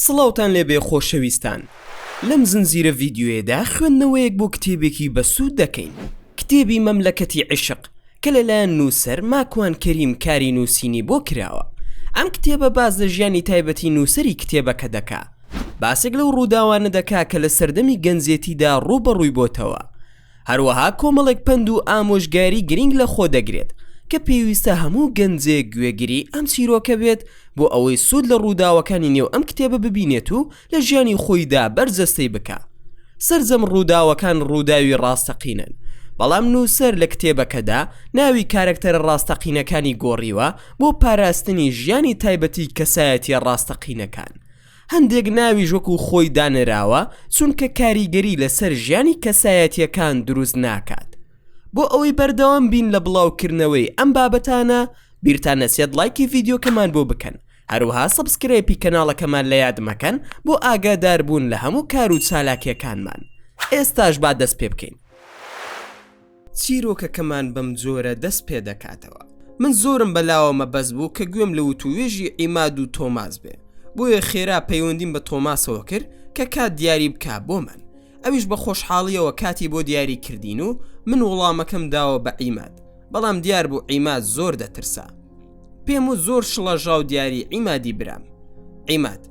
سڵاوتان لێبێ خۆشەویستان. لەم زنجیرە ڤیدیۆیەدا خوێندنەوەیەک بۆ کتێبێکی بەسوود دەکەین، کتێبی مەملەکەتی عیشق کە لەلایەن نووسەر ماکوان کەریم کاری نووسینی بۆ کراوە. ئەم کتێبە باز لە ژیانی تایبەتی نووسەری کتێبەکە دەکا، باسێک لەو ڕووداوانە دەکا کە لە سەردەمی گەنجێتیدا ڕووبەڕووی بۆتەوە. هەروەها کۆمەڵێک پند و ئامۆژگاری گرنگ لە خۆ دەگرێت کە پێویستە هەموو گەنجێک گوێگیری ئەم چیرۆکە بێت بۆ ئەوەی سوود لە ڕووداوەکانی نێو ئەم کتێبە ببینێت و لە ژیانی خۆیدا بەرجەستەی بکە. سەرجەم ڕووداوەکان ڕووداوی ڕاستەقینن، بەڵام نووسەر لە کتێبەکەدا ناوی کارکتەرە ڕاستەقینەکانی گۆڕیوە بۆ پاراستنی ژیانی تایبەتی کەسایەتی ڕاستەقینەکان. هەندێک ناوی وەکو خۆی دانراوە چونکە کاریگەری لەسەر ژیانی کەسایەتیەکان دروست ناکات. بۆ ئەوەی بەردەوام بین لە بڵاوکردنەوەی ئەم بابەتانە، بیرتان نەچێت لایکی ڤیدیۆکەمان بۆ بکەن، هەروەها سەبسکرایبی کەناڵەکەمان لە یاد مەکەن بۆ ئاگادار بوون لە هەموو کار و چالاکیەکانمان. ئێستاش با دەست پێ بکەین. چیرۆکەکەمان بەم جۆرە دەست پێ دەکاتەوە. من زۆرم بەلاوە مەبەست بوو کە گوێم لە وتوێژی عیماد و تۆماس بێ، بۆیە خێرا پەیوەندیم بە تۆماسەوە کرد کە کات دیاری بکا بۆمان. ئەویش بە خۆشحاڵیەوە کاتی بۆ دیاری کردین و من وەڵامەکەم داوە بە عیماد، بەڵام دیار بوو عیماد زۆر دەترسا. پێم و زۆر شڵەژاو دیاری عیمادی برام. عیماد: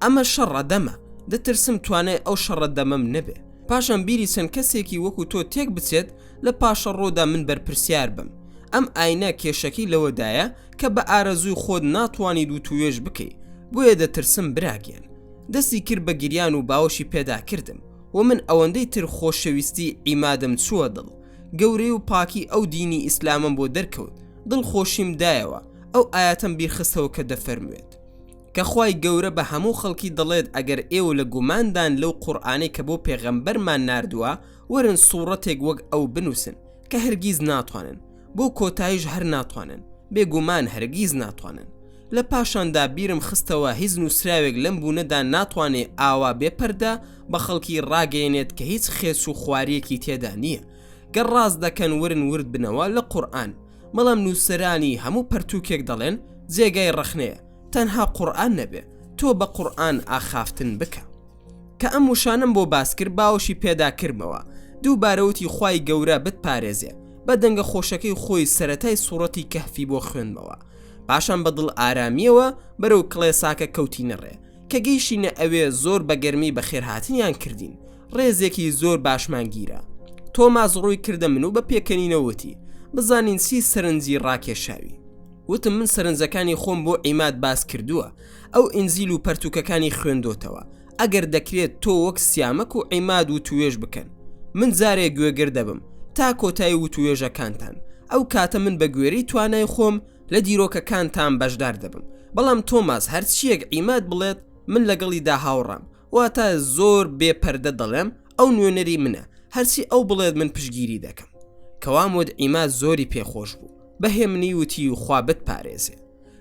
ئەمە شەڕەدەمە، دەترسم توانای ئەو شەڕەدەمەم نەبێ، پاشان بیری چەند کەسێکی وەکو تۆ تێک بچێت لە پاشە ڕۆدا من بەرپرسیار بم. ئەم ئاینە کێشەکەی لەوەدایە کە بە ئارەزووی خۆت ناتوانید و توێژ بکەی، بۆیە دەترسم براگەن. دەستی کرد بە گریان و باوەشی پێدا کردم و من ئەوەندەی تر خۆشەویستی عیمادم چووە دڵ، گەورەی و پاکی ئەو دینی ئیسلامم بۆ دەرکەوت، دڵخۆشیم دایەوە ئەو ئاەتەم بیرخستەوە کە دەفەرموێت کە خوای گەورە بە هەموو خەڵکی دەڵێت ئەگەر ئێوە لە گوماندان لەو قورئانەی کە بۆ پێغەمبەرمان ناردووە وەرن سوورەتێک وەک ئەو بنووسن کە هەرگیز ناتوانن، بۆ کۆتاییش هەر ناتوانن، بێگومان هەرگیز ناتوانن. لە پاشاندا بیرم خستەوە هیچ نووسراوێک لەم بوونەدا ناتوانێت ئاوا بێپەردا بە خەڵکی ڕاگەیەنێت کە هیچ خێچ و خواریەکی تێدا نییە، گەر ڕاست دەکەن ورن ورد بنەوە لە قورئان، بەڵام نووسەرانی هەموو پەرتووکێک دەڵێن جێگای ڕەخنەیە، تەنها قورئان نەبێ، تۆ بە قورئان ئاخافتن بکە. کە ئەم وشانم بۆ باس کرد باوەشی پێدا کردمەوە دووبارەوتی خوای گەورە بتپارێزێ بە دەنگە خۆشەکەی خۆی سەرەتای سوورەتی کەهفی بۆ خوێندمەوە. پاشان بەدڵ ئارامیەوە بەرەو کڵێساکە کەوتینە ڕێ کە گەیشتینە ئەوێ زۆر بەگەرمی بەخێرهاتنیان کردین، ڕێزێکی زۆر باشمان گیرە. تۆماس ڕووی کردە من و بە پێکەنینەوەتی بزانین چی سەرنجی ڕاکێشاوی. وتم من سەرنجەکانی خۆم بۆ عیماد باس کردووە، ئەو ئینجیل و پەرتوکەکانی خوێندۆتەوە، ئەگەر دەکرێت تۆ وەک سیامەک و عیماد و توێژ بکەن، من جارێ گوێگر دەبم تا کۆتایی و توێژەکانتان، ئەو کاتە من بە گوێرەی توانای خۆم لە دیرۆکەکانتان بەشدار دەبم. بەڵام تۆماس هەرچیەک عیماد بڵێت من لەگەڵیدا هاوڕام، واتە زۆر بێپەردە دەڵێم ئەو نوێنەری منە، هەرچی ئەو بڵێت من پشگیری دەکەم. کەوامود عیماد زۆری پێخۆش بوو، بەهێمنی وتی و خوا بتپارێزێ.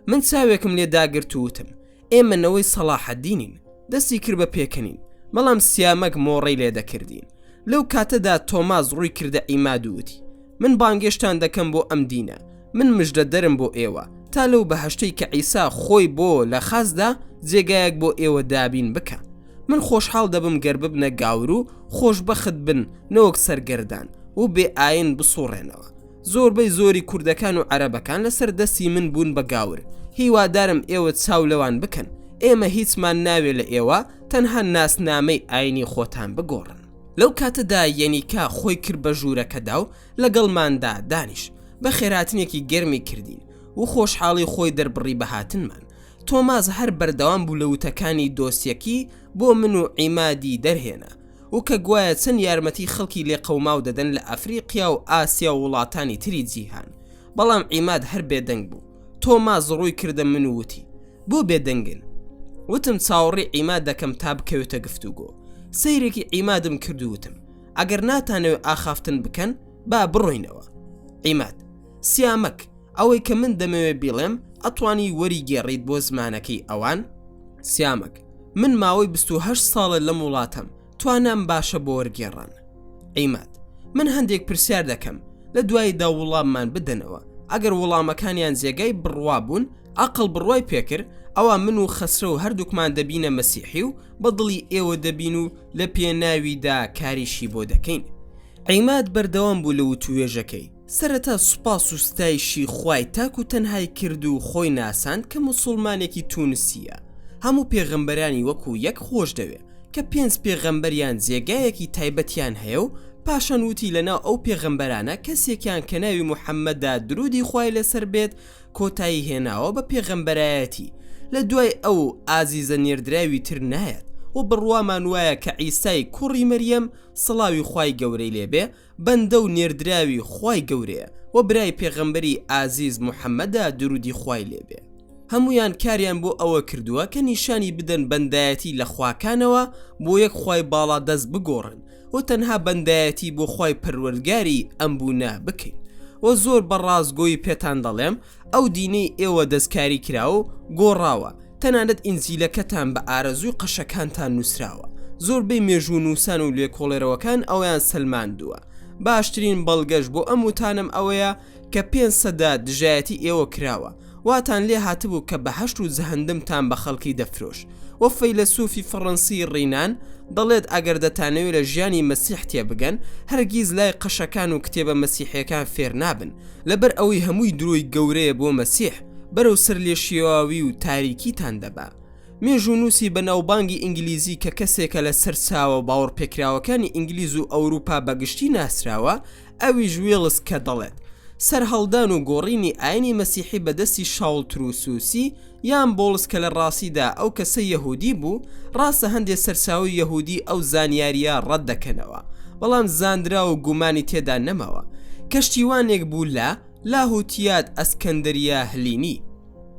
من چاوێکم لێ داگرت و وتم ئێمە نەوەی سەلاحەدینین، دەستی کرد بە پێکەنین، بەڵام سیامەک مۆڕەی لێ دەکردین. لەو کاتەدا تۆماس ڕووی کردە عیماد و وتی من بانگێشتان دەکەم بۆ ئەم دینە، من مژدە دەرم بۆ ئێوە تا لەو بەهەشتەی کە عیسا خۆی بۆ لە خازدا جێگایەک بۆ ئێوە دابین بکە. من خۆشحاڵ دەبم گەر ببنە گاور و خۆشبەخت بن نەوەک سەرگەردان و بێ ئاین بسوڕێنەوە. زۆربەی زۆری کوردەکان و عەرەبەکان لەسەر دەستی من بوون بە گاور، هیوادارم ئێوە چاو لەوان بکەن، ئێمە هیچمان ناوێ لە ئێوە، تەنها ناسنامەی ئاینی خۆتان بگۆڕن. لەو کاتەدا یەنیکا خۆی کرد بە ژوورەکەدا و لەگەڵماندا دانیش، بە خێراتنێکی گەرمی کردین و خۆشحاڵی خۆی دەربڕی بەهاتنمان. تۆماس هەر بەردەوام بوو لە وتەکانی دۆستیەکی بۆ من و عیمادی دەرهێنا و کە گوایە چەند یارمەتی خەڵکی لێ قەوماو دەدەن لە ئەفریقیا و ئاسیا و وڵاتانی تری جیهان. بەڵام عیماد هەر بێدەنگ بوو. تۆماس ڕووی کردە من و وتی بۆ بێدەنگن. وتم چاوەڕی عیماد دەکەم تا بکەوێتە گفتوگۆ. سەیرێکی عیمادم کرد و وتم ئەگەر ناتانەوێت ئاخافتن بکەن با بڕۆینەوە. عیماد: سیامەک، ئەوەی کە من دەمەوێت بیڵێم ئەتوانی وەری گێڕیت بۆ زمانەکەی ئەوان؟ سیامەک: من ماوەی 28 ساڵە لەم وڵاتەم، توانام باشە بۆ وەرگێڕان. عیماد: من هەندێک پرسیار دەکەم، لە دواییدا وڵاممان بدەنەوە، ئەگەر وڵامەکانیان جێگای بڕوا بوون ئەقڵ بڕوای پێکرد، ئەوە من و خەسرە و هەردووکمان دەبینە مەسیحی و بەدڵی ئێوە دەبین و لە پێناویدا کاریشی بۆ دەکەین. عیماد بەردەوام بوو لە وتوێژەکەی. سەرەتا سوپاس و ستایشی خوای تاک و تەنهای کرد و خۆی ناساند کە موسڵمانێکی تونسیە. هەموو پێغەمبەرانی وەکو یەک خۆش دەوێ کە 5 پێغەمبەریان جێگایەکی تایبەتیان هەیە و پاشان وتی لەناو ئەو پێغەمبەرانە کەسێکیان کە ناوی محەممەددا درودی خوای لەسەر بێت کۆتایی هێناوە بە پێغەمبەرایەتی. لە دوای ئەو ئازیزە نێردراوی تر نایەت و بڕوامان وایە کە عیسای کوڕی مەریەم سڵاوی خوای گەورەی لێبێ بەندە و نێردراوی خوای گەورەیە و برای پێغەمبەری ئازیز محەممەددا درودی خوای لێبێ. هەمویان کاریان بۆ ئەوە کردووە کە نیشانی بدەن بەندایەتی لە خواکانەوە بۆ یەک خوای باڵا دەست بگۆڕن و تەنها بەندایەتی بۆ خوای پەروەردگاری ئەمبوونا بکەین. و زۆر بەڕاستگۆی پێتان دەڵێم ئەو دینەی ئێوە دەستکاری کراوە و گۆڕاوە، تەنانەت ئینجیلەکەتان بە ئارەزوی قەشەکانتان نووسراوە. زۆربەی مێژوو نووسان و لێکۆڵێرەوەکان ئەویان سلماندووە. باشترین بەڵگەش بۆ ئەم وتانم ئەوەیە کە 500 دژایەتی ئێوە کراوە، واتان لێ هاتبوو کە بەهەشت و جەهەندەمتان بە خەڵکی دەفرۆش. و فەیلسوفی فەڕەنسی ڕینان دەڵێت ئەگەر دەتانەوێت لە ژیانی مەسیح تێبگەن هەرگیز لای قەشەکان و کتێبە مەسیحیەکان فێر نابن، لەبەر ئەوەی هەمووی درۆی گەورەیە بۆ مەسیح بەرەو سەر لێشێواوی و تاریکیتان دەبا. مێژوو نووسی بە ناوبانگی ئینگلیزی کە کەسێکە لە سەر چاوە باوەڕپێکراوەکانی ئینگلیز و ئەوروپا بەگشتی ناسراوە، ئەویش وێڵس کە دەڵێت سەر هەڵدان و گۆڕینی ئاینی مەسیحی بەدەستی شاول تروسوسی یان بۆڵس کە لە ڕاستیدا ئەو کەسە یەهودی بوو، ڕاستە هەندێک سەرچاوی یەهودی ئەو زانیاریە ڕەت دەکەنەوە، بەڵام زاندرا و گومانی تێدا نەماوە. کەشتیوانێک بوو لە لاهوتیات ئەسکەندەریە هەلینی،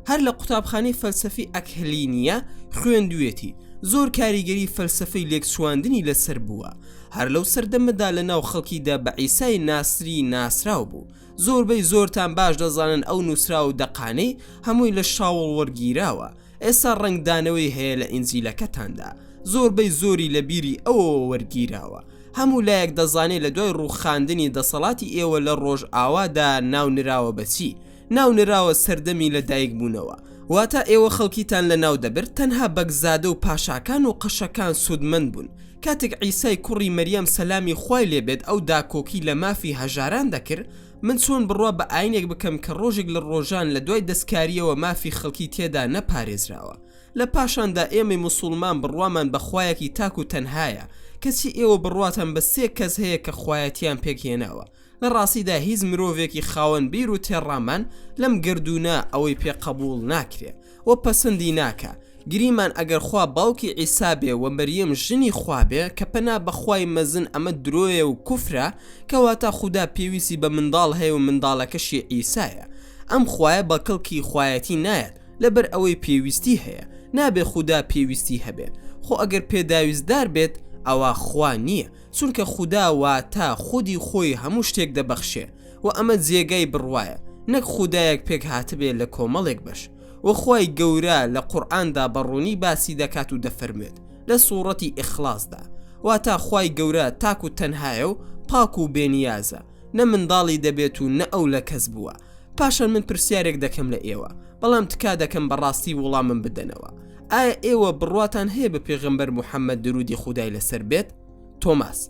هەر لە قوتابخانەی فەلسەفی ئەکهلینیە خوێندوێتی. زۆر کاریگەری فەلسەفەی لێکسواندنی لەسەر بووە. هەر لەو سەردەمەدا لە ناو خەڵکیدا بە عیسای ناسری ناسراو بوو. زۆربەی زۆرتان باش دەزانن ئەو نووسرا و دەقانەی هەمووی لە شاوڵ وەرگیراوە. ئێستا ڕنگدانەوەی هەیە لە ئینجیلەکەتاندا، زۆربەی زۆری لە بیری ئەوە وەرگیراوە. هەموو لایەک دەزانێت لە دوای ڕووخاندنی دەسەڵاتی ئێوە لە ڕۆژ ئاوادا ناونراوە بەچی؟ ناونراوە سەردەمی لە دایک بوونەوە. واتە ئێوە خەڵکیتان لە ناو دەبر تەنها بەگزادە و پاشاکان و قەشەکان سوودمەند بوون. کاتێک عیسای کوڕی مەریەم سەلامی خوای لێبێت ئەو داکۆکی لە مافی هەژاران دەکرد، من چۆن بڕوا بە ئاینێک بکەم کە ڕۆژێک لە ڕۆژان لە دوای دەستکاریەوە مافی خەڵکی تێدا نەپارێزراوە. لە پاشاندا ئێمە موسڵمان بڕوامان بە خوایەکی تاک و تەنهایە، کەچی ئێوە بڕواتان بە 3 کەس هەیە کە خوایەتیان پێکهێناوە. لە ڕاستیدا هیچ مرۆڤێکی خاوەن بیر و تێڕامان لەم گردوونە ئەوەی پێ قبول ناکرێ و پەسەندی ناکە. گریمان ئەگەر خوا باوکی عیسا بێ و مەریەم ژنی خوا بێ کە پەنا بەخوای مەزن ئەمە درۆیە و کوفرە، کەواتە خودا پێویستی بە منداڵ هەیە و منداڵەکەشی عیسایە. ئەم خوایە بە کەڵکی خوایەتی نایەت، لەبەر ئەوەی پێویستی هەیە، نابێ خودا پێویستی هەبێ. خۆ ئەگەر پێداویستدار بێت ئەوە خوا نییە، چونکە خودا واتە خودی خۆی هەموو شتێک دەبەخشێ و ئەمە جێگای بڕوایە، نەک خودایەک پێک هاتبێ لە کۆمەڵێک بەش. وخوای گەورە لە قورئاندا بەڕوونی باسی دەکات و دەفەرمێت لە سوورەتی ئیخلاصدا، واتە خوای گەورە تاک و تەنهایە و پاک و بێنیازە، نە منداڵی دەبێت و نە ئەو لە کەس بووە. پاشان من پرسیارێک دەکەم لە ئێوە، بەڵام تکا دەکەم بەڕاستی وەڵامم بدەنەوە. ئایا ئێوە بڕواتان هەیە بە پێغەمبەر محەممەد درودی خودای لەسەر بێت؟ تۆماس: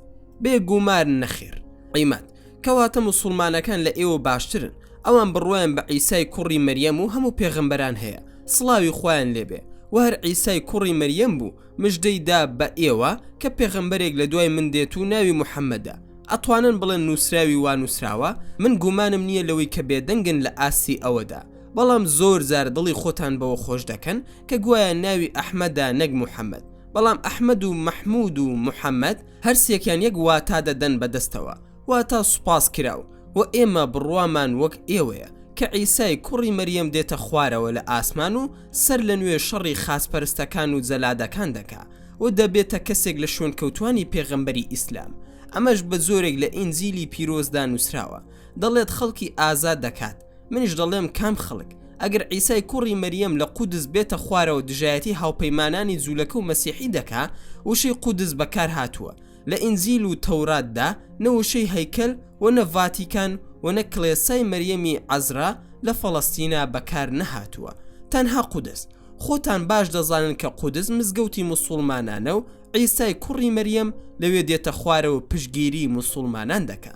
بێگومان نەخێر. عیماد: کەواتە موسڵمانەکان لە ئێوە باشترن، ئەوان بڕوایان بە عیسای کوڕی مەریەم و هەموو پێغەمبەران هەیە، سڵاوی خۆیان لێبێ. و هەر عیسای کوڕی مەریەم بوو مژدەی دا بە ئێوە کە پێغەمبەرێک لە دوای من دێت و ناوی محەممەدە. ئەتوانن بڵێن نووسراوی وا نووسراوە؟ من گومانم نییە لەوەی کە بێدەنگن لە ئاسی ئەوەدا، بەڵام زۆر زار دڵی خۆتان بەوە خۆش دەکەن کە گوایە ناوی ئەحمەدا نەک محەممەد، بەڵام ئەحمەد و مەحموود و محەممەد هەرسێکیان یەک واتا دەدەن بەدەستەوە، واتە سوپاس کراو. و ئێمە بڕوامان وەک ئێوەیە کە عیسای کوڕی مەریەم دێتە خوارەوە لە ئاسمان و سەر لە نوێ شەڕی خاسپەرستەکان و جەلادەکان دەکا و دەبێتە کەسێک لە شوێنکەوتوانی پێغەمبەری ئیسلام. ئەمەش بە زۆرێک لە ئینجیلی پیرۆزدا نووسراوە، دەڵێت خەڵکی ئازاد دەکات. منیش دەڵێم کام خەڵک؟ ئەگەر عیسای کوڕی مەریەم لە قودس بێتە خوارەوە دژایەتی هاوپەیمانانی جوولەکە و مەسیحی دەکا، وشەی قودس بەکار هاتووە. لە ئینجیل و تەوراتدا نەوشەی هەیکەل و نە ڤاتیکان و نە کڵێسای مەریەمی عەزرا لە فەڵەستینە بەکار نەهاتووە، تەنها قودس. خۆتان باش دەزانن کە قودس مزگەوتی موسڵمانانە و عیسای کوڕی مەریەم لەوێ دێتە خوارەوە پشگیری موسڵمانان دەکا.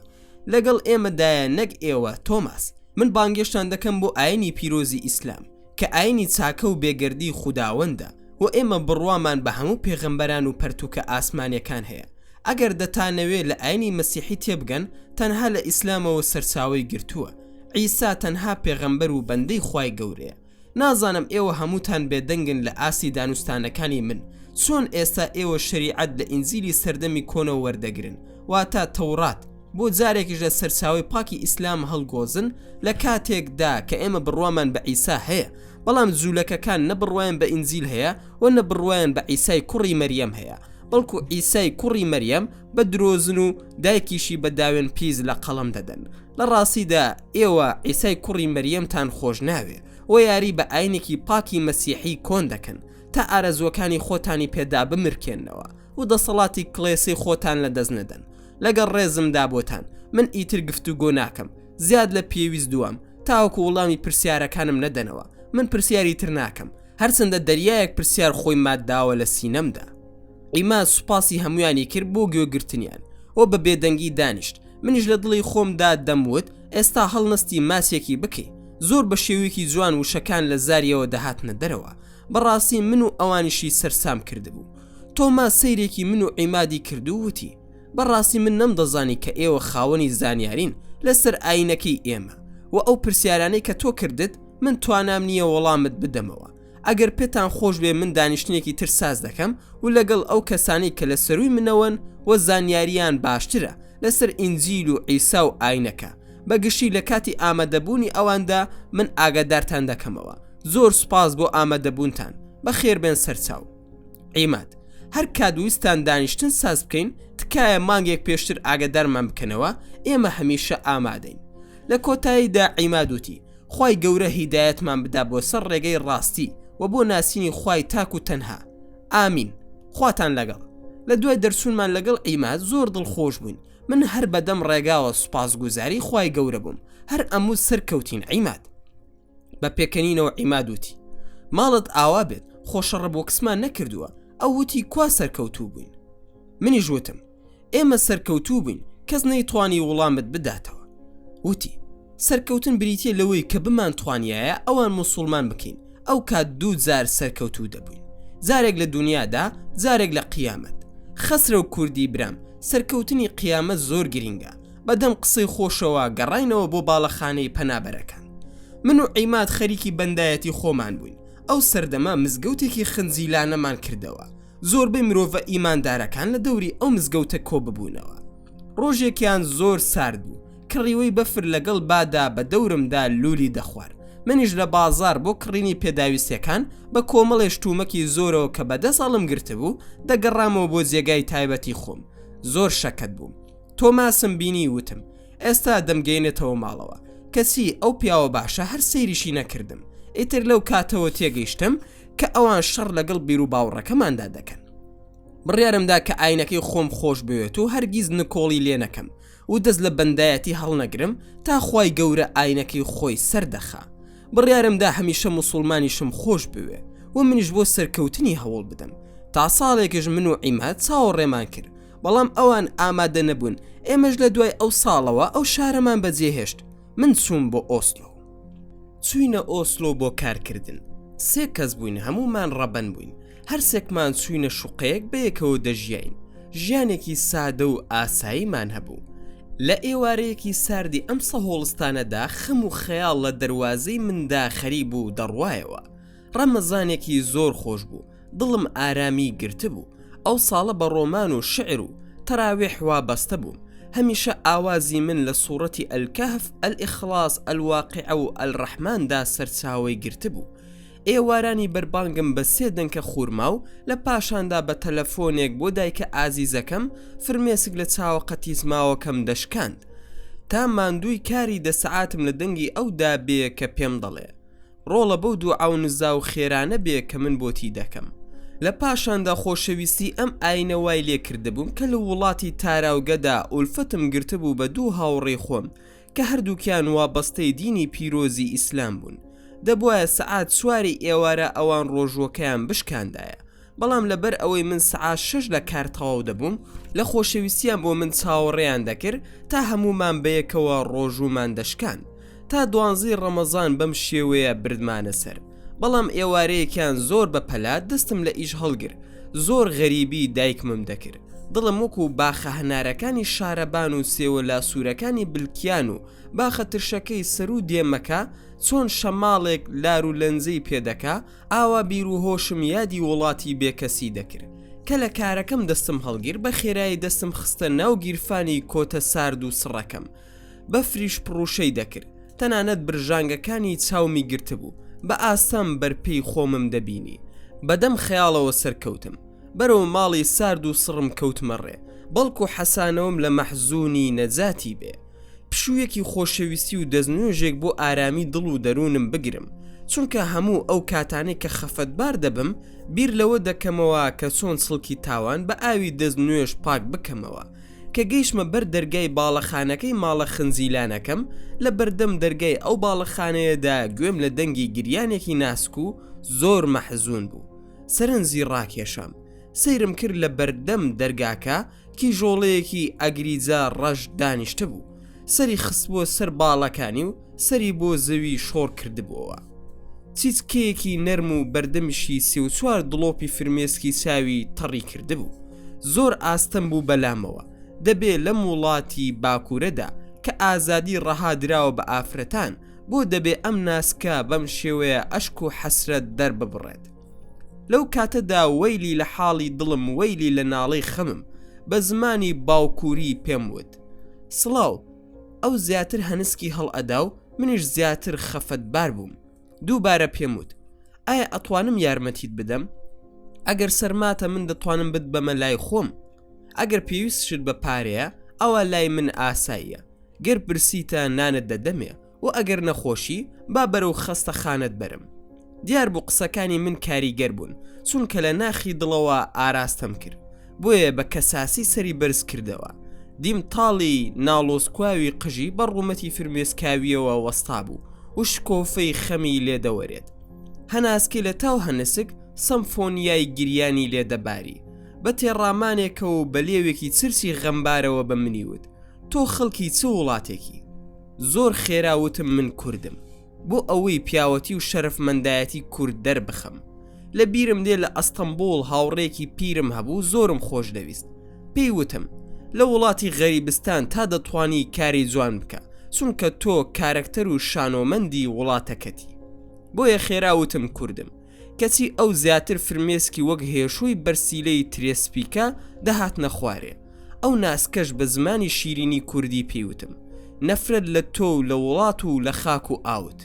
لەگەڵ ئێمەدایە نەک ئێوە تۆماس. من بانگێشتان دەکەم بۆ ئاینی پیرۆزی ئیسلام کە ئاینی چاکە و بێگەردی خوداوەندە و ئێمە بڕوامان بە هەموو پێغەمبەران و پەرتوکە ئاسمانیەکان هەیە. ئەگەر دەتانەوێت لە ئاینی مەسیحی تێبگەن تەنها لە ئیسلامەوە سەرچاوی گرتووە. عیسا تەنها پێغەمبەر و بەندەی خوای گەورەیە. نازانم ئێوە هەمووتان بێدەنگن لە ئاسی دانوستانەکانی من چۆن ئێستا ئێوە شریعەت لە ئینجیلی سەردەمی کۆنەوە وەردەگرن واتە تەورات بۆ جارێکیش لە سەرچاوی پاکی ئیسلام هەڵگۆزن لە کاتێکدا کە ئێمە بڕوامان بە عیسا هەیە بەڵام جوولەکەکان نەبڕوایان بە ئینجیل هەیە و نەبڕوایان بە عیسای کوڕی مەریەم هەیە بەڵکو عیسای کوڕی مەریەم بە درۆزن و دایکیشی بە داوێن پیز لە قەڵەم دەدەن. لە ڕاستیدا ئێوە عیسای کوڕی مەریەمتان خۆش ناوێ و یاری بە ئاینێکی پاکی مەسیحی کۆن دەکەن تا ئارەزوەکانی خۆتانی پێدا بمرکێنەوە و دەسەڵاتی کڵێسی خۆتان لە دەست نەدەن. لەگەڵ ڕێزمدا بۆتان من ئیتر گفتوگۆ ناکەم زیاد لە پێویست دووەم تاوەکو وەڵامی پرسیارەکانم نەدەنەوە. من پرسیاری تر ناکەم هەرچەندە دەریایەک پرسیار خۆی ماداوە لە سینەمدا. عیماد سوپاسی هەمویانی کرد بۆ گوێگرتنیان و بە بێدەنگی دانیشت. منیش لە دڵی خۆمدا دەموت ئێستا هەڵنستی ماسێکی بکەی. زۆر بە شێوەیەکی جوان وشەکان لە زاریەوە دەهاتنە دەرەوە. بەڕاستی من و ئەوانیشی سەرسام کردبوو. تۆماس سەیرێکی من و عیمادی کرد و وتی بەڕاستی من نەمدەزانی کە ئێوە خاوەنی زانیارین لەسەر ئاینەکەی ئێمە و ئەو پرسیارانەی کە تۆ کردت من توانام نییە وەڵامت بدەمەوە. ئەگەر پێتان خۆش بێ من دانیشتنێکی تر ساز دەکەم و لەگەڵ ئەو کەسانی کە لە سەروی منەوەن و زانیاریان باشترە لەسەر ئینجیل و عیسا و ئاینەکە بەگشتی لە کاتی ئامادەبوونی ئەواندا من ئاگادارتان دەکەمەوە. زۆر سوپاس بۆ ئامادەبوونتان. بەخێر بێن سەرچاو. عیماد هەر کاتویستان دانیشتن ساز بکەین تکایە مانگێک پێشتر ئاگادارمان بکەنەوە ئێمە هەمیشە ئامادەین. لە کۆتاییدا عیماد وتی خوای گەورە هیدایەتمان بدا بۆ سەر ڕێگەی ڕاستی و بۆ ناسینی خوای تاک و تەنها. ئامین. خواتان لەگەڵ. لە دوای دەرچوونمان لەگەڵ عیماد زۆر دڵخۆش بووین. من هەر بەدەم ڕێگاوە سوپاسگوزاری خوای گەورە بووم. هەر ئەموو سەرکەوتین عیماد. بە پێکەنینەوە عیماد وتی ماڵت ئاوا بێت خۆشەڕە بۆ کسمان نەکردووە. ئەو وتی کوا سەرکەوتوو بووین. منیش وتم ئێمە سەرکەوتوو بووین کەس نەیتوانی وەڵامت بداتەوە. وتی سەرکەوتن بریتیە لەوەی کە بمان توانایە ئەوان موسڵمان بکەین. ئەو کات دوو جار سەرکەوتوو دەبووین. جارێک لە دنیادا جارێک لە قیامەت. خەسرە و کوردی برام سەرکەوتنی قیامەت زۆر گرینگە. بەدەم قسەی خۆشەوە گەڕاینەوە بۆ باڵەخانەی پەنابەرەکان. من و عیماد خەریکی بەندایەتی خۆمان بووین. ئەو سەردەما مزگەوتێکی خنجیلانەمان کردەوە. زۆربەی مرۆڤە ئیماندارەکان لە دەوری ئەو مزگەوتە کۆ ببوونەوە. ڕۆژێکیان زۆر سارد بوو. کڕیوەی بەفر لەگەڵ بادا بە دەورمدا لولی دەخوار. منیش لە بازار بۆ کڕینی پێداویستەکان بە کۆمەڵێ شتومەکی زۆرەوە کە بەدەست هەڵم گرتبوو دەگەڕامەوە بۆ جێگای تایبەتی خۆم. زۆر شەکەت بووم. تۆماسم بینی وتم ئێستا دەمگەینێتەوە ماڵەوە. کەسی ئەو پیاوە باشە هەر سەیریشی نەکردم. ئیتر لەو کاتەوە تێگەیشتم کە ئەوان شەڕ لەگەڵ بیر و باوڕەکەماندا دەکەن. بڕیارمدا کە ئاینەکەی خۆم خۆش بوێت و هەرگیز نکۆڵی لێ نەکەم و دەست لە بەندایەتی هەڵنەگرم تا خوای گەورە ئاینەکەی خۆی سەردەخا. بڕیارمدا هەمیشە موسڵمانیشم خۆش بوێ و منیش بۆ سەرکەوتنی هەوڵ بدەم. تا ساڵێکش من و عیماد چاوەڕێمان کرد بەڵام ئەوان ئامادە نەبوون. ئێمەش لە دوای ئەو ساڵەوە ئەو شارەمان بەجێهێشت. من چووم بۆ ئۆسلۆ. چوینە ئۆسلۆ بۆ کارکردن. 3 کەس بووین هەمومان ڕەبەن بووین. هەر سێکمان چوینە شوقەیەک بەیەکەوە دەژیاین. ژیانێکی سادە و ئاساییمان هەبوو. لە ئێوارەیەکی ساردی ئەم سەهۆڵستانەدا خەم و خەیاڵ لە دەروازەی مندا خەریب و دەڕوایەوە. ڕەمەزانێکی زۆر خۆش بوو. دڵم ئارامی گرتە بوو. ئەو ساڵە بە ڕۆمان و شعر و تەراویح وا بەستە بووم. هەمیشە ئاوازی من لە سوورەتی ئەلکەهف، ئەلئیخلاس، ئەلواقیع و ئەلڕەحماندا سەرچاوەی گرتە بوو. ئێوارانی بەربانگم بە 3 دەنکە خوورما و لە پاشاندا بە تەلەفۆنێک بۆ دایکە ئازیزەکەم فرمێسک لە چاوە قەتیزماوەکەم دەشکاند تا ماندووی کاری دەسەعاتم لە دەنگی ئەودا بێ کە پێم دەڵێ ڕۆڵە بەو دوعا و نزا و خێرانە بێ کە من بۆتی دەکەم. لە پاشاندا خۆشەویستی ئەم ئاینە وای لێ کردبووم کە لە وڵاتی تاراوگەدا ئولفەتم گرتبوو بە 2 هاوڕێی خۆم کە هەردووکیان وابەستەی دینی پیرۆزی ئیسلام بوون. دەبوایە سەعات سواری ئێوارە ئەوان ڕۆژوەکەیان بشکاندایە، بەڵام لەبەر ئەوەی من سەعات 6 لە کار تەواو دەبووم لە خۆشەویستیان بۆ من چاوەڕێیان دەکرد تا هەمومان بەیەکەوە ڕۆژومان دەشکان تا 12 ڕەمەزان بەم شێوەیە بردمانە سەر. بەڵام ئێوارەیەکیان زۆر بەپەلات دەستم لە ئیش هەڵگر، زۆر غەریبی دایکمم دەکرد، دڵم وەکو باخە هەنارەکانی شارەبان و سێوە لاسوورەکانی بلکیان و باخە ترشەکەی سەر و دێمەکە چۆن شەماڵێک لار و لەنجەی پێدەکا ئاوا بیر و هۆشم یادی وڵاتی بێکەسی دەکرد کە لە کارەکەم دەستم هەڵگیر بە خێرایی دەستم خستە ناو گیرفانی کۆتە سارد و سڕەکەم بە فریش پڕوشەی دەکرد، تەنانەت برژانگەکانی چاومی گرتبوو بە ئاسام بەرپەی خۆمم دەبینی. بەدەم خەیاڵەوە سەرکەوتم، بەرەو ماڵی سارد و سڕم کەوتمەڕێ، بەڵکو حەسانەوەم لە مەحزوونی نەجاتی بێ، پشوویەکی خۆشەویستی و دەستنوێژێک بۆ ئارامی دڵ و دەروونم بگرم، چونکە هەموو ئەو کاتانەی کە خەفەتبار دەبم بیر لەوە دەکەمەوە کە چۆن سڵکی تاوان بە ئاوی دەستنوێژ پاک بکەمەوە. کە گەیشتمە بەر دەرگای باڵەخانەکەی ماڵە خنزیلانەکەم، لە بەردەم دەرگای ئەو باڵەخانەیەدا گوێم لە دەنگی گریانێکی ناسک و زۆر مەحزون بوو. سەرنجی ڕاکێشام، سەیرم کرد لە بەردەم دەرگاکە کیژۆڵەیەکی ئەگریجا ڕەش دانیشتە بوو، سەری خستبووە سەر باڵەکانی و سەری بۆ زەوی شۆڕ کردبووەوە. چیچکەیەکی نەرم و بەردەمیشی 34 دڵۆپی فرمێسکی چاوی تەڕی کردبوو. زۆر ئاستەم بوو بەلامەوە، دەبێ لەم وڵاتی باکوورەدا کە ئازادی ڕەهادراوە بە ئافرەتان بۆ دەبێ ئەم ناسکە بەم شێوەیە ئەشک و حەسرەت دەرببڕێت. لەو کاتەدا وەیلی لە حاڵی دڵم، وەیلی لە ناڵەی خەمم، بە زمانی باوکووری پێم وت: سڵاو، ئەو زیاتر هەنسکی هەڵ ئەدا و منیش زیاتر خەفەتبار بووم. دووبارە پێم وت: ئایا ئەتوانم یارمەتیت بدەم؟ ئەگەر سەرماتە من دەتوانم بت بەمە لای خۆم. ئەگەر پێویستشت بە پارەیە ئەوە لای من ئاساییە، گەر برسیتە نانت دەدەمێ و ئەگەر نەخۆشی با بەرەو خەستە خانت بەرم. دیار بوو قسەکانی من کاریگەر بوون، چونکە لە ناخی دڵەوە ئاراستەم کرد، بۆیە بە کەساسی سەری بەرز کردەوە. دیم تاڵی ناڵۆسکواوی قژی بە ڕوومەتی فرمێسکاویەوە وەستا بوو و شکۆفەی خەمی لێدەوەرێت. هەناسکی لە تاو هەنسک سەمفۆنیای گریانی لێدەباری، بە تێڕامانێکە و بە لێوێکی چرسی غەمبارەوە بە منیوت: تۆ خەڵکی چ وڵاتێکی؟ زۆر خێراوتم من کوردم، بۆ ئەوەی پیاوەتی و شەرفمەندایەتی کورد دەربخەم. لە بیرم دێ لە ئەستەمبوڵ هاوڕێکی پیرم هەبوو، زۆرم خۆش دەویست. پێی وتم: لە وڵاتی غەریبستان تا دەتوانی کاری جوان بکە، چونکە تۆ کارەکتەر و شانۆمەندی وڵاتەکەتی. بۆیە خێراوتم کوردم، کەچی ئەو زیاتر فرمێسکی وەک هێشووی بەرسیلەی ترێسپیکە دەهات نەخوارێ. ئەو ناسکەش بە زمانی شیرینی کوردی پێیوتم: نەفرەت لە تۆ و لە وڵات و لە خاک و ئاوت.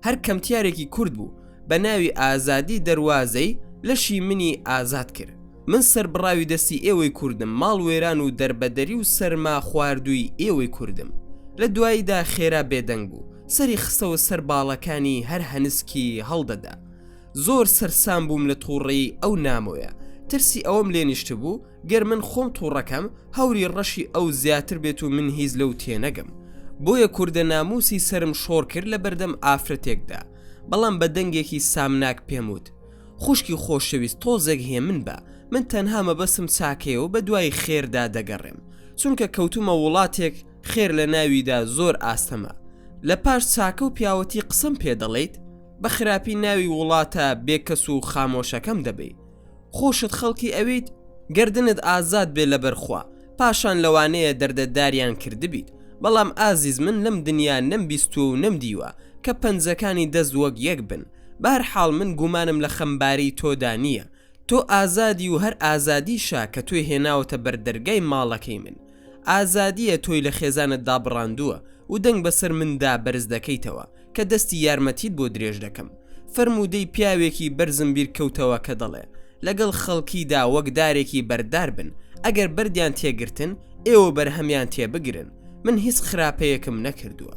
هەر کەمتیارێکی کورد بوو بە ناوی ئازادی دەواازەی لەشی منی ئازاد کرد. من سەربڕاوی دەستی ئێوەی کوردم، ماڵ وێران و دەربەدەری و سەرما خواردووی ئێوەی کوردم. لە دواییدا خێرا بێدەنگ بوو، سەری خستەوە سەر باڵەکانی هەر هەنسکی هەڵدەدا. زۆر سەرسام بووم لە تووڕێی ئەو نامۆیە، ترسی ئەوەم لێ نیشت بوو گەر من خۆم تووڕەکەم هەوری ڕەشی ئەو زیاتر بێت و من هیچ لەو تێنەگەم. بۆیە کووردە ناموسی سرم شۆڕ کرد لە بەردەم ئافرەتێکدا، بەڵام بە دەنگێکی سامناک پێم وت: خوشکی خۆشەویست، تۆزێک هێ من بە، من تەنها مەبەسم چاکەیە و بە دوای خێردا دەگەڕێم، چونکە کەوتومە وڵاتێک خێر لە ناویدا زۆر ئاستەمە. لە پاش چاکە و پیاوەتی قسم پێ دەڵێیت، بە خراپی ناوی وڵاتە بێکەس و خامۆشەکەم دەبێ. خۆشت خەڵکی ئەویت گردنت ئازاد بێ لەبەرخوا، پاشان لەوانەیە دەردەداریان کردبیت. بەڵام ئازیز من لەم دنیا نەمبیست و نەمدیوە کە پەنجەکانی دەست وەک یەک بن. بەهەرحاڵ من گومانم لە خەمباری تۆدا نییە، تۆ ئازادی و هەر ئازادیشە کە تۆی هێناوتە بەردەرگای ماڵەکەی من. ئازادیە تۆی لە خێزانت دابڕاندووە و دەنگ بەسەر مندا بەرز دەکەیتەوە کە دەستی یارمەتیت بۆ درێژ دەکەم. فەرموودەی پیاوێکی بەرزم بیر کەوتەوە کە دەڵێ: لەگەڵ خەڵکیدا وەک دارێکی بەردار بن، ئەگەر بەردیان تێگرتن ئێوە بەرهەمیان تێبگرن. من هیچ خراپەیەکم نەکردووە.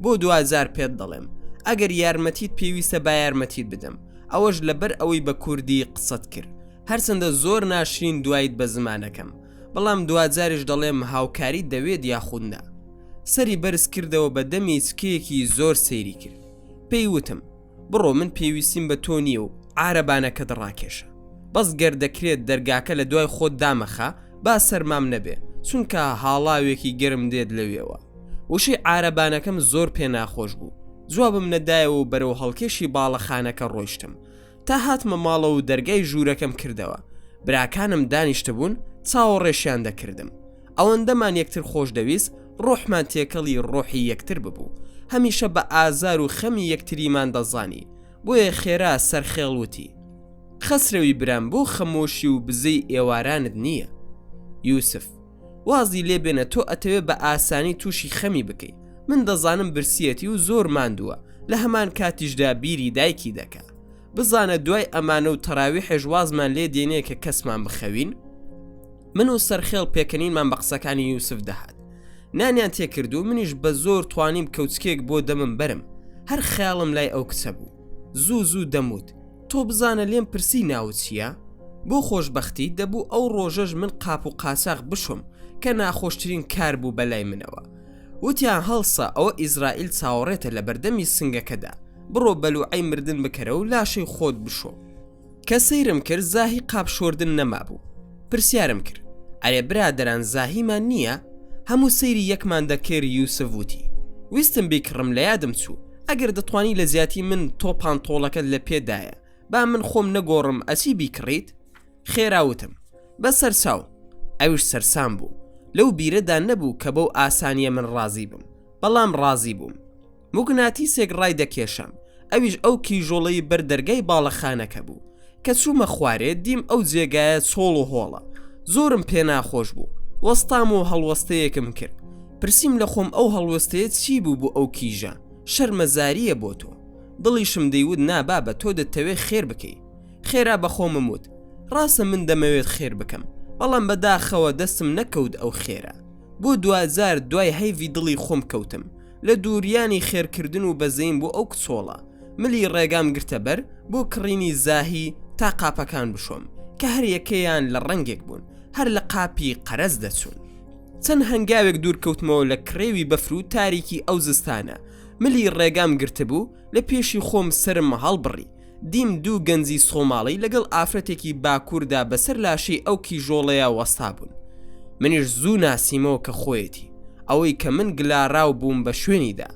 بۆ 2000 پێت دەڵێم، ئەگەر یارمەتیت پێویستە با یارمەتیت بدەم. ئەوەش لەبەر ئەوەی بە کوردی قسەت کرد، هەرچەندە زۆر ناشرین دوایت بە زمانەکەم، بەڵام 2000ش دەڵێم هاوکاری دەوێت یاخودنا. سەری بەرز کردەوە بە دەمی چکەیەکی زۆر سەیری کرد. پێی وتم: بڕۆ من پێویستیم بە تۆ نییە و عارەبانەکەت ڕاکێشە بەس گەردەکرێت دەرگاکە لە دوای خۆت دامەخە با سەرمام نەبێ چونکە هاڵاوێکی گرم دێت لەوێەوە وشەی عارەبانەکەم زۆر پێ ناخۆش بوو جوابم نەدایەوە و بەرەو هەڵکێشی باڵەخانەکە ڕۆیشتم تا هاتمە ماڵە و دەرگای ژوورەکەم کردەوە براکانم دانیشتە بوون چاوەڕێشیان دەکردم ئەوەندەمان یەکتر خۆش دەویست ڕۆحمان تێکەڵی ڕۆحی یەکتر ببوو هەمیشە بە ئازار و خەمی یەکتریمان دەزانی بۆیە خێرا سەرخێڵوتی خەسرەوی برام بۆ خەمۆشی و بزەی ئێوارانت نییە یوسف وازی لێبێنە تۆ ئەتەوێت بە ئاسانی تووشی خەمی بکەی من دەزانم برسیەتی و زۆر ماندووە لە هەمان کاتیشدا بیری دایکی دەکا بزانە دوای ئەمانە و تەراوی حێژوازمان لێ دێنێ کە کەسمان بخەوین من و سەرخێڵ پێکەنینمان بە قسەکانی یوسف دەهات نانیان تێکردو منیش بە زۆر توانیم کەوچکێک بۆ دەمم بەرم هەر خەیاڵم لای ئەو کچە بوو زوو دەموت تۆ بزانە لێم پرسی ناوت چییە بۆ خۆشبەختی دەبوو ئەو ڕۆژەش من قاپ و قاساق بشۆم کە ناخۆشترین کار بوو بەلای منەوە وتیان هەڵسە ئەوە ئیزرائیل چاوەڕێتە لە بەردەمی سنگەکەدا بڕۆ بەلوعەی مردن بکەرە و لاشەی خۆت بشۆ کە سەیرم کرد زاهی قاپ شۆردن نەما بوو پرسیارم کرد ئەرێ برادەران زاهیمان نییە هەموو سەیری یەکمان دەکرد یوسف وتی ویستم بیکڕم لە یادم چوو ئەگەر دەتوانی لە زیاتی من تۆ پانتۆڵەکەت لە پێدایە با من خۆم نەگۆڕم ئەچی بیکڕیت خێراوتم بە سەرساو ئەوش سەرسام بوو لەو بیرەدا نەبوو کە بەو ئاسانیە من ڕازی بم بەڵام ڕازی بووم موگناتیسێک ڕای دەکێشم ئەویش ئەو کیژۆڵەی بەردەرگای باڵەخانەکە بوو کە چوومە خوارێت دیم ئەو جێگایە چۆڵ و هۆڵە زۆرم پێ ناخۆش بوو وەستام و هەڵوەستەیەکم کرد پرسییم لە خۆم ئەو هەڵوەستەیە چی بوو بۆ ئەو کیژە شەرمەزاریە بۆ تۆ دڵیشم دەیوت نابا بە تۆ دەتەوێت خێر بکەی خێرا بە خۆمم وت ڕاستە من دەمەوێت خێر بکەم بەڵام بەداخەوە دەستم نەکەوت ئەو خێرە بۆ 2000 دوای هەیڤی دڵی خۆم کەوتم لە دووریانی خێرکردن و بەزەیم بۆ ئەو کچۆڵە ملی ڕێگام گرتە بەر بۆ کڕینی زاهی تا قاپەکان بشۆم کە هەر یەکەیان لە ڕەنگێک بوون هەر لە قاپی قەرەز دەچوون چەند هەنگاوێک دوور کەوتمەوە لە کڕێوی بەفر و تاریکی ئەو زستانە ملی ڕێگام گرتبوو لە پێشی خۆم سرم هەڵبڕی دیم دوو گەنجی سۆماڵی لەگەڵ ئافرەتێکی باکووردا بەسەر لاشی ئەو کیژۆڵەیە وەستا بوون منیش زوو ناسیمەوە کە خۆیەتی ئەوەی کە من گلاراو بووم بە شوێنیدا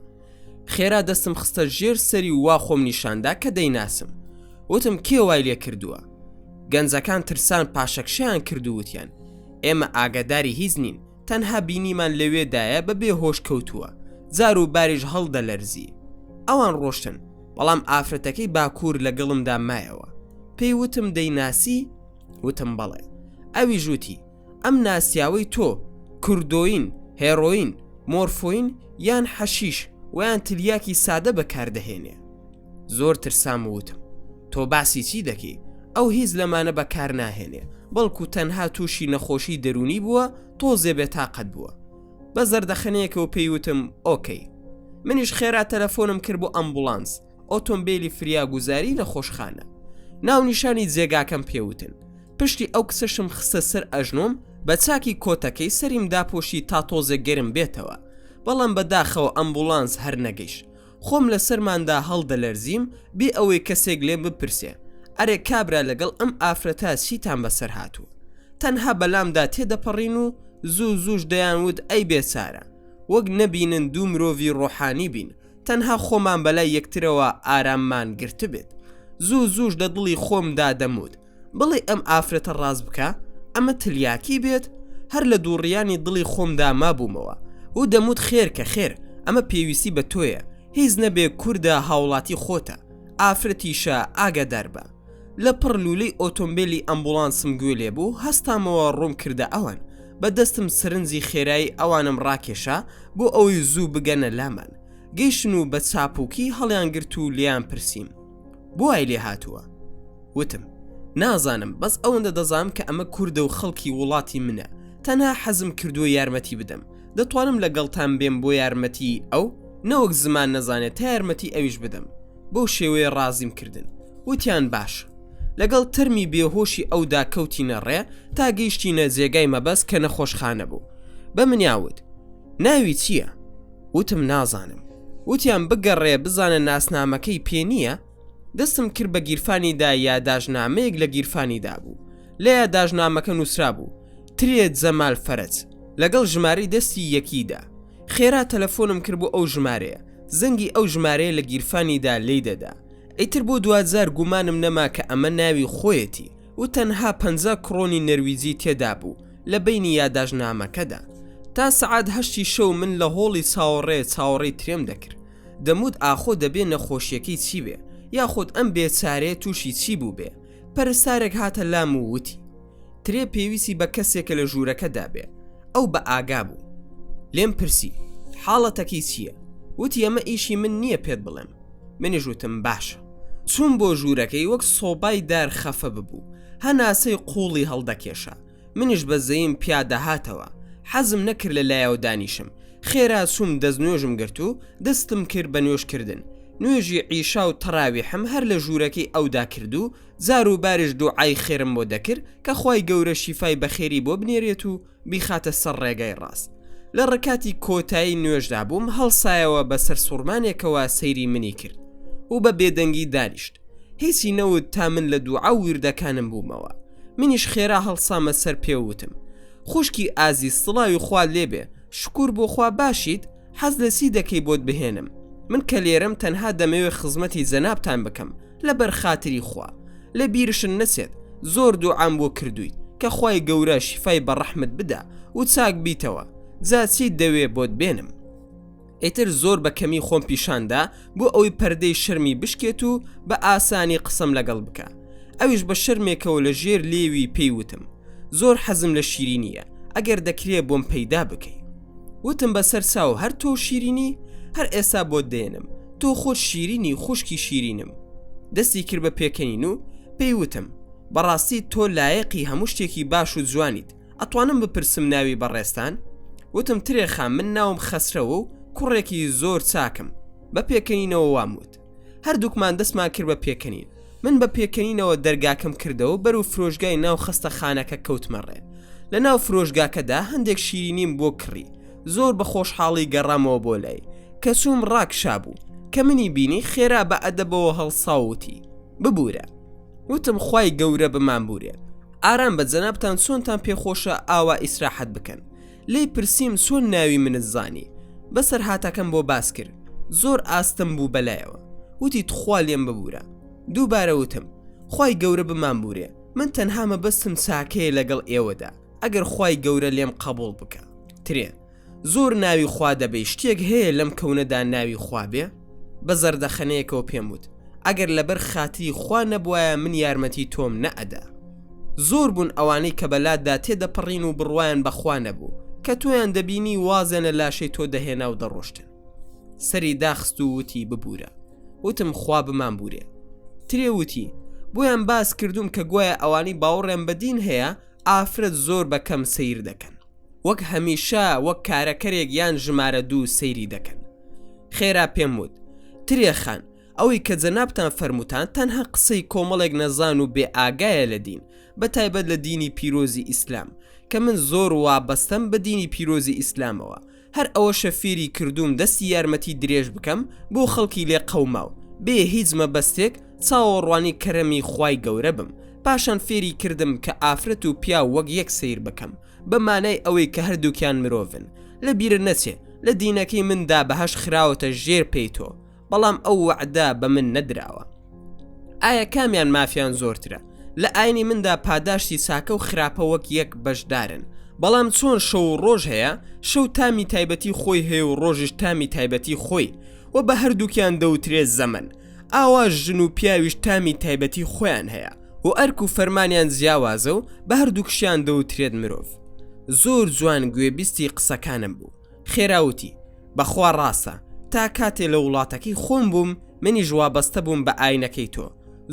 خێرا دەستم خستە ژێر سەری وا خۆم نیشاندا کە دەیناسم وتم کێ وای لێ کردووە گەنجەکان ترسان پاشەکشیان کردووتیان ئێمە ئاگاداری هیچ نین تەنها بینیمان لەوێدایە بە بێهۆش کەوتووە جار و باریش هەڵدەلەرزی ئەوان ڕۆشتن بەڵام ئافرەتەکەی باکوور لەگەڵمدا مایەوە پێی وتم دەیناسی وتم بەڵێ ئەوی ژووتی ئەم ناسیاوەی تۆ کوردۆین هێڕۆین مۆرفۆین یان حەشیش ویان تلیاکی سادە بەکاردەهێنێ زۆر ترسام وتم تۆ باسی چی دەکەی ئەو هیچ لەمانە بەکار ناهێنێ بەڵکو تەنها تووشی نەخۆشی دەرونی بووە تۆزێ بێتاقەت بووە بە زەردەخەنەیەکەوە پێیوتم ئۆکەی منیش خێرا تەلەفۆنم کرد بۆ ئەمبولانس ئۆتۆمبیلی فریاگوزاری لە خۆشخانە ناو نیشانی جێگاکەم پێوتن پشتی ئەو کسەشم خستە سەر ئەژنۆم بە چاکی کۆتەکەی سەریم داپۆشی تا تۆزێک گەرم بێتەوە بەڵام بەداخەوە ئەمبولانس هەر نەگەیشت خۆم لە سەرماندا هەڵدەلەرزیم بێ ئەوەی کەسێک لێم بپرسێ ئەرێ کابرا لەگەڵ ئەم ئافرەتە چیتان بەسەر هاتووە تەنها بەلامدا تێدەپەڕین و زووش دەیانوت ئەی بێسارە وەک نەبینن دوو مرۆڤی ڕۆحانی بین تەنها خۆمان بەلای یەکترەوە ئاراممان گرت بێت زووش لە دڵی خۆمدا دەموت بڵێ ئەم ئافرەتە ڕاز بکە ئەمە تلیاکی بێت هەر لە دووڕیانی دڵی خۆمدا مابوومەوە و دەموت خێر کە خێر ئەمە پێویستی بە تۆیە هیچ نەبێ کووردە هاوڵاتی خۆتە ئافرەتیشە ئاگادار بە لە پڕ لولەی ئۆتۆمبیلی ئەمبولانسم گوێ لێ بوو هەستامەوە ڕوون کردە ئەوان بەدەستم سرنجی خێرایی ئەوانم ڕاکێشا بۆ ئەوەی زوو بگەنە لامان گەیشتن و بە چاپوکی هەڵیان گرت و لیان پرسییم بۆ ئای لێ هاتووە وتم نازانم بەس ئەوەندە دەزانم کە ئەمە کووردە و خەڵکی وڵاتی منە تەنها حەزم کردووە یارمەتی بدەم دەتوانم لەگەڵتان بێم بۆ یارمەتی ئەو نەوەک زمان نەزانێت تا یارمەتی ئەویش بدەم بەو شێوەیە ڕازیم کردن وتیان باش لەگەڵ تەرمی بێهۆشی ئەودا کەوتینە ڕێ تا گەیشتینە جێگای مەبەست کە نەخۆشخانە بوو بە منیاوت ناوی چییە؟ وتم نازانم وتیان بگەڕێ بزانە ناسنامەکەی پێ نییە دەستم کرد بە گیرفانیدا یادداشتنامەیەک لە گیرفانیدا بوو. لە یادداشتنامەکە نووسرا بوو: ترێت جەمال فەرەج، لەگەڵ ژمارەی دەستی یەکیدا. خێرا تەلەفۆنم کرد بۆ ئەو ژمارەیە، زەنگی ئەو ژمارەیە لە گیرفانیدا لێی دەدا. ئەیتر بۆ 2000 گومانم نەما کە ئەمە ناوی خۆیەتی و تەنها 50 کڕۆنی نەرویجی تێدا بوو لە بینی یادداشتنامەکەدا. تا سەعات 8 شەو من لە هۆڵی چاوەڕێی ترێم دەکرد. دەموت ئاخۆ دەبێ نەخۆشیەکەی چی بێ، یاخۆت ئەم بێچارەیە تووشی چی بوو بێ. پەرستارێک هاتە لام و وتی ترێ پێویستی بە کەسێکە لە ژوورەکەدا بێ. ئەو بە ئاگا بوو. لێم پرسی حاڵەتەکەی چییە؟ وتی ئەمە ئیشی من نییە پێت بڵێم. منیش وتم باشە. چوون بۆ ژوورەکەی وەک سۆبای دار خەفە ببوو، هەناسەی قوڵی هەڵدەکێشا. منیش بە زەیم پیادە هاتەوە، حەزم نەکرد لە لایەوە دانیشم. خێرا چووم دەستنوێژم گرت و دەستم کرد بە نوێژکردن. نوێژی عیشا و تەراویحم هەر لە ژوورەکەی ئەودا کرد و زار و باریش دوعای خێرم بۆ دەکرد کە خوای گەورە شیفای بەخێری بۆ بنێرێت و بیخاتە سەر ڕێگای ڕاست. لە ڕکاتی کۆتایی نوێژدا بووم، هەڵسایەوە بەسەر سوورمانێکەوە سەیری منی کرد و بە بێدەنگی دانیشت. هیچی نەوت تا من لە دوعا و وردەکانم بوومەوە. منیش خێرا هەڵسامە سەر پێوتم: خوشکی ئازیز، سڵاوی خوا لێبێ، شکور بۆ خوا باشیت، حەز لە چی دەکەی بۆت بهێنم؟ من کە لێرم تەنها دەمەوێت خزمەتی جەنابتان بکەم لەبەر خاتری خوا. لە بیرشن نەچێت، زۆر دوعام بۆ کردویت کە خوای گەورە شیفای بەڕەحمت بدا و چاک بیتەوە. جا چیت دەوێ بۆت بێنم؟ ئیتر زۆر بە کەمی خۆم پیشاندا بۆ ئەوەی پەردەی شەرمی بشکێت و بە ئاسانی قسەم لەگەڵ بکە. ئەویش بە شەرمێکەوە لە ژێر لێوی پێیوتم: زۆر حەزم لە شیرینیە، ئەگەر دەکرێت بۆم پەیدا بکەی. وتم بەسەر چاو هەر تۆ شیرینی؟ هەر ئێستا بۆت دێنم، تۆ خۆت شیرینی، خوشکی شیرینم. دەستی کرد بە پێکەنین و پێیوتم: بەڕاستی تۆ لایەقی هەموو شتێکی باش و جوانیت. ئەتوانم بپرسم ناوی بەڕێستان؟ وتم ترێخان، من ناوم خەسرەوە و کوڕێکی زۆر چاکم. بە پێکەنینەوە واموت. هەردووکمان دەستمان کرد بە پێکەنین. من بە پێکەنینەوە دەرگاکەم کردەوە بەرەو فرۆشگای ناو خستە خانەکە کەوتمەڕێ. لە ناو فرۆشگاکەدا هەندێک شیرینیم بۆ کڕی. زۆر بە خۆشحاڵی گەڕامەوە بۆ لای کە چووم ڕاکشا بوو. کە منی بینی خێرا بە ئەدەبەوە هەڵساوتی: ببوورە. وتم خوای گەورە بمانبورێ. ئارام بە جەنابتان، چۆنتان پێخۆشە ئاوا ئیسراحەت بکەن. لێی پرسییم چۆن ناوی منت زانی. بەسەر هاتەکەم بۆ باس کرد. زۆر ئاستم بوو بەلایەوە. وتی تخوا لێم ببوورە. دووبارە وتم: خوای گەورە بمانبورێ، من تەنها مەبەستم چاکەیە لەگەڵ ئێوەدا، ئەگەر خوای گەورە لێم قبول بکە. ترێ زۆر ناوی خوا دەبێ، شتێک هەیە لەم کەونەدا ناوی خوا بێ؟ بە زەردەخەنەیەکەوە پێم وت: ئەگەر لەبەر خاتری خوا نەبوایە من یارمەتی تۆم نەئەدا. زۆر بوون ئەوانەی کە بەلاددا تێدەپەڕین و بڕوایان بەخوا نەبوو کە تۆیان دەبینی وازێنە لاشەی تۆ دەهێنا و دەڕۆشتن. سەری داخست و وتی: ببوورە. وتم خوا بمانبورێ. ترێ وتی: بۆیان باس کردوم کە گوایە ئەوانی باوەڕێم بەدین هەیە ئافرەت زۆر بەکەم سەیر دەکەن، وەک هەمیشە وەک کارەکەرێک یان ژمارە 2 سەیری دەکەن. خێرا پێم وت: ترێخان، ئەوەی کە جەنابتان فەرموتان تەنها قسەی کۆمەڵێک نەزان و بێ ئاگایە لە دین، بەتایبەت لە دینی پیرۆزی ئیسلام، کە من زۆر وابەستەم بە دینی پیرۆزی ئیسلامەوە. هەر ئەوە شەفێری کردوم دەستی یارمەتی درێژ بکەم بۆ خەڵکی لێ قەوماو، بێ هیچ مەبەستێک چاوەڕوانی کەرەمی خوای گەورە بم. پاشان فێری کردم کە ئافرەت و پیا وەک یەک سیر بکەم، بە مانای ئەوەی کە هەردووکیان مرۆڤن. لە بیر نەچێ لە دینەکەی مندا بەهەش خراوەتە ژێر پێی تۆ، بەڵام ئەو وعدا بە من نەدراوە. ئایا کامیان مافیان زۆرترە؟ لە ئاینی مندا پاداشتی چاکە و خراپە وەک یەک بەشدارن، بەڵام چۆن شەو و ڕۆژ هەیە، شەو تامی تایبەتی خۆی هەیە و ڕۆژش تامی تایبەتی خۆی، و بە هەردووکیان دەوترێت زەمن. ئاوا ژن و پیاویش تامی تایبەتی خۆیان هەیە و ئەرک و فەرمانیان جیاوازە و بە هەردووکشیان دەوترێت مرۆڤ. زۆر جوان گوێبیستی قسەکانم بوو. خێراوتی: بەخوا ڕاستە، تا کاتێ لە وڵاتەکەی خۆم بووم منیش وابەستە بووم بە ئاینەکەی تۆ.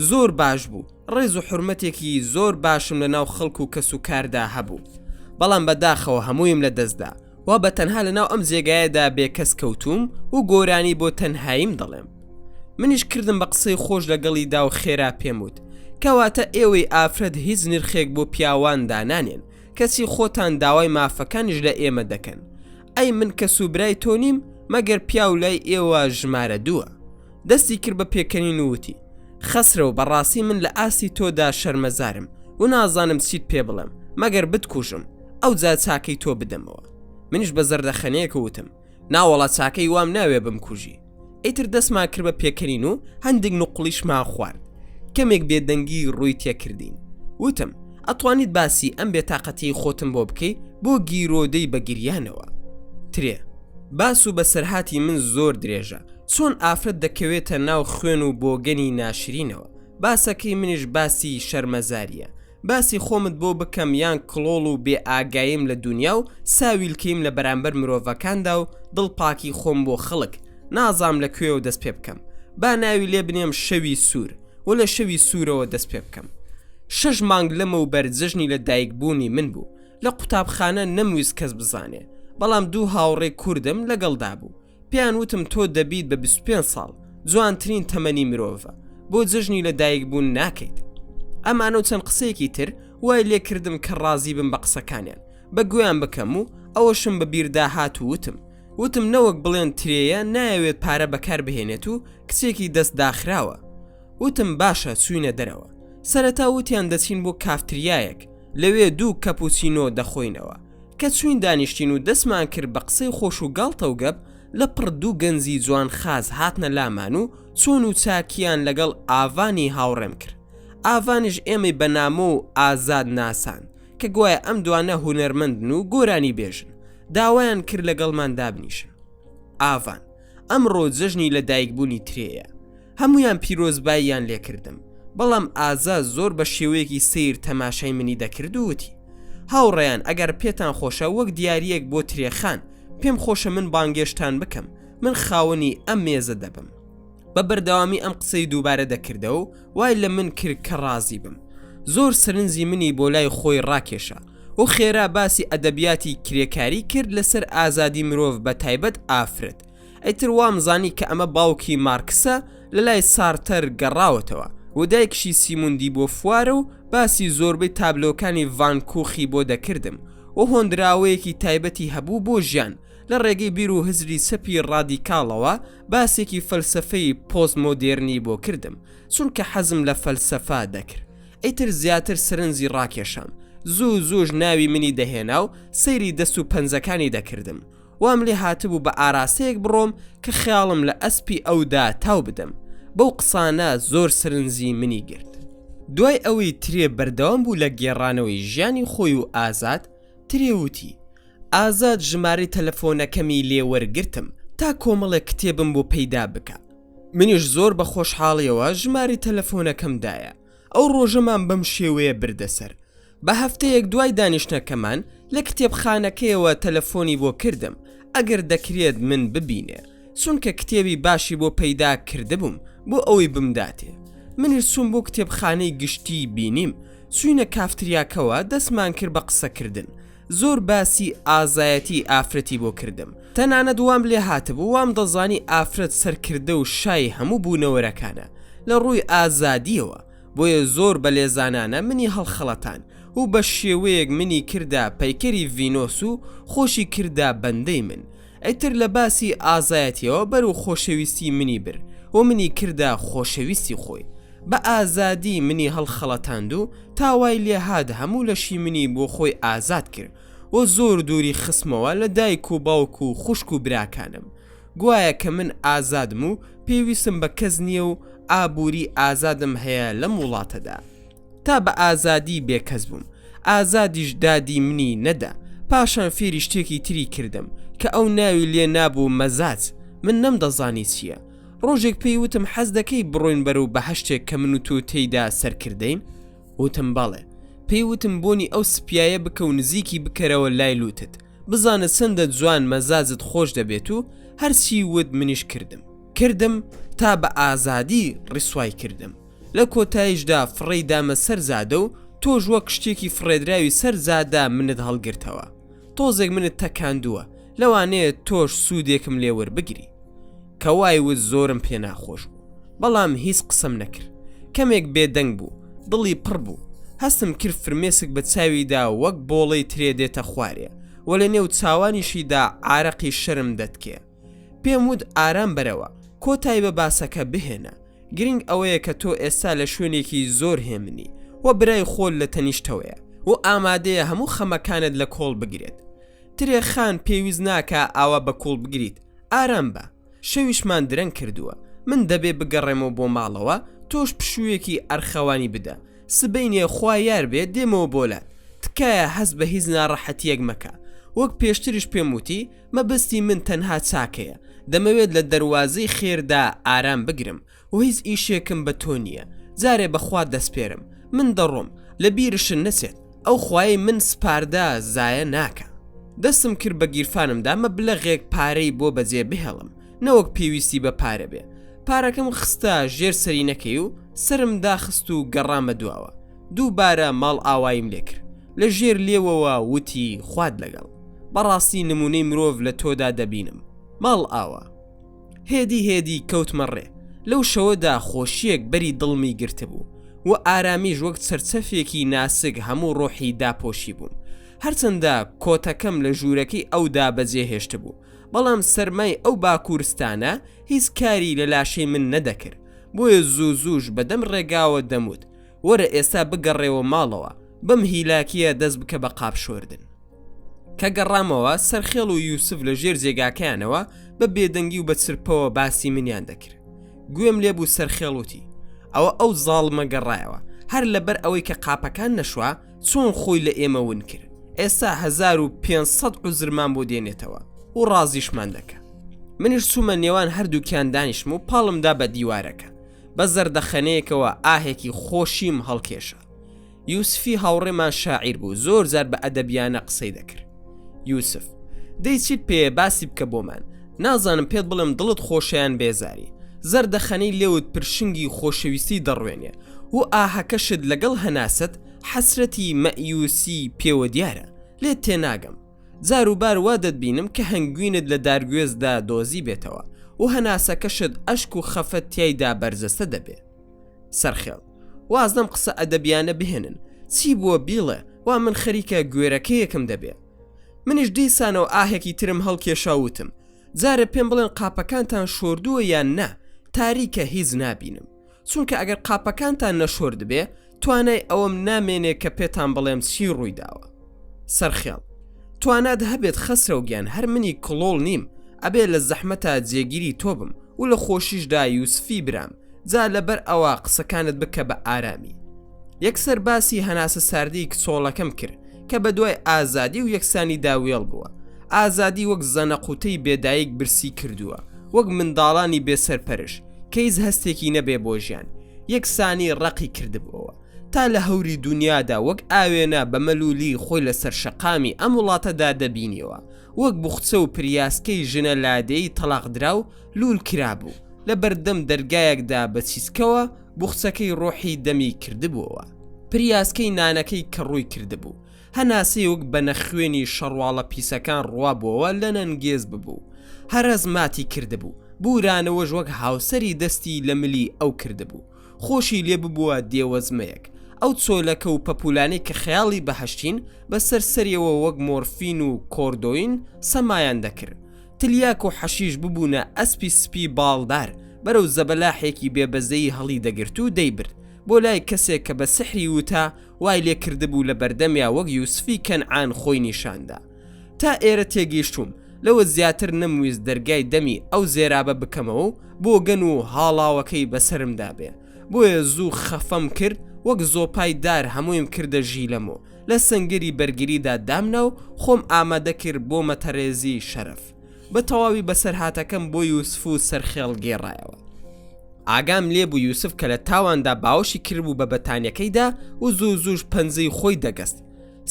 زۆر باش بوو، ڕێز و حورمەتێکی زۆر باشم لە ناو خەڵک و کەس و کاردا هەبوو، بەڵام بەداخەوە هەموویم لە دەستدا، وا بە تەنها لە ناو ئەم جێگایەدا بێ کەس کەوتوم و گۆرانی بۆ تەنهاییم دەڵێم. منیش کردم بە قسەی خۆش لەگەڵیدا و خێرا پێم وت: کەواتە ئێوەی ئافرەت هیچ نرخێک بۆ پیاوان دانانێن، کەسی خۆتان داوای مافەکانیش لە ئێمە دەکەن. ئەی من کە سوبرای تۆ نیم، مەگەر پیاو لای ئێوە ژمارە 2. دەستی کرد بە پێکەنین و وتی: خەسرە و بەڕاستی من لە ئاسی تۆدا شەرمەزارم و نازانم چیت پێ بڵێم مەگەر بتکوژم ئەو جا چاکەی تۆ بدەمەوە. منیش بە زەردەخەنەیەک وتم ناوەڵا چاکەی وام ناوێ بمکوژی. ئیتر دەستمان کرد بە پێکەنین و هەندێک نوقڵیشمان خوارد. کەمێک بێدەنگی ڕووی تێکردین. وتم ئەتوانیت باسی ئەم بێتاقەتی خۆتم بۆ بکەی بۆ گیرۆدەی بە گریانەوە. ترێ باس و بەسەرهاتی من زۆر درێژە چۆن ئافرەت دەکەوێتە ناو خوێن و بۆگەنی ناشرینەوە. باسەکەی منیش باسی شەرمەزاریە. باسی خۆمت بۆ بکەم یان کڵۆڵ و بێ ئاگاییم لە دنیا و ساویلکەیم لە بەرامبەر مرۆڤەکاندا و دڵپاکی خۆم بۆ خەڵک نازام لەکوێ و دەست پێ بکەم. با ناوی لێ بنێم شەوی سوور و لە شەوی سوورەوە دەست پێ بکەم. 6 مانگ لەمە و بەرجەژنی لە دایکبوونی من بوو. لە قوتابخانە نەمویست کەس بزانێ بەڵام 2 هاوڕێ کوردم لەگەڵدا بوو. پێیان وتم تۆ دەبیت بە 25 ساڵ جوانترین تەمەنی مرۆڤە بۆ جژنی لە دایکبوون ناکەیت. ئەمانە و چەند قسەیەکی تر وای لێکردم کە ڕازی بم بە قسەکانیان بە گویان بکەم و ئەوەشم بە بیردا هات و وتم نەوەک بڵێن ترێیە نایەوێت پارە بەکار بهێنێت و کچێکی دەست داخراوە. وتم باشە چوینە دەرەوە. سەرەتا وتیان دەچین بۆ کافتریایەک لەوێ 2 کەپوچینۆ دەخۆینەوە. کە چوین دانیشتین و دەستمان کرد بە قسەی خۆش و گاڵتە و گەپ لە پڕ 2 گەنجی جوان خاز هاتنە لامان و چۆن و چاکیان لەگەڵ ئاوانی هاوڕێم کرد. ئاوانیش ئێمەی بەنامە و ئازاد ناسان کە گوایە ئەم دوانە هونەرمەندن و گۆرانی بێژن. داوایان کرد لەگەڵمان دابنیشن. ئاوان ئەمڕۆ جژنی لە دایکبوونی ترێیە. هەمویان پیرۆزباییان لێکردم بەڵام ئازاد زۆر بە شێوەیەکی سیر تەماشای منی دەکرد و وتی هاوڕێیان ئەگەر پێتان خۆشە وەک دیارەیەک بۆ ترێخان پێم خۆشە من بانگێشتان بکەم من خاوەنی ئەم مێزە دەبم. بە بەردەوامی ئەم قسەی دووبارە دەکردەوە و وای لە من کرد کە ڕازی بم. زۆر سرنجی منی بۆ لای خۆی ڕاکێشە و خێرا باسی ئەدەبیاتی کرێکاری کرد لەسەر ئازادی مرۆڤ بە تایبەت ئافرەت. ئەیتر وامزانی کە ئەمە باوکی مارکسە لە لای سارتەر گەڕاوەتەوە و دایکشی سیموندی بۆ فوارە و باسی زۆربەی تابلۆکانی ڤانکوخی بۆ دەکردم و هۆندراوەیەکی تایبەتی هەبوو بۆ ژیان لە ڕێگەی بیر و هزری سەپی ڕادیکاڵەوە باسێکی فەلسەفەی پۆست مۆدێرنی بۆ کردم چونکە حەزم لە فەلسەفا دەکرد. ئەیتر زیاتر سرنجی ڕاکێشام زوو ناوی منی دەهێنا و سەیری دەست و پەنجەکانی دەکردم. وام لێ هاتبوو بە ئاراسەیەک بڕۆم کە خەیاڵم لە ئەسپی ئەودا تاو بدەم. بەو قسانە زۆر سرنجی منی گرت. دوای ئەوەی ترێ بەردەوام بوو لە گێڕانەوەی ژیانی خۆی و ئازاد ترێوتی ئازاد ژمارەی تەلەفۆنەکەمی لێ وەرگرتم تا کۆمەڵێک کتێبم بۆ پەیدا بکە. منیش زۆر بە خۆشحاڵیەوە ژمارەی تەلەفۆنەکەمدایە. ئەو ڕۆژەمان بەم شێوەیە بردەسەر. بە هەفتەیەک دوای دانیشتەکەمان لە کتێبخانەکەیەوە تەلەفۆنی بۆ کردم ئەگەر دەکرێت من ببینێ چونکە کتێبی باشی بۆ پەیدا کردبووم بۆ ئەوەی بمداتێ. منیش چوون بۆ کتێبخانەی گشتی بینیم چوینە کافتریاکەوە دەستمان کرد بە قسەکردن. زۆر باسی ئازایەتی ئافرەتی بۆ کردم. تەنانەت وام لێ هاتبوو وام دەزانی ئافرەت سەرکردە و شای هەموو بوونەوەرەکانە لە ڕووی ئازادیەوە بۆیە زۆر بە لێزانانە منی هەڵخەڵەتان و بە شێوەیەک منی کردا پەیکەری ڤینۆس و خۆشی کردا بەندەی من. ئەیتر لە باسی ئازایەتیەوە بەرەو خۆشەویستی منی بر و منی کردا خۆشەویستی خۆی. بە ئازادی منی هەڵخەڵەتاند و تاوای لێ هاد هەموو لەشی منی بۆ خۆی ئازاد کرد و زۆر دووری خسمەوە لە دایک و باوک و خوشک و براکانم. گوایە کە من ئازادم و پێویستم بە کەس نییە و ئابووری ئازادم هەیە لەم وڵاتەدا. تا بە ئازادی بێکەس بووم. ئازادیش دادی منی نەدا. پاشان فێری شتێکی تری کردم کە ئەو ناوی لێ نابوو مەزاج. من نەمدەزانی چییە. ڕۆژێک پێی وتم حەز دەکەی بڕۆین بەرەو بە هەشتێک کە من و تۆ تێیدا سەرکردەین؟ وتم بەڵێ. پێی وتم بۆنی ئەو سپیایە بکە و نزیکی بکەرەوە لای لوتت بزانە چەندە جوان مەزاجت خۆش دەبێت و هەرچی وت منیش کردم تا بە ئازادی ڕیسوای کردم. لە کۆتاییشدا فڕێی دامە سەرزادە و تۆش وەک شتێکی فڕێدراوی سەرزادا منت هەڵگرتەوە. تۆزێک منت تەکاندووە لەوانەیە تۆش سوودێکم لێ وەربگری. کەوای وت زۆرم پێ ناخۆش بوو بەڵام هیچ قسەم نەکرد. کەمێک بێدەنگ بوو دڵی پڕ بوو. هەستم کرد فرمێسک بە چاویدا وەک بۆڵەی ترێ دێتە خوارێ و لە نێو چاوانیشیدا عارەقی شەرم دەتکێ. پێم وت ئارام بەرەوە کۆتای بە باسەکە بهێنە گرنگ ئەوەیە کە تۆ ئێستا لە شوێنێکی زۆر هێمنی و برای خۆل لە تەنیشتەوەیە و ئامادەیە هەموو خەمەکانت لە کۆڵ بگرێت. ترێخان پێویست ناکە ئاوا بە کۆڵ بگریت، ئارام بە. شەویشمان درەنگ کردووە، من دەبێ بگەڕێمەوە بۆ ماڵەوە، تۆش پشوویەکی ئەرخەوانی بدە. سبەینێ خوا یار بێ دێمەوە بۆلات. تکایە هەست بە هیچ ناڕەحەتیەک مەکە. وەک پێشتریش پێم وتی مەبەستی من تەنها چاکەیە، دەمەوێت لە دەواازەی خێردا ئارام بگرم و هیچ ئیشێکم بە تۆ نییە. جارێ بەخوا دەسپێرم، من دەڕۆم، لە بیرشن نەچێت، ئەو خوای من سپاردا زایە ناکە. دەستم کرد بە گیرفانمدا مەبلەغێک پارەی بۆ بەجێ بهێڵم، نەوەک پێویستی بە پارە بێ. پارەکەم خستە ژێر سەری نەکەی و سرم داخست و گەڕامە دواوە. دووبارە ماڵ ئاوایم لێ کرد، لە ژێر لێوەوە وتی خواد لەگەڵ، بەڕاستی نمونەی مرۆڤ لە تۆدا دەبینم. ماڵ ئاوا هێدی کەوتمە ڕێ. لەو شەوەدا خۆشیەک بەری دڵمی گرتبوو و ئارامیش وەک چەرچەفێکی ناسک هەموو ڕۆحی داپۆشی بووم. هەرچەندە کۆتەکەم لە ژوورەکەی ئەودا بەجێهێشت بوو، بەڵام سەرمای ئەو باکوورستانە هیچ کاری لە لاشەی من نەدەکرد. بۆیە زوو بەدەم ڕێگاوە دەموت وەرە ئێستا بگەڕێەوە ماڵەوە، بەم هیلاکیە دەست بکە بە قاپ شۆردن. کە گەڕامەوە سەرخێڵ و یوسف لە ژێر جێگاکەیانەوە بە بێدەنگی و بە چرپەوە باسی منیان دەکرد. گوێم لێبوو سەرخێڵوتی ئەو زاڵمە گەڕایەوە، هەر لەبەر ئەوەی کە قاپەکان نەشوە چۆن خۆی لە ئێمە ون کرد. ئێستا 1500 عوزرمان بۆ دێنێتەوە و ڕازیشمان دەکە. منیش چوومە نێوان هەردووکیان دانیشم و پاڵمدا بە دیوارەکە، بە زەردەخەنەیەکەوە ئاهێکی خۆشیم هەڵکێشە. یوسفی هاوڕێمان شاعیر بوو، زۆر جار بە ئەدەبیانە قسەی دەکرد. یوسف دەی چیت پێ باسی بکە بۆمان، نازانم پێت بڵم دڵت خۆشیان بێزاری. زەردەخەنەی لێوت پرشنگی خۆشەویستی دەڕوێنێ و ئاهەکەشت لەگەڵ هەناست حەسرەتی مەیوسی پێوە دیارە. لێت تێناگەم، جاروبار وا دەتبینم کە هەنگوینت لە دارگوێزدا دۆزی بێتەوە و هەناسەکەشت ئەشک و خەفەت تیایدا بەرزەستە دەبێ. سەرخێڵ وازدەم قسە ئەدەبیانە بهێنن، چی بووە بیڵێ وا من خەریکە گوێرەکەیەکم دەبێ. منیش دیسانەوە ئاهێکی ترم هەڵکێشاوتم، جارە پێم بڵێن قاپەکانتان شۆردووە یان نا، تاریکە هیچ نابینم، چونکە ئەگەر قاپەکانتان نەشۆرد بێ توانای ئەوەم نامێنێ کە پێتان بڵێم چی ڕوویداوە. سەرخێڵ توانات هەبێت خەسرە و گیان، هەر منی کڵۆڵ نیم، ئەبێ لە زەحمەتە جێگیری تۆ بم و لە خۆشیشدا یوسفی برام، جا لەبەر ئەوە قسەکانت بکە بە ئارامی. یەکسەر باسی هەناسە ساردی کچۆڵەکەم کرد کە بە دوای ئازادی و یەکسانی داوێڵ بووە. ئازادی وەک زەنەقوتەی بێدایک برسی کردووە، وەک منداڵانی بێسەرپەرش کە هیچ هەستێکی نەبێ بۆ ژیان، یەکسانی ڕقی کردبووەوە تا لە هەوری دنیادا وەک ئاوێنە بە مەلولی خۆی لەسەر شەقامی ئەم وڵاتەدا دەبینیەوە، وەک بوخچە و پریاسکەی ژنە لادەی تەلاقدرا و لول کرابوو لە بەردەم دەرگایەکدا بە چیسکەوە بوخچەکەی ڕۆحی دەمی کردبووەوە، پریاسکەی نانەکەی کە ڕووی کردبوو، هەناسی وەک بە نەخوێنی شەڕواڵە پیسەکان ڕوابووەوە لە نەنگێز ببوو، هەرەز ماتی کردبوو، بورانەوەش وەک هاوسەری دەستی لە ملی ئەو کردبوو، خۆشی لێ ببووە دێوەزمەیەک، ئەو چۆلەکە و پەپولانەی کە خەیاڵی بەهەشتین بەسەر سەریەوە وەک مۆرفین و کۆردۆین سەمایان دەکرد، تلیاک و حەشیش ببوونە ئەسپی سپی باڵدار بەرەو زەبەلاحێکی بێبەزەی هەڵی دەگرت و دەیبرد بۆ لای کەسێک کە بە سحری وتا وای لێ کردبوو لە بەردەمیا وەک یوسفی کەنعان خۆی نیشاندا. تا ئێرە تێگەیشتوم لەوە زیاتر نەمویست دەرگای دەمی ئەو زێرابە بکەمەوە و بۆ گەن و هاڵاوەکەی بەسرمدا بێ، بۆیە زوو خەفەم کرد وەک زۆپای دار هەموویم کردە ژیلەمۆ، لە سنگری بەرگریدا دامنا و خۆم ئامادە کرد بۆ مەتەرێزی شەرەف. بە تەواوی بەسەرهاتەکەم بۆ یوسف و سەرخێڵ گێڕایەوە. ئاگام لێبوو یوسف کە لە تاواندا باوشی کردبوو بە بەتانیەکەیدا و زووش پەنجەی خۆی دەگەست.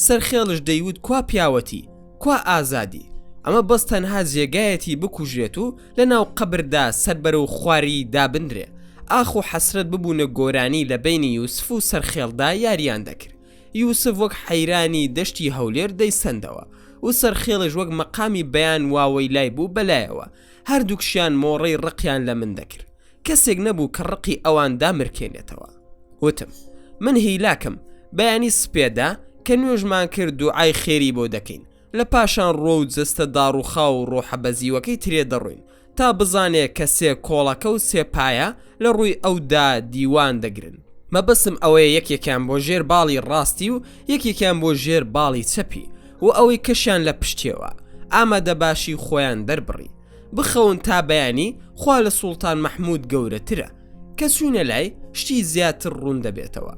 سەرخێڵش دەیوت کوا پیاوەتی، کوا ئازادی، ئەمە بەس تەنها جێگایەتی بکوژێت و لە ناو قەبردا سەر بەرەو خواری دابندرێ. ئاخ و حەسرەت ببوونە گۆرانی لە بینی یوسف و سەرخێڵدا یاریان دەکرد. یوسف وەک حەیرانی دەشتی هەولێر دەیسەندەوە و سەرخێڵش وەک مەقامی بەیان واوەی لای بوو بەلایەوە، هەردووکشیان مۆڕەی ڕقیان لە من دەکرد. کەسێک نەبوو کە ڕقی ئەواندا مرکێنێتەوە. وتم من هیلاکم، بەیانی سپێدا کە نوێژمان کرد دوعای خێری بۆ دەکەین، لە پاشان ڕۆ و جەستە داڕوخا و ڕۆحە بەزیوەکەی ترێ دەڕوین تا بزانێ کە سێ کۆڵەکە و سێپایە لە ڕووی ئەودا دیوان دەگرن. مەبەستم ئەوەیە یەکێکیان بۆ ژێر باڵی ڕاستی و یەکێکیان بۆ ژێر باڵی چەپی و ئەوەی کەشیان لە پشتێوە ئامادە باشی خۆیان دەربڕی بخەون تا بەیانی خوا لە سوڵتان مەحموود گەورەترە کە چوونە لای شتی زیاتر ڕوون دەبێتەوە.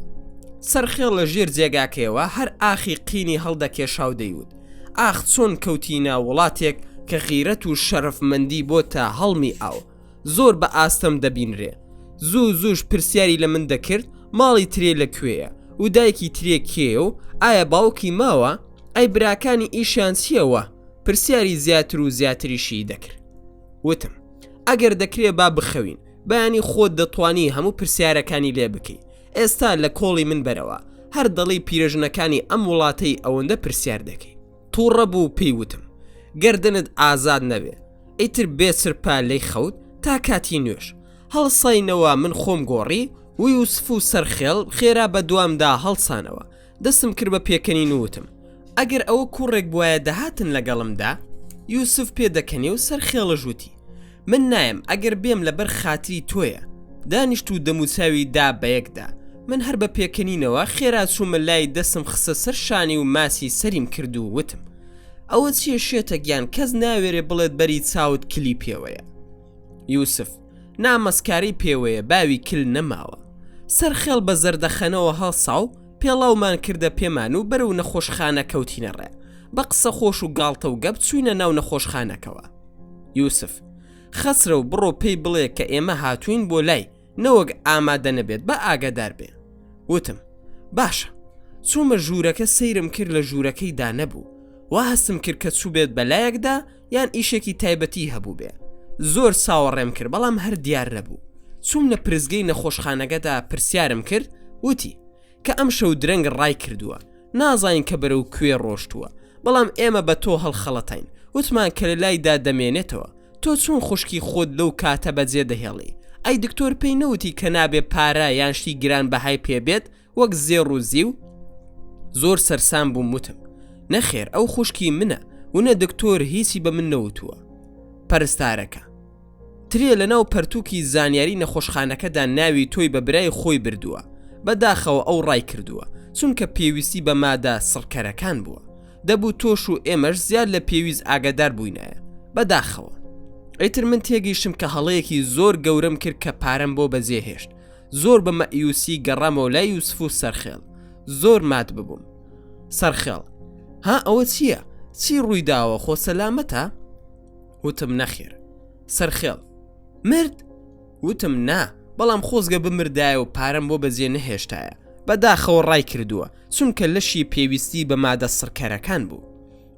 سەرخێڵ لە ژێر جێگاکەیەوە هەر ئاخی قینی هەڵدەکێشا و دەیوت ئاخ چۆن کەوتینە وڵاتێک کە غیرەت و شەرەفمەندی بۆ تا هەڵمی ئاو زۆر بە ئاستەم دەبینرێ. زووش پرسیاری لە من دەکرد ماڵی ترێ لەکوێیە و دایکی ترێ کێ و ئایا باوکی ماوە؟ ئەی براکانی ئیشیان چیەوە؟ پرسیاری زیاتر و زیاتریشی دەکرد. وتم ئەگەر دەکرێ با بخەوین بەیانی خۆت دەتوانی هەموو پرسیارەکانی لێ بکەی. ئێستا لە کۆڵی من بەرەوە هەر دڵی پیرەژنەکانی ئەم وڵاتەی ئەوەندە پرسیار دەکەی. تووڕە بوو پێی وتم گەردنت ئازاد نەبێ ئیتر بێ سرپا لەی خەوت تا کاتی نوێش. هەڵساینەوە من خۆم گۆڕی و یوسف و سەرخێڵ خێرا بە دوامدا هەڵسانەوە. دەستم کرد بە پێکەنین وتم ئەگەر ئەوە کوڕێک بواە دەهاتن لەگەڵمدا. یوسف پێدەکەنی و سەرخێڵە ژووتی من نایم ئەگەر بێم لەبەر خاتری تۆیە. دانیشت و دەموچاوی دا بەیەکدا. من هەر بە پێکەنینەوە خێرا چوومە لای دەسم خسە سەر شانی و ماسی سەریم کرد و وتم ئەوە چیە شێتە گیان کەس ناوێرێ بڵێت بەری چاوت کلی پێوەیە. یوسف نامەسکاری پێوەیە باوی کل نەماوە. سەرخێڵ بە زەردەخەنەوە هەڵسا و پێڵاومان کردە پێمان و بەرەو نەخۆشخانە کەوتینە ڕێ. بە قسە خۆش و گاڵتە و گەب چوینە ناو نەخۆشخانەکەوە. یوسف خەسرە و بڕۆ پێی بڵێ کە ئێمە هاتوین بۆ لای نەوەک ئامادە نەبێت بە ئاگادار بێ. وتم باشە. چوومە ژوورەکە سەیرم کرد لە ژوورەکەیدا نەبوو. وا هەستم کرد کە چوو بێت بەلایەکدا یان ئیشێکی تایبەتی هەبوو بێ. زۆر ساوەڕێم کرد بەڵام هەر دیار نەبوو. چووم لە پرزگەی نەخۆشخانەکەدا پرسیارم کرد وتی کە ئەم شەو درەنگ ڕای کردووە نازانین کە بەرەو کوێ ڕۆشتووە بەڵام ئێمە بە تۆ هەڵخەڵەتین. وتمان کە لە لایدا دەمێنێتەوە تۆ چۆن خوشکی خۆت لەو کاتە بەجێ دەهێڵی. ئەی دکتۆر پێی نەوتی کە نابێ پارە یان شتی گران بەهای پێبێت وەک زێڕ و زیو؟ زۆر سەرسام بووم وتم نەخێر ئەو خوشکی منە و نە دکتۆر هیچی بە من نەوتووە. پەرستارەکە ترێ لە ناو پەرتووکی زانیاری نەخۆشخانەکەدا ناوی تۆی بە برای خۆی بردووە. بەداخەوە ئەو ڕای کردووە چونکە پێویستی بە مادە سڕکەرەکان بووە. دەبوو تۆش و ئێمەش زیاد لە پێویست ئاگادار بووینایە. بەداخەوە ئەیتر من تێگەیشتم کە هەڵەیەکی زۆر گەورەم کرد کە پارەم بۆ بەجێهێشت. زۆر بە مەئیوسی گەڕامەوە لای یوسف و سەرخێڵ. زۆر مات ببووم. سەرخێڵ ها ئەوە چییە؟ چی ڕووی داوە خۆ سەلامەتە؟ وتم نەخێر. سەرخێڵ مرد؟ وتم نا بەڵام خۆزگە بمردایە و پارەم بۆ بەجێ نەهێشتایە. بەداخەوە ڕای کردووە چونکە لەشی پێویستی بە مادە سڕکەرەکان بوو.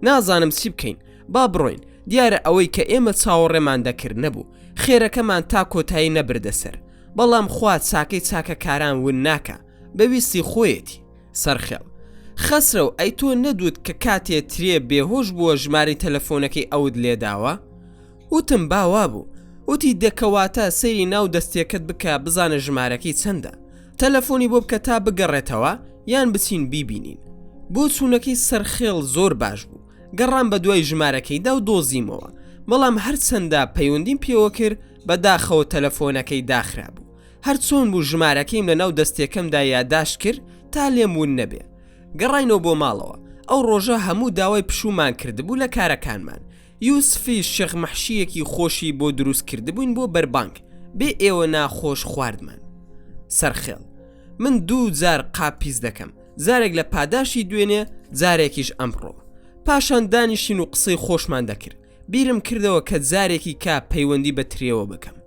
نازانم چی بکەین با بڕۆین. دیارە ئەوەی کە ئێمە چاوەڕێمان دەکرد نەبوو خێرەکەمان تا کۆتایی نەبردە سەر بەڵام خوا چاکەی چاکەکاران ون ناکە بەویستی خۆیەتی. سەرخێڵ خەسرە و ئەی تۆ نەدوت کە کاتێ ترێ بێهۆش بووە ژمارەی تەلەفۆنەکەی ئەوت لێداوە؟ وتم باوا بوو. وتی دەکەواتە سەیری ناو دەستێکت بکە بزانە ژمارەکەی چەندە تەلەفۆنی بۆ بکە تا بگەڕێتەوە یان بچین بیبینین. بۆ چوونەکەی سەرخێڵ زۆر باش بوو. گەڕام بە دوای ژمارەکەیدا و دۆزیمەوە بەڵام هەرچەندە پەیوەندیم پێوە کرد بەداخەوە تەلەفۆنەکەی داخرا بوو. هەر چۆن بوو ژمارەکەیم لە ناو دەستێکەمدا یادداشت کرد تا لێم ون نەبێ. گەڕاینەوە بۆ ماڵەوە. ئەو ڕۆژە هەموو داوای پشومان کردبوو لە کارەکانمان. یوسفی شێخ مەحشیەکی خۆشی بۆ دروست کردبووین بۆ بەربانک بێ ئێوە ناخۆش خواردمان. سەرخێڵ من 2 جار قاپیز دەکەم جارێک لە پاداشی دوێنێ جارێکیش ئەمڕۆ. پاشان دانیشین و قسەی خۆشمان دەکرد. بیرم کردەوە کە جارێکی کا پەیوەندی بە ترێوە بکەم.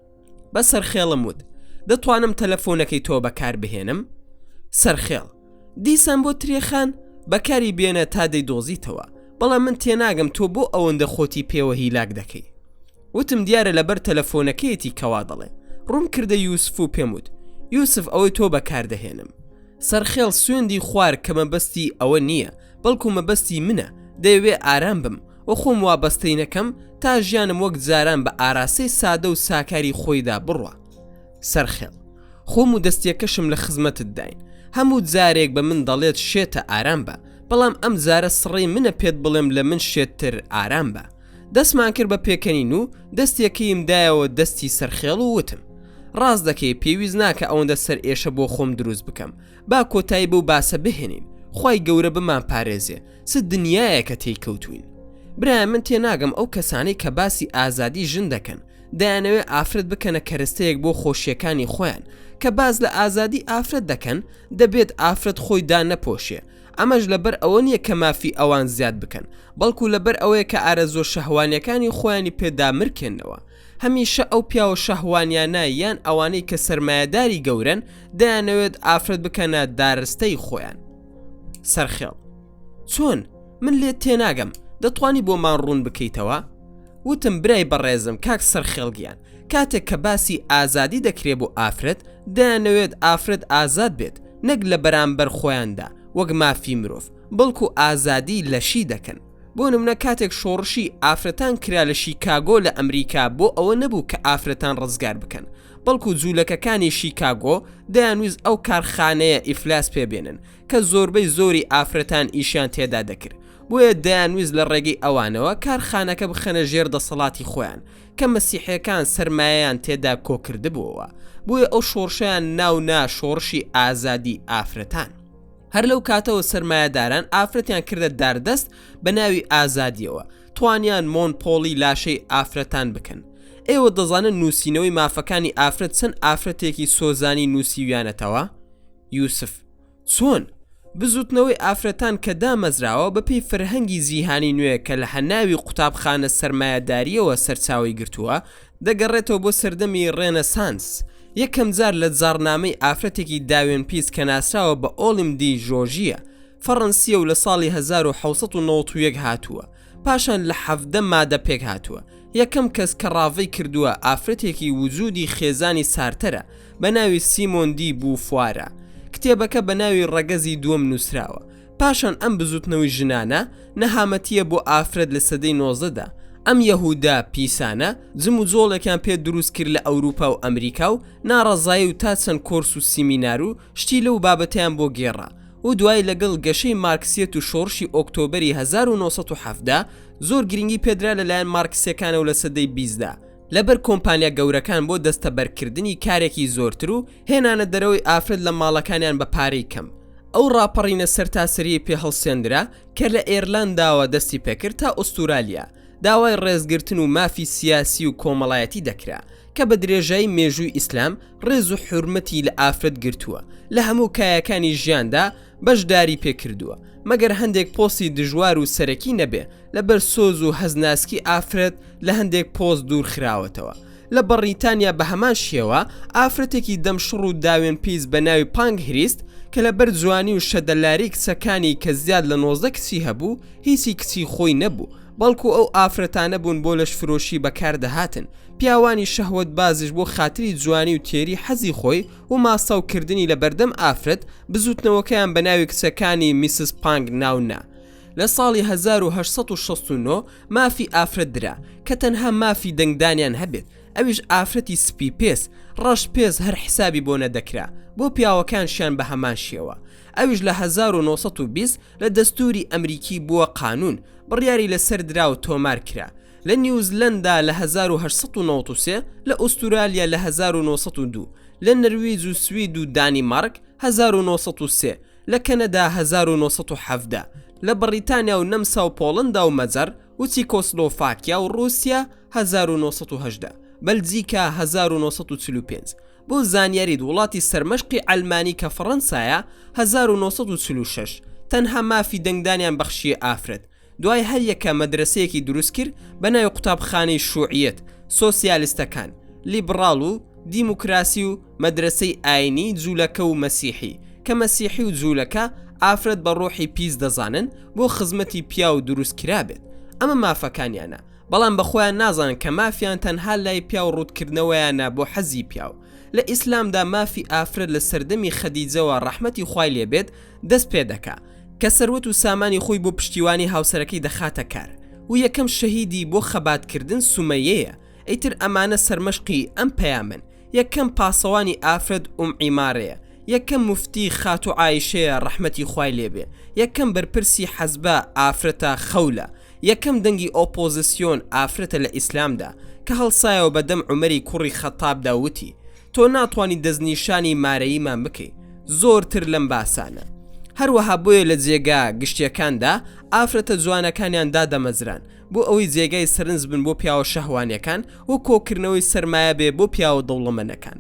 بە سەرخێڵم وت دەتوانم تەلەفۆنەکەی تۆ بەکار بهێنم؟ سەرخێڵ دیسان بۆ ترێخان بەکاری بێنە تا دەیدۆزیتەوە بەڵام من تێناگەم تۆ بۆ ئەوەندە خۆتی پێوە هیلاک دەکەی. وتم دیارە لەبەر تەلەفۆنەکەیەتی کەوا دەڵێ. ڕوون کردە یوسف و پێم وت یوسف ئەوەی تۆ بەکاردەهێنم. سەرخێڵ سوێندی خوار کە مەبەستی ئەوە نییە بەڵکو مەبەستی منە. دەیەوێ ئارام بم و خۆم وابەستەی نەکەم تا ژیانم وەک جاران بە ئاراسەی سادە و ساکاری خۆیدا بڕوە. سەرخێڵ خۆم و دەستیەکەشم لە خزمەتت داین. هەموو جارێک بە من دەڵێت شێتە ئارام بە بەڵام ئەم جارە سڕی منە پێت بڵێم لە من شێتتر ئارام بە. دەستمان کرد بە پێکەنین و دەستێکیم دایەوە دەستی سەرخێڵ و وتم ڕاست دەکەی پێویست ناکە ئەوەندە سەر ئێشە بۆ خۆم دروست بکەم با کۆتایی بەو باسە بهێنین خی گەورە بمان پارێزێ س دنیایە کە تێیکەوتوین برای من تێناگەم ئەو کەسانەی کە باسی ئازادی ژن دەکەن دەیانەوێت ئافرەت بکەنە کەرەستەیەک بۆ خۆشیەکانی خۆیان کە باز لە ئازادی ئافرەت دەکەن دەبێت ئافرەت خۆی دان نەپۆشێ ئەمەش لەبەر ئەوە نییە کە مافی ئەوان زیاد بکەن بەڵکو لەبەر ئەوەیە کە ئارەزۆ شەهوانیەکانی خۆیانی پێدامرکێنەوە هەمیشە ئەو پیاوە شەهوانیانە یان ئەوانەی کە سەرمایه‌داری گەورن دەیانەوێت ئافرەت بکەنە دارستەی خۆیان سەرخێڵ چۆن من لێت تێناگەم دەتوانی بۆمان ڕوون بکەیتەوە وتم برای بەڕێزم کاک سەرخێڵگیان کاتێک کە باسی ئازادی دەکرێت بۆ ئافرەت دەیانەوێت ئافرەت ئازاد بێت نەک لە بەرامبەر خۆیاندا وەک مافی مرۆڤ بەڵکو ئازادی لەشی دەکەن بۆ نمونە کاتێک شۆڕشی ئافرەتان کرا لە شیکاگۆ لە ئەمریکا بۆ ئەوە نەبوو کە ئافرەتان ڕزگار بکەن بەڵکو جوولەکەکانی شیکاگۆ دەیانویست ئەو کارخانەیە ئیفلاس پێبێنن کە زۆربەی زۆری ئافرەتان ئیشیان تێدا دەکرد بۆیە دەیانویست لە ڕێگەی ئەوانەوە کارخانەکە بخەنە ژێر دەسەڵاتی خۆیان کە مەسیحیەکان سەرمایەیان تێدا کۆکردبووەوە بۆیە ئەو شۆڕشیان ناونا شۆڕشی ئازادی ئافرەتان هەر لەو کاتەوە سەرمایەداران ئافرەتیان کردە داردەست بە ناوی ئازادیەوە توانیان مۆنپۆلی لاشەی ئافرەتان بکەن ئێوە دەزانن نووسینەوەی مافەکانی ئافرەت چەند ئافرەتێکی سۆزانی نووسیویانەتەوە یوسف چۆن بزوتنەوەی ئافرەتان کە دامەزراوە بەپێی فرهەنگی زیهانی نوێ کە لە هەناوی قوتابخانە سەرمایەداریەوە سەرچاوی گرتووە دەگەڕێتەوە بۆ سەردەمی ڕێنەسانس یەکەم جار لە جارنامەی ئافرەتێکی داوێن پیس کە ناسراوە بە ئۆلیمدی ژۆژیە فەڕەنسیە و لە ساڵی 1991 هاتووە پاشان لە 17 مادە پێک هاتووە یەکەم کەس کە ڕاوی کردووە ئافرەتێکی وجودی خێزانی سارتەرە بە ناوی سیمۆندی بوفوارە کتێبەکە بە ناوی ڕەگەزی دووەم نووسراوە پاشان ئەم بزوتنەوەی ژنانە نەهامەتیە بۆ ئافرەت لە سەدەی 19دا ئەم یەهودا پیسانە جم و جۆڵێکیان پێ دروست کرد لە ئەوروپا و ئەمریکا و ناڕەزایی و تا چەند کۆرس و سیمینار و شتی لەو بابەتیان بۆ گێڕا و دوای لەگەڵ گەشەی مارکسیەت و شۆڕشی ئۆکتۆبەری 1970 زۆر گرنگی پێدرا لەلایەن مارکسیەکانە و لە سەدەی 20دا لەبەر کۆمپانیا گەورەکان بۆ دەستەبەرکردنی کارێکی زۆرتر و هێنانە دەرەوەی ئافرەت لە ماڵەکانیان بە پارەی کەم ئەو ڕاپەڕینە سەرتاسەری پێ هەڵسێندرا کە لە ئێرلنداوە دەستی پێکرد تا ئوستورالیا داوای ڕێزگرتن و مافی سیاسی و کۆمەڵایەتی دەکرا کە بە درێژایی مێژووی ئیسلام ڕێز و حورمەتی لە ئافرەت گرتووە لە هەموو کایەکانی ژیاندا بەشداری پێکردووە مەگەر هەندێک پۆستی دژوار و سەرەکی نەبێ لەبەر سۆز و هەزناسکی ئافرەت لە هەندێک پۆست دوور خراوەتەوە لە بەریتانیا بە هەمان شێوە ئافرەتێکی دەمشڕ و داوێن پیس بە ناوی پانگ هریست کە لەبەر جوانی و شەدەلاری کچەکانی کە زیاد لە 19 کچی هەبوو هیچی کچی خۆی نەبوو بەڵکو ئەو ئافرەتانە بوون بۆ لەش فرۆشی بەکاردەهاتن پیاوانی شەهوەت بازش بۆ خاتری جوانی و تێری حەزی خۆی و ماساوکردنی لە بەردەم ئافرەت بزوتنەوەکەیان بە ناوی کچەکانی میسس پانگ ناونا لە ساڵی 1969 مافی ئافرەت درا کە تەنها مافی دەنگدانیان هەبێت ئەویش ئافرەتی سپی پێس ڕەش پێس هەر حسابی بۆ نەدەکرا بۆ پیاوەکانشیان بە هەمان شێوە ئەویش لە 1920 لە دەستوری ئەمریکی بووە قانون بڕیاری لەسەر درا و تۆمار کرا لە نیوزلەندا لە 1993 لە ئوستورالیا لە 1902 لە نەرویج و سوید و دانیمارک 1903 لە کەنەدا 1970 لە بەریتانیا و نەمسا و پۆڵندا و مەجەر و چیکۆسلۆڤاکیا و رووسیا 1970 بەلجیکا 1945 بۆ زانیاریت وڵاتی سەرمەشقی ئەلمانی کە فەڕەنسایە 1946 تەنها مافی دەنگدانیان بەخشیە ئافرەت دوای هەر یەکە مەدرسەیەکی دروست کرد بە ناوی قوتابخانەی شوعیەت سۆسیالیستەکان لیبراڵ و دیموکراسی و مەدرسەی ئاینی جوولەکە و مەسیحی کە مەسیحی و جوولەکە ئافرەت بە ڕۆحی پیس دەزانن بۆ خزمەتی پیا و دروست کرابێت ئەمە مافەکانیانە بەڵام بەخۆیان نازانن کە مافیان تەنها لای پیا و ڕوودکردنەوەیانە بۆ حەزی پیاو لە ئیسلامدا مافی ئافرەت لە سەردەمی خەدیجەوە ڕەحمەتی خوای لێبێت دەست پێ دەکا کە سەروەت و سامانی خۆی بۆ پشتیوانی هاوسەرەکەی دەخاتە کار و یەکەم شەهیدی بۆ خەباتکردن سومەیەیە ئەیتر ئەمانە سەرمەشقی ئەم پەیامن یەکەم پاسەوانی ئافرەت عیمارەیە یەکەم مفتی خاتو عایشەیە ڕەحمەتی خوای لێبێ یەکەم بەرپرسی حەزبە ئافرەتە خەولە یەکەم دەنگی ئۆپۆزیسیۆن ئافرەتە لە ئیسلامدا کە هەڵسایەوە بەدەم عومەری کوڕی خەتابدا وتی تۆ ناتوانی دەستنیشانی مارەییمان بکەی، زۆرتر لەم باسانە. هەروەها بۆیە لە جێگا گشتیەکاندا ئافرەتە جوانەکانیان دادەمەزران بۆ ئەوەی جێگای سەرنج بن بۆ پیاوە شەهوانیەکان و کۆکردنەوەی سەرمایە بێ بۆ پیاوە دەوڵەمەندەکان.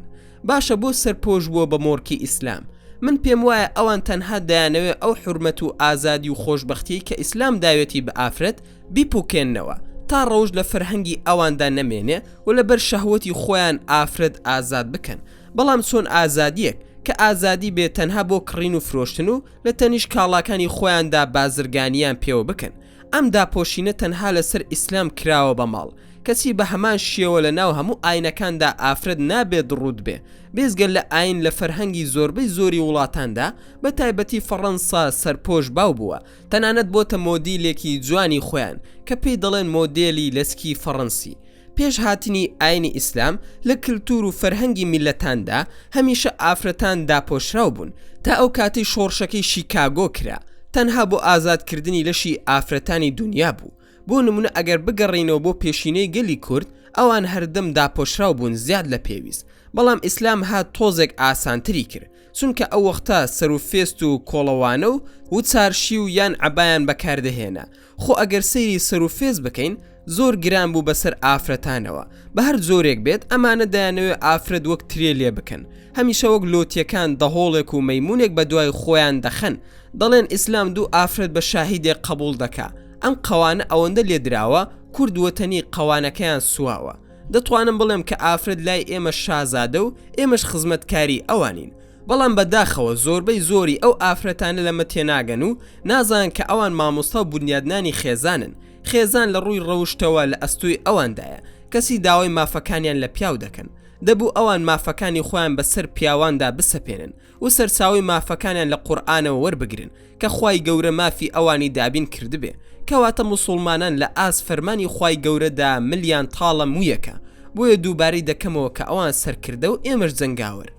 باشە بۆ سەرپۆش بووە بە مۆرکی ئیسلام. من پێم وایە ئەوان تەنها دەیانەوێت ئەو حورمەت و ئازادی و خۆشبەختی کە ئیسلام داوێتی بە ئافرەت بیپوکێننەوە تا ڕۆژ لە فەرهەنگی ئەواندا نەمێنێ و لەبەر شەهوەتی خۆیان ئافرەت ئازاد بکەن. بەڵام چۆن ئازادیەک کە ئازادی بێت تەنها بۆ کڕین و فرۆشتن و لە تەنیش کاڵاکانی خۆیاندا بازرگانیان پێوە بکەن. ئەم داپۆشینە تەنها لەسەر ئیسلام کراوە بە ماڵ. کەسی بە هەمان شێوە لە ناو هەموو ئاینەکاندا ئافرەت نابێت ڕوود بێ بێزگەل لە ئاین لە فەرهەنگی زۆربەی زۆری وڵاتاندا بە تایبەتی فەڕەنسا سەرپۆش باو بووە، تەنانەت بۆتە مۆدیلێکی جوانی خۆیان کە پێی دەڵێن مۆدێلی لەسکی فەڕەنسی. پێش هاتنی ئاینی ئیسلام لە کللتور و فەرهەنگی میلەتاندا هەمیشە ئافرەتان داپۆشراو بوون تا ئەو کاتی شۆڕشەکەی شیکاگۆ کرا تەنها بۆ ئازادکردنی لەشی ئافرەتانی دنیا بوو. بۆ نمونە ئەگەر بگەڕینەوە بۆ پێشینەی گەلی کورد ئەوان هەردەم داپۆشراو بوون زیاد لە پێویست، بەڵام ئیسلام هات تۆزێک ئاسانتری کرد چونکە ئەو وەختە سەر و فێست و کۆڵەوانە و چارشی و یان عەبایان بەکاردەهێنا. خۆ ئەگەر سەیری سەر و فێز بکەین زۆر گران بوو بەسەر ئافرەتانەوە. بە هەر زۆرێک بێت ئەمانە دەیانەوێت ئافرەت وەک ترێ لێ بکەن، هەمیشە وەک لۆتیەکان دەهۆڵێک و مەیمونێک بە دوای خۆیان دەخەن. دەڵێن ئیسلام دوو ئافرەت بە شاهیدێک قبول دەکا. ئەم قەوانە ئەوەندە لێدراوە کورد وەتەنی قەوانەکەیان سواوە. دەتوانم بڵێم کە ئافرەت لای ئێمە شازادە و ئێمەش خزمەتکاری ئەوانین. بەڵام بەداخەوە زۆربەی زۆری ئەو ئافرەتانە لەمە تێناگەن و نازان کە ئەوان مامۆستا و بنیادنانی خێزانن. خێزان لە ڕووی ڕەوشتەوە لە ئەستوی ئەوەندایە، کەسی داوای مافەکانیان لە پیاو دەکەن. دەبوو ئەوان مافەکانی خۆیان بەسەر پیاواندا بسەپێنن و سەرچاوی مافەکانیان لە قورئانەوە وەربگرن کە خوای گەورە مافی ئەوانی دابین کردبێ، کەواتە موسڵمانان لە ئاس فەرمانی خوای گەورەدا ملیان تاڵە مویەکە. بۆیە دووبارەی دەکەمەوە کە ئەوان سەرکردە و ئێمەش جەنگاوەر.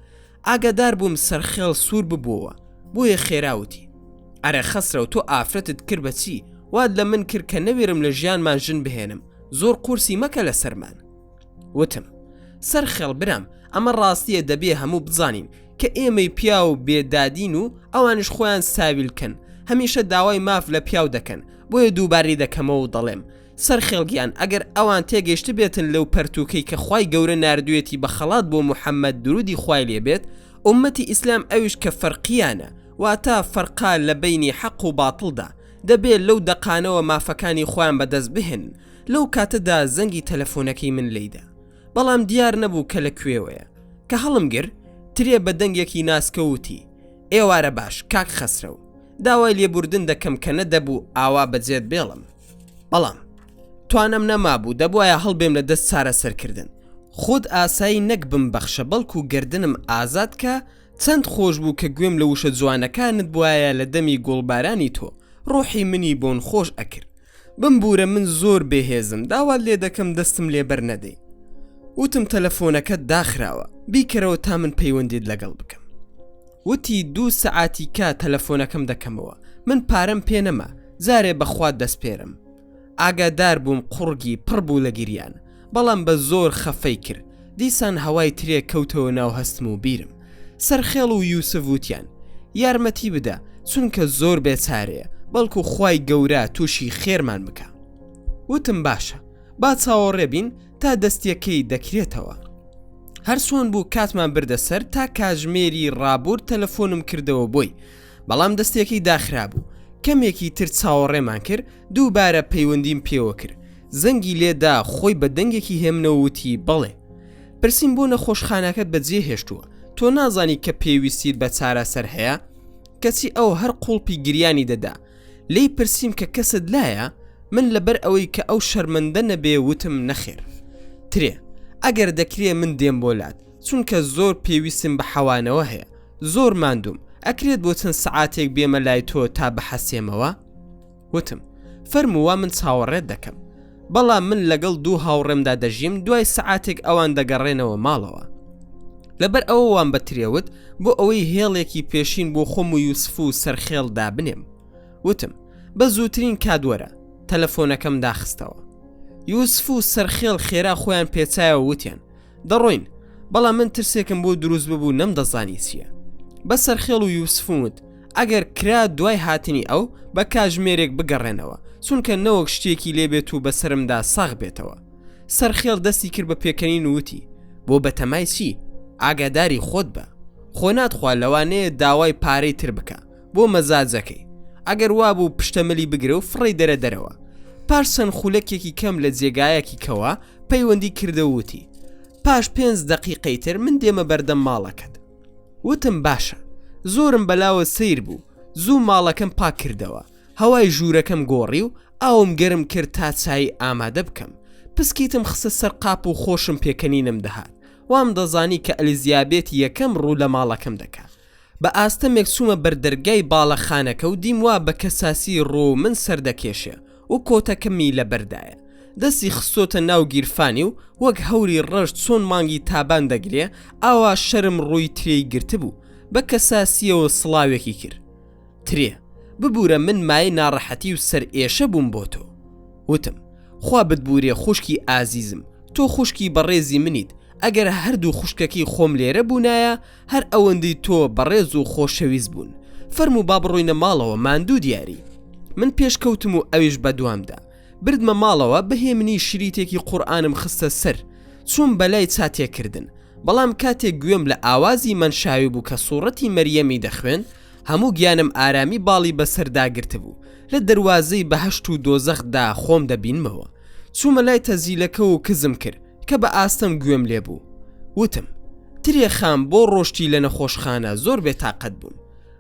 ئاگادار بووم سەرخێڵ سوور ببووە، بۆیە خێراوتی ئەرە خەسرە و تۆ ئافرەتت کرد بە چی؟ واد لە من کرد کە نەوێرم لە ژیانمان ژن بهێنم، زۆر قورسی مەکە لە سەرمان. وتم سەرخێڵ برام، ئەمە ڕاستیە دەبێ هەموو بزانین کە ئێمەی پیا و بێدادین و ئەوانش خۆیان ساویلکەن، هەمیشە داوای ماف لە پیاو دەکەن. بۆیە دووباری دەکەمەوە و دەڵێم سەرخێڵگیان ئەگەر ئەوان تێگەیشت بێتن لەو پەرتوکەی کە خوای گەورە ناردوێتی بە خەڵات بۆ موحەممەد درودی خوای لێبێت، ئومەتی ئیسلام ئەویش کە فەرقیانە واتە فەرقا لە بینی حەق و باتڵدا، دەبێت لەو دەقانەوە مافەکانی خۆیان بەدەست بهێن. لەو کاتەدا زەنگی تەلەفۆنەکەی من لێیدا، بەڵام دیار نەبوو کە لە کوێوەیە کە هەڵم گر ترێ بە دەنگێکی ناسکەوتی ئێوارە باش کاک خەسرە و داوای لێبوردن دەکەم کە نەدەبوو ئاوا بەجێت بێڵم، بەڵام توانم نەمابوو دەبوایە هەڵبێم لە دەست چارە سەرکردن. خۆت ئاسایی نەک بمبەخشە بەڵکو گردنم ئازاد کە چەند خۆش بوو کە گوێم لە وشە جوانەکانت بواە لە دەمی گوڵبارانی تۆ ڕۆحی منی بۆن خۆش ئەکرد. بمبورە من زۆر بێهێزم، داوا لێ دەکەم دەستم لێبەر نەدەی. وتم تەلەفۆنەکەت داخراوە، بیکەرەوە تا من پەیوەندیت لەگەڵ بکەم. وتی 2 سەعاتی کا تەلەفۆنەکەم دەکەمەوە، من پارەم پێ نەما، زارێ بەخوات دەستپێرم. ئاگادار بووم قوڕگی پڕ بوو لە گیریان، بەڵام بە زۆر خەفەی کرد. دیسان هەوای ترێ کەوتەوە ناو هەستم و بیرم. سەرخێڵ و یوسف وتیان یارمەتی بدە چونکە زۆر بێچارەیە، بەڵکو خوای گەورە تووشی خێرمان بکە. وتم باشە، با چاوەڕێبین تا دەستیەکەی دەکرێتەوە. هەرسۆن بوو کاتمان بردەسەر تا کاژمێری ڕابور تەلەفۆنم کردەوە بۆی، بەڵام دەستیەکەی داخرا بوو. کەمێکی تر چاوەڕێمان کرد، دووبارە پەیوەندیم پێوە کرد. زەنگی لێدا خۆی بە دەنگێکی هێمنەوەوتی بەڵێ پرسیم بۆ نەخۆشخانەکەت بەجێ هێشتووە، تۆ نازانی کە پێویستیت بە چارەسەر هەیە؟ کەچی ئەو هەر قوڵپی گریانی دەدا. لی پرسیم کە کەست لایە؟ من لەبەر ئەوەی کە ئەو شەرمەندە نەبێ وتم نەخێر. ترێ ئەگەر دەکرێ من دێم بۆلات چونکە زۆر پێویستم بە حەوانەوە هەیە، زۆر ماندوم، ئەکرێت بۆ چەند سەعاتێک بێمە لای تۆ تا بەحەسێمەوە؟ وتم فەرمووە من چاوەڕێت دەکەم، بەڵام من لەگەڵ 2 هاوڕێمدا دەژیم، دوای سەعاتێک ئەوان دەگەڕێنەوە ماڵەوە. لەبەر ئەوەوان بەترێوت بۆ ئەوەی هێڵێکی پێشین بۆ خۆم و یوسف و سەرخێڵ دابنێم. وتم بە زووترین کادوەرە، تەلەفۆنەکەم داخستەوە. یوسف و سەرخێڵ خێرا خۆیان پێچایەوە وتیان دەڕۆین، بەڵام من ترسێکم بۆ دروست ببوو نەمدەزانی چییە. بە سەرخێڵ و یوسف وت ئەگەر کرا دوای هاتنی ئەو بە کاژمێرێک بگەڕێنەوە، چونکە نەوەک شتێکی لێبێت و بەسرمدا ساغ بێتەوە. سەرخێڵ دەستی کرد بە پێکەنین و وتی بۆ بەتەمای چی؟ ئاگاداری خۆت بە، خۆ ناتخوا لەوانەیە داوای پارەی تر بکە بۆ مەزاجەکەی، ئەگەر وابوو پشتەمەلی بگرە و فڕی دەرەوە. پاش چەند خولەکێکی کەم لە جێگایەکی کەوە پەیوەندی کردەوتی پاش 5 دقیقەی تر من دێمە بەردەم ماڵەکەت. وتم باشە. زۆرم بەلاوە سیر بوو، زوو ماڵەکەم پاک کردەوە، هەوای ژوورەکەم گۆڕی و ئاوم گەرم کرد تا چای ئامادە بکەم. پسکیتم خستە سەر قاپ و خۆشم پێکەنینم دەهات، وام دەزانی کە ئەلیزیابێت یەکەم ڕوو لە ماڵەکەم دەکات. بە ئاستەمێک چوومە بەردەرگای باڵەخانەکە و دیم وا بە کەساسی ڕۆ من سەردەکێشێ و کۆتەکەمی لە بەردایە. دەستی خستۆتە ناو گیرفانی و وەک هەوری ڕەش چۆن مانگی تابان دەگرێ ئاوا شەرم ڕووی ترێی گرتبوو. بە کەساسیەوە سڵاوێکی کرد ترێ ببوورە من مای ناڕەحەتی و سەر ئێشە بووم بۆ تۆ. وتم خوا بتبوورێ خوشکی ئازیزم، تۆ خوشکی بەڕێزی منیت، ئەگەر هەردوو خوشکەکەی خۆم لێرە بوونایە هەر ئەوەندەی تۆ بەڕێز و خۆشەویست بوون. فەرموو با بڕۆینە ماڵەوە ماندوو دیاری. من پێشکەوتم و ئەویش بەدوامدا. بردمە ماڵەوە بەهێمنی شریتێکی قورئانم خستە سەر، چوون بەلای چاتێکردن. بەڵام کاتێک گوێم لە ئاوازی منشاوی بوو کە سوورەتی مەریەمی دەخوێن، هەموو گیانم ئارامی باڵی بەسەرداگرت بوو. لە دەروازەی بەهەشت و دۆزەخدا خۆم دەبینمەوە. چوومە لای تەزیلەکە و کزم کرد کە بە ئاستەم گوێم لێبوو. وتم ترێ خام بۆ ڕۆشتی لە نەخۆشخانە زۆر بێتاقەت بووم،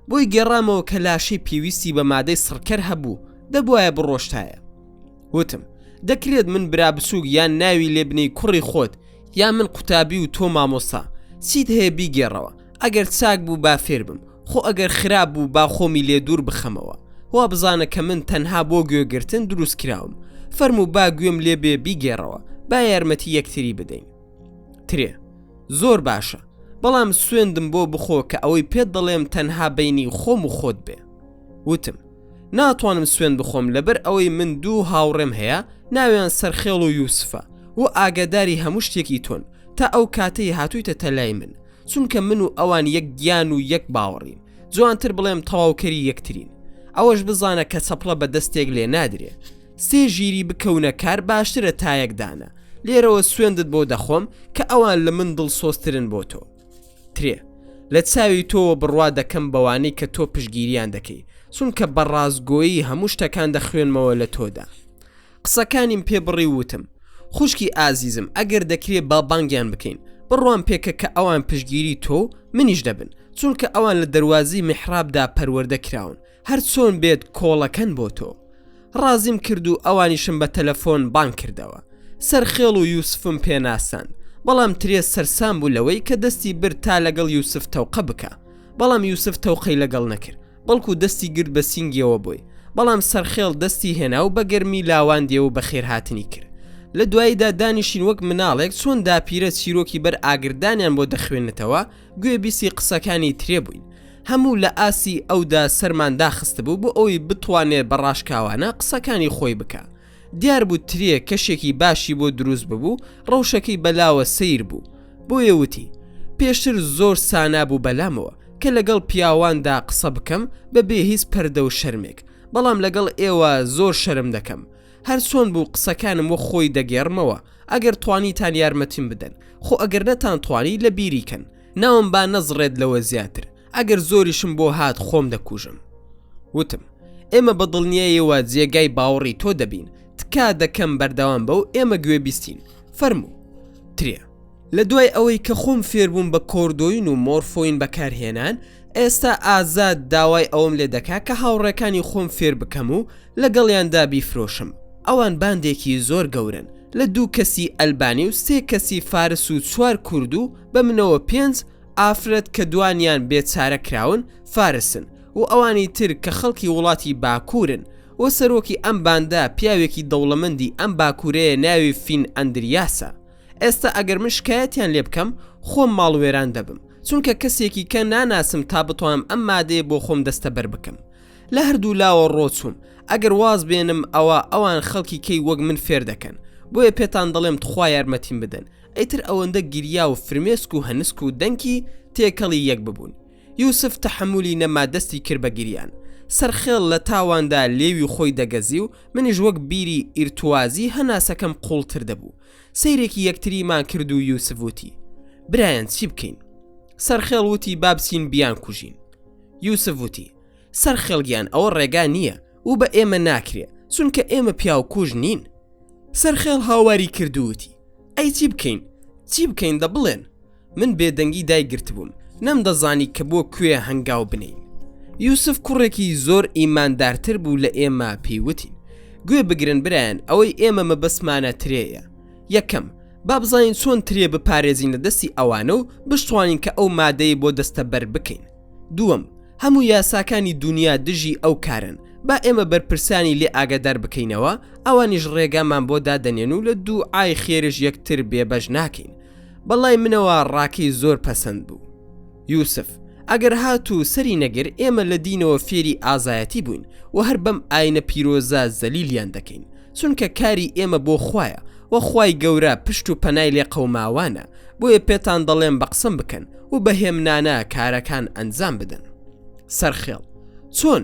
بۆی گێڕامەوە کە لاشەی پێویستی بە مادەی سڕکەر هەبوو دەبوایە بڕۆشتایە. وتم دەکرێت من برا بچووک یان ناوی لێبنەی کوڕی خۆت یا من قوتابی و تۆ مامۆستا چیت هەیە بیگێڕەوە، ئەگەر چاک بوو با فێر بم، خۆ ئەگەر خراپ بوو با خۆمی لێ دوور بخەمەوە، وا بزانە کە من تەنها بۆ گوێگرتن دروست کراوم. فەرموو با گوێم لێ بێ بیگێڕەوە، با یارمەتی یەکتری بدەین. ترێ زۆر باشە، بەڵام سوێندم بۆ بخۆ کە ئەوەی پێت دەڵێم تەنها بینی خۆم و خۆت بێ. وتم ناتوانم سوێن بخۆم لەبەر ئەوەی من 2 هاوڕێم هەیە، ناویان سەرخێڵ و یوسفە و ئاگاداری هەموو شتێکی تۆن تا ئەو کاتەی هاتوویتە تەلای من، چونکە من و ئەوان یەک گیان و یەک باوەڕین، جوانتر بڵێم تەواوکەری یەکترین. ئەوەش بزانە کە چەپڵە بە دەستێک لێ نادرێ، 3 ژیری بکەونە کار باشترە تا یەکدانە. لێرەوە سوێندت بۆ دەخۆم کە ئەوان لە من دڵسۆزترن بۆ تۆ. ترێ لە چاوی تۆوە بڕوا دەکەم بەوانەی کە تۆ پشگیریان دەکەی، چونکە بەڕازگۆیی هەموو شتەکان دەخوێنمەوە لە تۆدا. قسەکانیم پێ بڕی وتم خوشکی ئازیزم، ئەگەر دەکرێت با بانگیان بکەین بڕوان پێکە کە ئەوان پشگیری تۆ منیش دەبن، چونکە ئەوان لە دەروازی میحرابدا پەروەردە کراون، هەر چۆن بێت کۆڵەکەن بۆ تۆ. ڕازیم کرد و ئەوانیشم بە تەلەفۆن بانگ کردەوە. سەرخێڵ و یوسفم پێناسان، بەڵام ترێ سەرسام بوو لەوەی کە دەستی برد تا لەگەڵ یوسف تەوقە بکە، بەڵام یوسف تەوقەی لەگەڵ نەکرد، بەڵکو دەستی گرت بە سینگیەوە بۆی. بەڵام سەرخێڵ دەستی هێنا و بە گەرمی لاواندیە و بە خێرهاتنی کرد. لە دواییدا دانیشین وەک مناڵێک چۆن داپیرە چیرۆکی بەر ئاگردانیان بۆ دەخوێنێتەوە، گوێ بیسی قسەکانی ترێ بووین. هەموو لە ئاسی ئەودا سەرمان داخست بوو بۆ ئەوی بتوانێت بە ڕاشکاوانە قسەکانی خۆی بکە. دیار بوو ترێ کەشێکی باشی بۆ دروست ببوو، ڕەوشەکەی بەلاوە سیر بوو. بۆیە وتی پێشتر زۆر سانا بوو بەلامەوە کە لەگەڵ پیاواندا قسە بکەم بەبێ هیچ پەردە و شەرمێک، بەڵام لەگەڵ ئێوە زۆر شەرم دەکەم. هەر چۆن بوو قسەکانم وە خۆی دەگێڕمەوە، ئەگەر توانیتان یارمەتیم بدەن، خۆ ئەگەر نەتان توانی لە بیریکەن، ناوم با نەزڕێت لەوە زیاتر، ئەگەر زۆریشم بۆ هات خۆم دەکوژم. وتم ئێمە بە دڵنیاییەوە جێگای باوەڕی تۆ دەبین، تکا دەکەم بەردەوام بە و ئێمە گوێ بیستین. فەرموو ترێ لە دوای ئەوەی کە خۆم فێربووم بە کۆردۆین و مۆرفۆین بەکارهێنان، ئێستا ئازاد داوای ئەوم لێ دەکا کە هاوڕێکانی خۆم فێر بکەم و لەگەڵیاندا بیفرۆشم. ئەوان باندێکی زۆر گەورن، لە 2 کەسی ئەلبانی و 3 کەسی فارس و 4 کورد و بە منەوە 5 ئافرەت کە دوانیان بێچارە کراون فارسن و ئەوانی تر کە خەڵکی وڵاتی باکوورن و سەرۆکی ئەم باندا پیاوێکی دەوڵەمەندی ئەم باکوورەیە ناوی فین ئەندریاسە. ئێستا ئەگەر من شکایەتیان لێ بکەم خۆم ماڵوێران دەبم، چونکە کەسێکی کە ناناسم تا بتوانم ئەم مادەیە بۆ خۆم دەستە بەر بکەم. لە هەردوو لاوە ڕۆچووم ئەگەر واز بێنم ئەوان خەڵکی کەی وەک من فێر دەکەن بۆیە پێتان دەڵێم تخوا یارمەتیم بدەن ئەیتر ئەوەندە گریا و فرمێسک و هەنسک و دەنکی تێکەڵی یەک ببوون. یوسف تەحملی نەما دەستی کرد بە گریان. سەرخێڵ لە تاواندا لێوی خۆی دەگەزی و منیش وەک بیری ئیرتوازی هەناسەکەم قوڵتر دەبوو. سەیرێکی یەکتریمان کرد و یوسف وتی برایان چی بکەین؟ سەرخێڵ وتی بابسین بیان کوژین. یوسف وتی سەرخێڵگیان ئەوە ڕێگا نییە و بە ئێمە ناکرێ چونکە ئێمە پیاو کوژ نین. سەرخێڵ هاواری کردووتی ئەی چی بکەین؟ چی بکەین دە بڵێن؟ من بێدەنگی دایگرت بووم نەم دەزانی کە بۆ کوێ هەنگاو بنین. یوسف کوڕێکی زۆر ئیماندارتر بوو لە ئێمە پێیوتین گوێ بگرن برایان ئەوەی ئێمە مەبەسمانە ترێیە. یەکەم با بزانین چۆن ترێ بپارێزین لە دەستی ئەوانە و بشتوانین کە ئەو مادەی بۆ دەستە بەر بکەین. دووەم هەموو یاساکانی دنیا دژی ئەو کارن با ئێمە بەرپرسانی لێ ئاگادار بکەینەوە ئەوانیش ڕێگامان بۆ دادەنێن و لە دوو ئای خێرش یەکتر بێبەش ناکەین. بەڵای منەوە ڕاکەی زۆر پەسەند بوو. یوسف ئەگەر هاتوو سەری نەگر ئێمە لە دینەوە فێری ئازایەتی بووین و هەر بەم ئاینە پیرۆزە زەلیلیان دەکەین چونکە کاری ئێمە بۆ خوایە و خوای گەورە پشت و پەنای لێ قەوماوانە بۆیە پێتان دەڵێم بە قسم بکەن و بە هێمنانە کارەکان ئەنجام بدەن. سەرخێڵ چۆن؟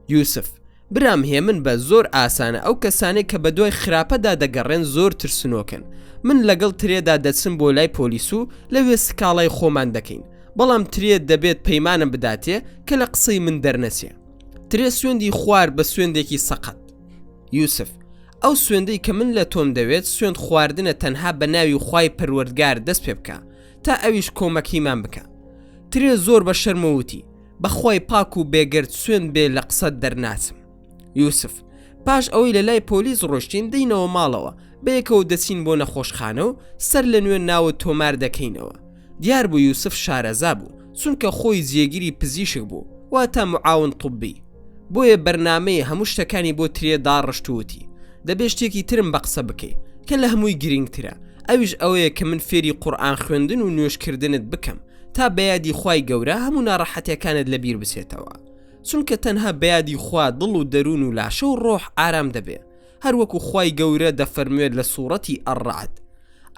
یوسف برام هێمن بە زۆر ئاسانە ئەو کەسانەی کە بە دوای خراپەدا دەگەڕێن زۆر ترسنۆکن. من لەگەڵ ترێدا دەچم بۆ لای پۆلیس و لەوێ سکاڵای خۆمان دەکەین بەڵام ترێت دەبێت پەیمانم بداتێ کە لە قسەی من دەرنەچێ. ترێ سوێندی خوار بە سوێندێکی سەقەت. یوسف ئەو سوێندەی کە من لە تۆم دەوێت سوێند خواردنە تەنها بە ناوی خوای پەروەردگار دەست پێ بکە تا ئەویش کۆمەکیمان بکە. ترێ زۆر بە شەرمەوتی بەخوای پاک و بێگرد سوێن بێ لە قسەت دەرناچم. یوسف پاش ئەوەی لە لای پۆلیس ڕۆشتین دەینەوە ماڵەوە بەیەکەوە دەچین بۆ نەخۆشخانە و سەر لە نوێ ناوت تۆمار دەکەینەوە. دیار بوو یوسف شارەزا بوو چونکە خۆی جێگیری پزیشک بوو واتە معاون طبی. بۆیە بەرنامەی هەموو شتەکانی بۆ ترێ داڕشتووتی دەبێت شتێکی ترم بە قسە بکەی کە لە هەمووی گرنگترە ئەویش ئەوەیە کە من فێری قورئان خوێندن و نوێشکردنت بکەم تا بەیادی خوای گەورە هەموو ناڕەحەتیەکانت لەبیر بچێتەوە چونکە تەنها بەیادی خوا دڵ و دەروون و لاشە و ڕۆح ئارام دەبێ هەروەکو خوای گەورە دەفەرموێت لە سوورەتی ئەڕعد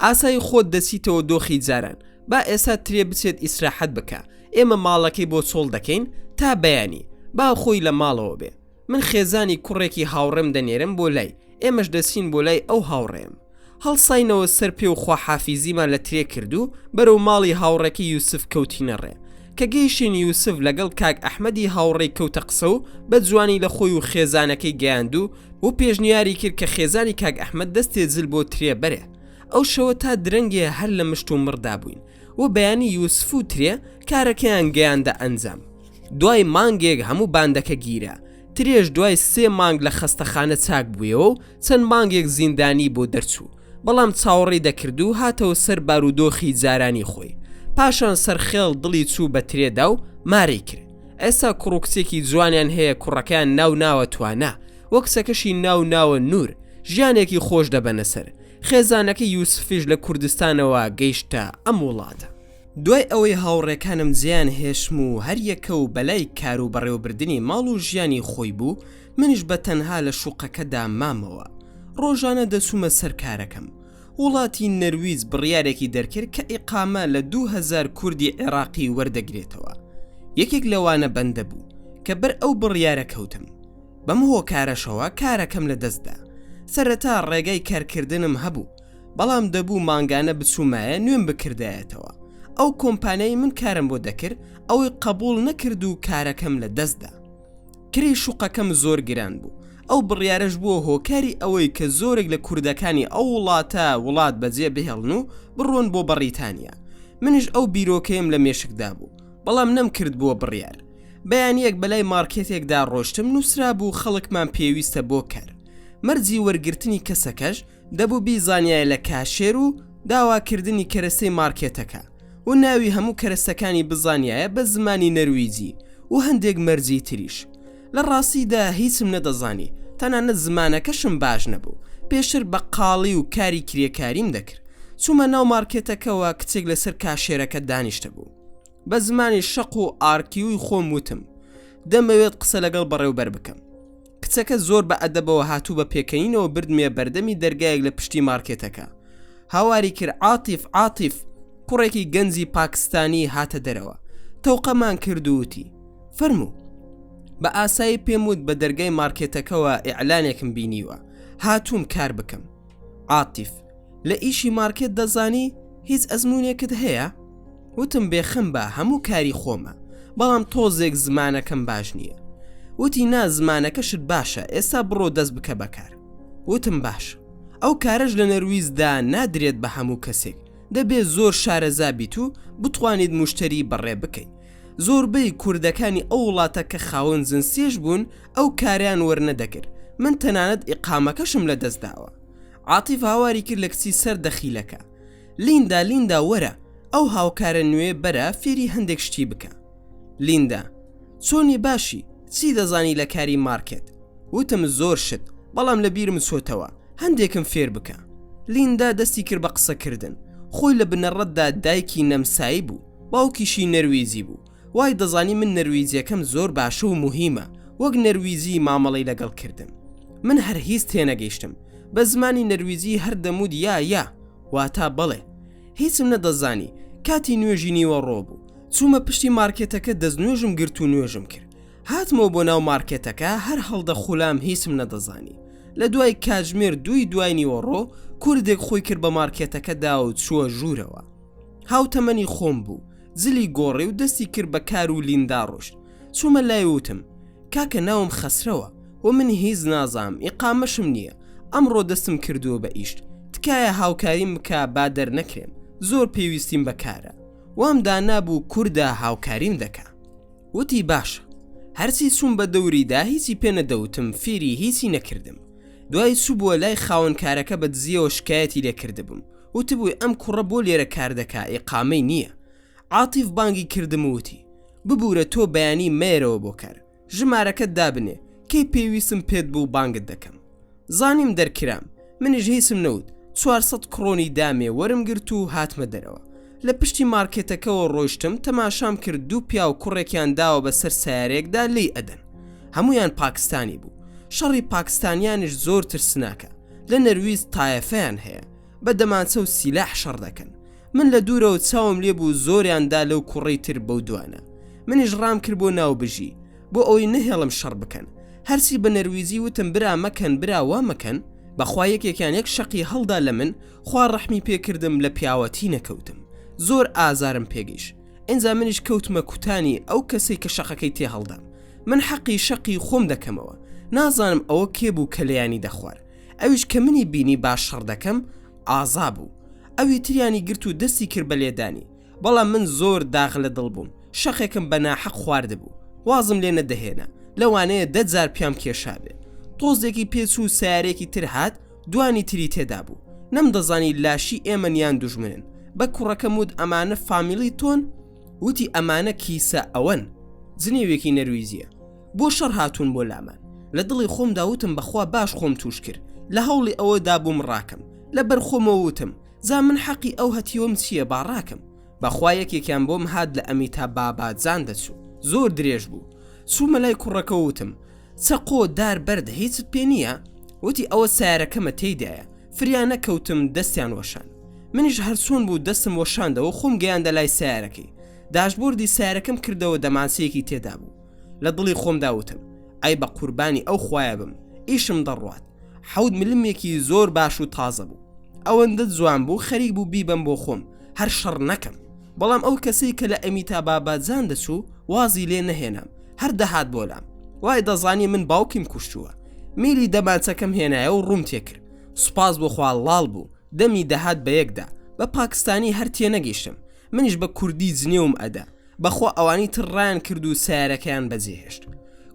ئاسای خۆت دەچیتەوە دۆخی جاران با ئێستا ترێ بچێت ئیسراحەت بکە ئێمە ماڵەکەی بۆ چۆڵ دەکەین تا بەیانی با خۆی لە ماڵەوە بێ من خێزانی کوڕێکی هاوڕێم دەنێرم بۆ لای ئێمەش دەچین بۆ لای ئەو هاوڕێم هەڵساینەوە سەر پێ و خواحافیزیمان لە ترێ کردو بەرەو ماڵی هاوڕێکی یوسف کەوتینە ڕێ کە گەیشتین یوسف لەگەڵ کاک ئەحمەدی هاوڕێی کەوتە قسە و بە جوانی لە خۆی و خێزانەکەی گەیاندوو و پێشنیاری کرد کە خێزانی کاک ئەحمەد دەستێ جل بۆ ترێ بەرێ ئەو شەوە تا درەنگێ هەر لە مشت و مڕدا بووین و بەیانی یوسف و ترێ کارەکەیان گەیاندە ئەنجام دوای مانگێک هەموو باندەکە گیرە ترێش دوای 3 مانگ لە خەستەخانە چاک بوویەوە و چەند مانگێک زیندانی بۆ دەرچوو بەڵام چاوەڕێی دەکرد و هاتەوە سەر بارودۆخی جارانی خۆی پاشان سەرخێڵ دڵی چوو بە ترێدا و ماری کرد ئێستا کوڕکچێکی جوانیان هەیە کوڕەکەیان ناو توانە وەک کچەکەشی ناو نور ژیانێکی خۆش دەبەنە سەر خێزانەکە یوسفیش لە کوردستانەوە گەیشتە ئەم وڵاتە دوای ئەوەی هاوڕێکانم جیان هێشم و هەر یەکە و بەلای کار و بەڕێوەبردنی ماڵ و ژیانی خۆی بوو منیش بە تەنها لە شوقەکەدا مامەوە ڕۆژانە دەچوومە سەر کارەکەم وڵاتی نەرویج بڕیارێکی دەرکرد کە ئیقامە لە 2000 کوردی عێراقی وەردەگرێتەوە یەکێک لەوانە بەندە بوو کە بەر ئەو بڕیارە کەوتم بەم هۆکارەشەوە کارەکەم لە دەستدا سەرەتا ڕێگای کارکردنم هەبوو بەڵام دەبوو مانگانە بچوومایە نوێم بکردایەتەوە ئەو کۆمپانیای من کارم بۆ دەکرد ئەوەی قبول نەکرد و کارەکەم لە دەستدا کری شوقەکەم زۆر گران بوو ئەو بڕیارەش بووە هۆکاری ئەوەی کە زۆرێک لە کوردەکانی ئەو وڵات بەجێ بهێڵن و بڕۆن بۆ بەریتانیا منیش ئەو بیرۆکەیم لە مێشکدا بوو بەڵام نەمکرد بووە بڕیار بەیانیەک بەلای مارکێتێکدا ڕۆشتم نووسرا بوو خەڵکمان پێویستە بۆ کار مەرجی وەرگرتنی کەسەکەش دەبوو بیزانایە لە کاشێر و داواکردنی کەرەسەی مارکێتەکە و ناوی هەموو کەرەسەکانی بزانایە بە زمانی نەرویجی و هەندێک مەرجی تریش لە ڕاستیدا هیچم نەدەزانی تەنانەت زمانەکەشم باش نەبوو پێشتر بە قاڵی و کاری کرێکاریم دەکرد چوومە ناو مارکێتەکەەوە کچێک لەسەر کاشێرەکە دانیشتە بوو بە زمانی شەق و ئارکیوی خۆم وتم دەمەوێت قسە لەگەڵ بەڕێوەبەر بکەم. کچەکە زۆر بە ئەدەبەوە هاتوو بە پێکەنینەوە بردمێ بەردەمی دەرگایەک لە پشتی مارکێتەکە. هاواری کرد عاتیف کوڕێکی گەنجی پاکستانی هاتە دەرەوە. تەوقەمان کردووتی فەرموو. بە ئاسایی پێم وت بە دەرگای مارکێتەکەەوە ئیعلانێکم بینیوە، هاتووم کار بکەم. عاتیف لە ئیشی مارکێت دەزانی؟ هیچ ئەزمونێکت هەیە؟ وتم بێخەم بە هەموو کاری خۆمە، بەڵام تۆزێک زمانەکەم باش نییە. وتی نا زمانەکەشت باشە، ئێستا بڕۆ دەست بکە بەکار. وتم باش. ئەو کارەش لە نەرویزدا نادرێت بە هەموو کەسێک، دەبێت زۆر شارەزابیت و بتوانیت موشتری بەڕێ بکەیت. زۆربەی کوردەکانی ئەو وڵاتە کە خاوەن جنسیش بوون ئەو کاریان وەرنەدەگرت، من تەنانەت ئیقامەکەشم لە دەستداوە. عاتیف هاواری کرد لە کچی سەر دەخیلەکە. لیندا وەرە ئەو هاوکارە نوێ بەرە فێری هەندێک شتی بکە. لیندا چۆنی باشی؟ چی دەزانی لە کاری مارکێت؟ وتم زۆر شت، بەڵام لە بیرم چۆتەوە هەندێکم فێر بکە. لیندا دەستی کرد بە قسەکردن. خۆی لە بنەڕەتدا دایکی نەمسایی بوو، باوکیشی نەرویزی بوو. وای دەزانی من نەرویزیەکەم زۆر باشە و مهمە، وەک نەرویزی مامەڵی لەگەڵ کردم. من هەر هیچ تێنەگەیشتم، بە زمانی نەرویزی هەر دەمود یا واتا بەڵێ. هیچم نەدەزانی. کاتی نوێژی نیوەڕۆ بوو، چوومە پشتی مارکێتەکە دەستنوێژم گرت و نوێژم کرد. هاتمەوە بۆ ناو مارکێتەکە هەر هەڵدە خولام هیچم نەدەزانی. لە دوای کاتژمێر دوای نیوەڕۆ کوردێک خۆی کرد بە مارکێتەکەدا و چووە ژوورەوە. هاوتەمەنی خۆم بوو، جلی گۆڕی و دەستی کرد بە کار و لیندا ڕۆشت. چوومە لای وتم کاکە ناوم خەسرەوە و من هیچ نازام، ئیقامەشم نییە، ئەمڕۆ دەستم کردووە بە ئیشت، تکایە هاوکاریم بکە با دەرنەکرێم، زۆر پێویستیم بەکارە. وام دانابوو کووردا هاوکاریم دەکا. وتی باشە. هەرچی چوون بە دەوریدا هیچی پێ نەدەوتم، فێری هیچی نەکردم. دوای چوو بووە لای خاوەن کارەکە بە دزیەوە شکایەتی لێکردبووم. وتبووی ئەم کوڕە بۆ لێرە کار دەکا، ئیقامەی نییە. عاتیف بانگی کردم وتی ببوورە تۆ بەیانی مێرەوە بۆ کار، ژمارەکەت دابنێ، کەی پێویستم پێت بوو بانگت دەکەم. زانیم دەرکرام، منیش هیچم نەوت. 400 کڕۆنی دامێ وەرم گرت و هاتمە دەرەوە. لە پشتی مارکێتەکەەوە ڕۆیشتم، تەماشام کرد دوو پیا و کوڕێکیان داوە بەسەر سیارێکدا لی ئەدەن. هەمویان پاکستانی بوو. شەڕی پاکستانیانش زۆر ترسناکە، لە نەرویز تایەفەیان هەیە، بە دەمانچە و سیلاح شەڕ دەکەن. من لە دوورەوە چاوم لێ بوو زۆریاندا لەو کوڕی تر بەو دوانە. منیش ڕام کرد بۆ ناوبژی بۆ ئەوەی نەهێڵم شەڕ بکەن. هەرچی بە نەرویزی وتم برا مەکەن، برا وا مەکەن. بەخوا یەکێکیان یەک شەقی هەڵدا لە من، خوا ڕەحمی پێکردم لە پیاوەتی نەکەوتم. زۆر ئازارم پێگەیش. ئینجا منیش کەوتمە کوتانی ئەو کەسەی کە شەقەکەی تێ هەڵدام. من حەقی شەقی خۆم دەکەمەوە. نازانم ئەوە کێ بوو کە لەیانی دەخوار. ئەویش کە منی بینی باش شەڕ دەکەم ئازا بوو. ئەوی تریانی گرت و دەستی کرد بە لێدانی، بەڵام من زۆر داغ لە دڵ بووم. شەقێکم بە ناحەق خواردبوو، وازم لێ نەدەهێنا، لەوانەیە 10 جار پیام کێشابێ. تۆزێکی پێچوو سیارێکی تر هات، دوانی تری تێدا بوو. نەمدەزانی لاشی ئێمەنیان دوژمنن. بە کوڕەکەم وت ئەمانە فامیلی تۆن؟ وتی ئەمانە کیسە ئەوەن، جنێوێکی نەرویزیە، بۆ شەڕ هاتوون بۆ لامان. لە دڵی خۆم داوتم بەخوا باش خۆم توش کرد، لە هەوڵی ئەوەدا بووم ڕاکەم. لەبەر خۆمەوە وتم زا من حەقی ئەو هەتیوەم چییە باڕاکەم. بەخوا یەکێکیان بۆم هات لە ئەمیتا باباتزان دەچوو، زۆر درێژ بوو. چوومە لای کوڕەکە وتم چەقۆ دار بەردە هیچت پێ نییە؟ وتی ئەوە سیارەکەمە تێیدایە، فریان نەکەوتم دەستیان وەشان. منیش هەرچۆن بوو دەستم وەشاندەوە خۆم گەیاندە لای سیارەکەی. داشبۆردی سیارەکەم کردەوە دەمانچەیەکی تێدا بوو. لە دڵی خۆم داوتم ئەی بە قوربانی ئەو خوایە بم، ئیشم دەڕوات. 7 ملمێکی زۆر باش و تازە بوو. ئەوەندە جوان بوو خەریک بوو بیبم بۆ خۆم، هەر شەڕ نەکەم. بەڵام ئەو کەسەی کە لە ئەمیتا باباتزان دەچوو وازی لێ نەهێنام، هەر دەهات بۆلام. وای دەزانی من باوکیم کوشتووە، میلی دەمانچەکەم هێنایە و ڕووم تێکرد. سوپاس بۆخوا لاڵ بوو، دەمی دەهات بە یەکدا. بە پاکستانی هەر تێ نەگەیشتم، منیش بە کوردی جنێوم ئەدا. بەخوا ئەوانی تر ڕایان کرد و سیارەکەیان بەجێهێشت.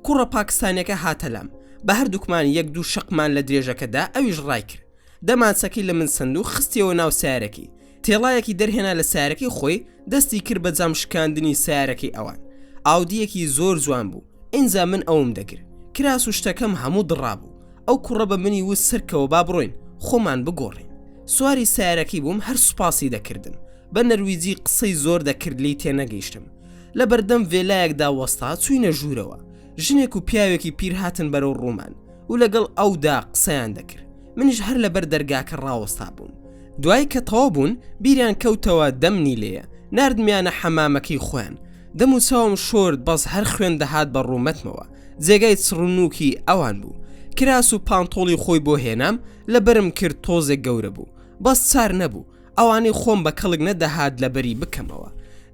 کوڕە پاکستانیەکە هاتە لام، بە هەردووکمان 1-2 شەقمان لە درێژەکەدا ئەویش ڕای کرد. دەمانچەکەی لە من سند و خستیەوە ناو سیارەکەی. تێڵایەکی دەرهێنا لە سیارەکەی خۆی، دەستی کرد بە جام شکاندنی سیارەکەی ئەوان. ئاودیەکی زۆر جوان بوو. ئینجا من ئەوم دەگرت. کراس و شتەکەم هەموو دڕابوو. ئەو کوڕە بە منی وت سرکەوە با بڕۆین، خۆمان بگۆڕین. سواری سیارەکەی بووم، هەر سوپاسی دەکردن. بە نەرویزی قسەی زۆر دەکرد لی تێنەگەیشتم. لە بەردەم ڤێلایەکدا وەستا چووینە ژوورەوە. ژنێک و پیاوێکی پیر هاتن بەرەو ڕوومان و لەگەڵ ئەودا قسەیان دەکرد. منیش هەر لەبەر دەرگاکە ڕاوەستا بووم. دوای کە تەواو بوون بیریان کەوتەوە دەمنی لێیە، ناردمیانە حەمامەکەی خۆیان. دەم و چاوم شۆرد، بەس هەر خوێن دەهات بە ڕوومەتمەوە. جێگای چڕنووکی ئەوان بوو. کراس و پانتۆڵی خۆی بۆ هێنام لەبەرم کرد تۆزێک گەورە بوو، بەس چار نەبوو. ئەوانەی خۆم بە کەڵک نەدەهات لەبەری بکەمەوە.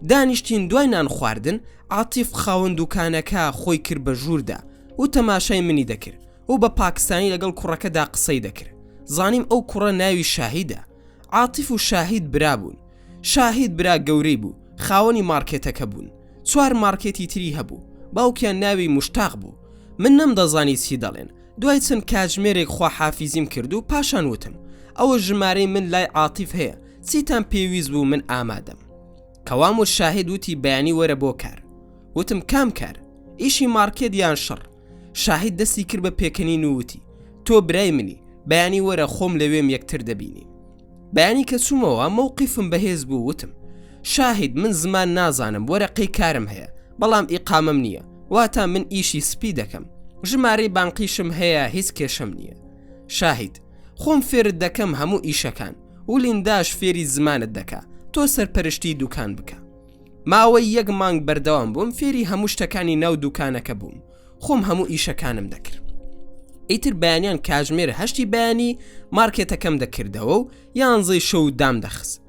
دانیشتین دوای نان خواردن، عاتیف خاوەن دوکانەکە خۆی کرد بە ژووردا و تەماشای منی دەکرد و بە پاکستانی لەگەڵ کوڕەکەدا قسەی دەکرد. زانیم ئەو کوڕە ناوی شاهیدە. عاتیف و شاهید برا بوون. شاهید برا گەورەی بوو، خاوەنی مارکێتەکە بوون. 4 مارکێتی تری هەبوو. باوکیان ناوی مشتاق بوو. من نەمدەزانی چی دەڵێن. دوای چەند کاتژمێرێک خواحافیزیم کرد و پاشان وتم ئەوە ژمارەی من لای عاتیف هەیە، چیتان پێویست بوو من ئامادەم. کەوام و شاهید وتی بەیانی وەرە بۆ کار. وتم کام کار؟ ئیشی مارکێت یان شەڕ؟ شاهید دەستی کرد بە پێکەنین و وتی تۆ برای منی، بەیانی وەرە خۆم لەوێم یەکتر دەبینی. بەیانی کە چوومەوە مووقیفم بەهێز بوو. وتم شاهید من زمان نازانم، وەرەقەی کارم هەیە بەڵام ئیقامەم نییە، واتە من ئیشی سپی دەکەم، ژمارەی بانقیشم هەیە، هیچ کێشەم نییە. شاهید خۆم فێرت دەکەم هەموو ئیشەکان و لینداش فێری زمانت دەکا، تۆ سەرپەرشتی دوکان بکە. ماوەی 1 مانگ بەردەوام بووم، فێری هەموو شتەکانی ناو دوکانەکە بووم، خۆم هەموو ئیشەکانم دەکرد. ئیتر بەیانیان کاتژمێر 8 بەیانی مارکێتەکەم دەکردەوە و 11 شەو دام دەخست.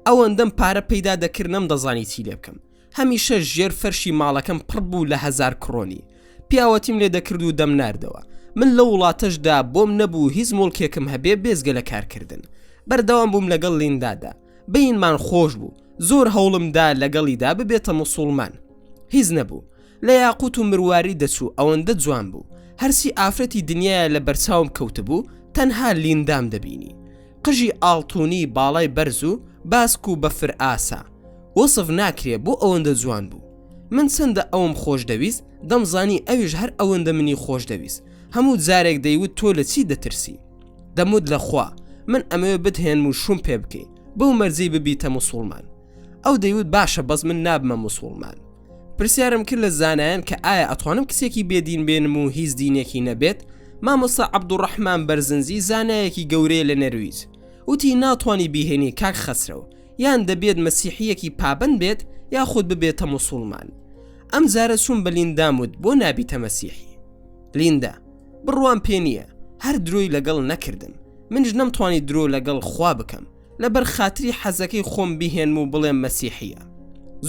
ئەوەندەم پارە پەیدا دەکرد نەمدەزانی چی لێ بکەم. هەمیشە ژێر فەرشی ماڵەکەم پڕ بوو لە 1000 کڕۆنی. پیاوەتیم لێ دەکرد و دەم ناردەوە. من لە وڵاتەشدا بۆم نەبوو هیچ مڵکێکم هەبێ بێزگە لە کارکردن. بەردەوام بووم لەگەڵ لیندادا. بەینمان خۆش بوو. زۆر هەوڵمدا لەگەڵیدا ببێتە موسڵمان. هیچ نەبوو. لە یاقوت و مرواری دەچوو، ئەوەندە جوان بوو. هەرسی ئافرەتی دنیایە لە بەرچاوم کەوتبوو، تەنها لیندام دەبینی. قژی ئاڵتونی باڵای بەرز و باسک و بەفر ئاسا. وەسف ناکرێ بۆ ئەوەندە جوان بوو. من چەندە ئەوم خۆش دەویست، دەمزانی ئەویش هەر ئەوەندە منی خۆش دەویست. هەموو جارێک دەیوت تۆ لە چی دەترسی؟ دەموت لەخوا من ئەمەوێ بتهێن و شوم پێ بکەی بەو مەرزی ببیتە موسڵمان. ئەو دەیوت باشە بەس من نابمە موسڵمان. پرسیارم کرد لە زانایان کە ئایا ئەتوانم کسێکی بێدین بێنم و هیچ دینێکی نەبێت. مامۆستا عەبدوڕەحمان بەرزنجی زانایەکی گەورەیە لە نەرویج وتی ناتوانی بیهێنی کاک خەسرەوە، یان دەبێت مەسیحیەکی پابند بێت یاخود ببێتە موسڵمان. ئەم جارە چوون بە لیندام وت بۆ نابیتە مەسیحی. لیندا بڕوان پێ نییە، هەر درۆی لەگەڵ نەکردم. منش نەمتوانی درۆ لەگەڵ خوا بکەم، لەبەر خاتری حەزەکەی خۆم بیهێنم و بڵێم مەسیحیە.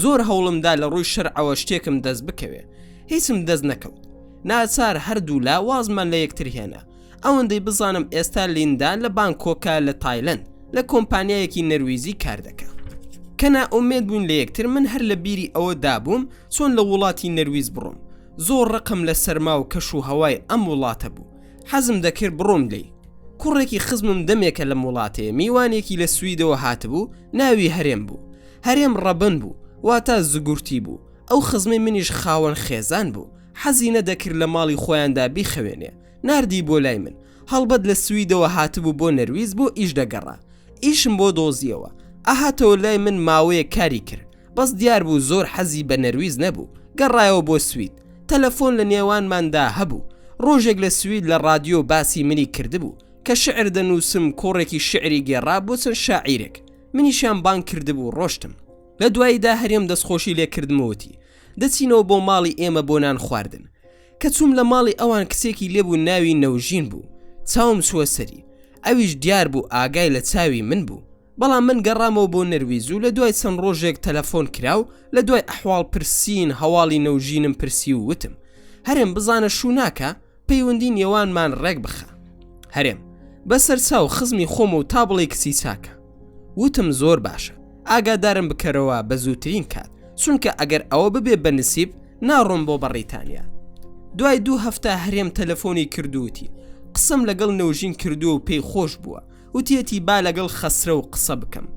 زۆر هەوڵمدا لە ڕووی شەرعەوە شتێکم دەست بکەوێ، هیچم دەست نەکەوت. ناچار هەردوو لا وازمان لە یەکتر هێنا. ئەوەندەی بزانم ئێستا لیندان لە بانکۆکە لە تایلەند لە کۆمپانیایەکی نەرویزی کار دەکات. کەنا ئومێد بوون لە یەکتر. من هەر لە بیری ئەوە دابووم چۆن لە وڵاتی نەرویز بڕۆم. زۆر ڕقم لە سەرما و کەش و هەوای ئەم وڵاتە بوو. حەزم دەکرد بڕۆم لێی. کوڕێکی خزمم دەمێکە لەم وڵاتەیە، میوانێکی لە سویدەوە هاتبوو، ناوی هەرێم بوو. هەرێم ڕەبن بوو، واتە زگورتی بوو. ئەو خزمەی منیش خاوەن خێزان بوو. حەزی نەدەکرد لە ماڵی خۆیاندا بیخەوێنێ. ناردی بۆ لای من. هەڵبەت لە سویدەوە هاتبوو بۆ نەرویز بۆ ئیش دەگەڕا. ئیشم بۆ دۆزیەوە. ئاهاتەوە لای من ماوەیە کاری کرد. بەس دیار بوو زۆر حەزی بە نەرویز نەبوو. گەڕایەوە بۆ سوید. تەلەفۆن لە نێوانماندا هەبوو. ڕۆژێک لە سوید لە رادیۆ باسی منی کردبوو کە شعر دەنووسم، کۆڕێکی شعری گێڕا بۆ چەند شاعیرێک. منیشیان بان کردبوو ڕۆشتم. لە دواییدا هەرێم دەستخۆشی لێ کردمەوەتی. دەچینەوە بۆ ماڵی ئێمە بۆ نان خواردن. کە چووم لە ماڵی ئەوان کسێکی لێبوو ناوی نەوژین بوو. چاوم چووە سەری. ئەویش دیار بوو ئاگای لە چاوی من بوو. بەڵام من گەڕامەوە بۆ نەرویز و لە دوای چەند ڕۆژێک تەلەفۆن کراو. لە دوای ئەحواڵ پرسین هەواڵی نەوژینم پرسی و وتم هەرێم بزانە شو ناکە، پەیوەندی نێوانمان ڕێک بخە. هەرێم بەسەر چاو خزمی خۆمە و تا بڵێ کچی چاکە. وتم زۆر باشە، ئاگادارم بکەرەوە بە زووترین کات، چونکە ئەگەر ئەوە ببێ بە نسیب ناڕۆم بۆ بەڕیتانیا. دوای 2 هەفتە هەرێم تەلەفۆنی کردووتی قسم لەگەڵ نەوژین کردووە و پێی خۆش بووە. وتێتی با لەگەڵ خەسرە و قسە بکەم.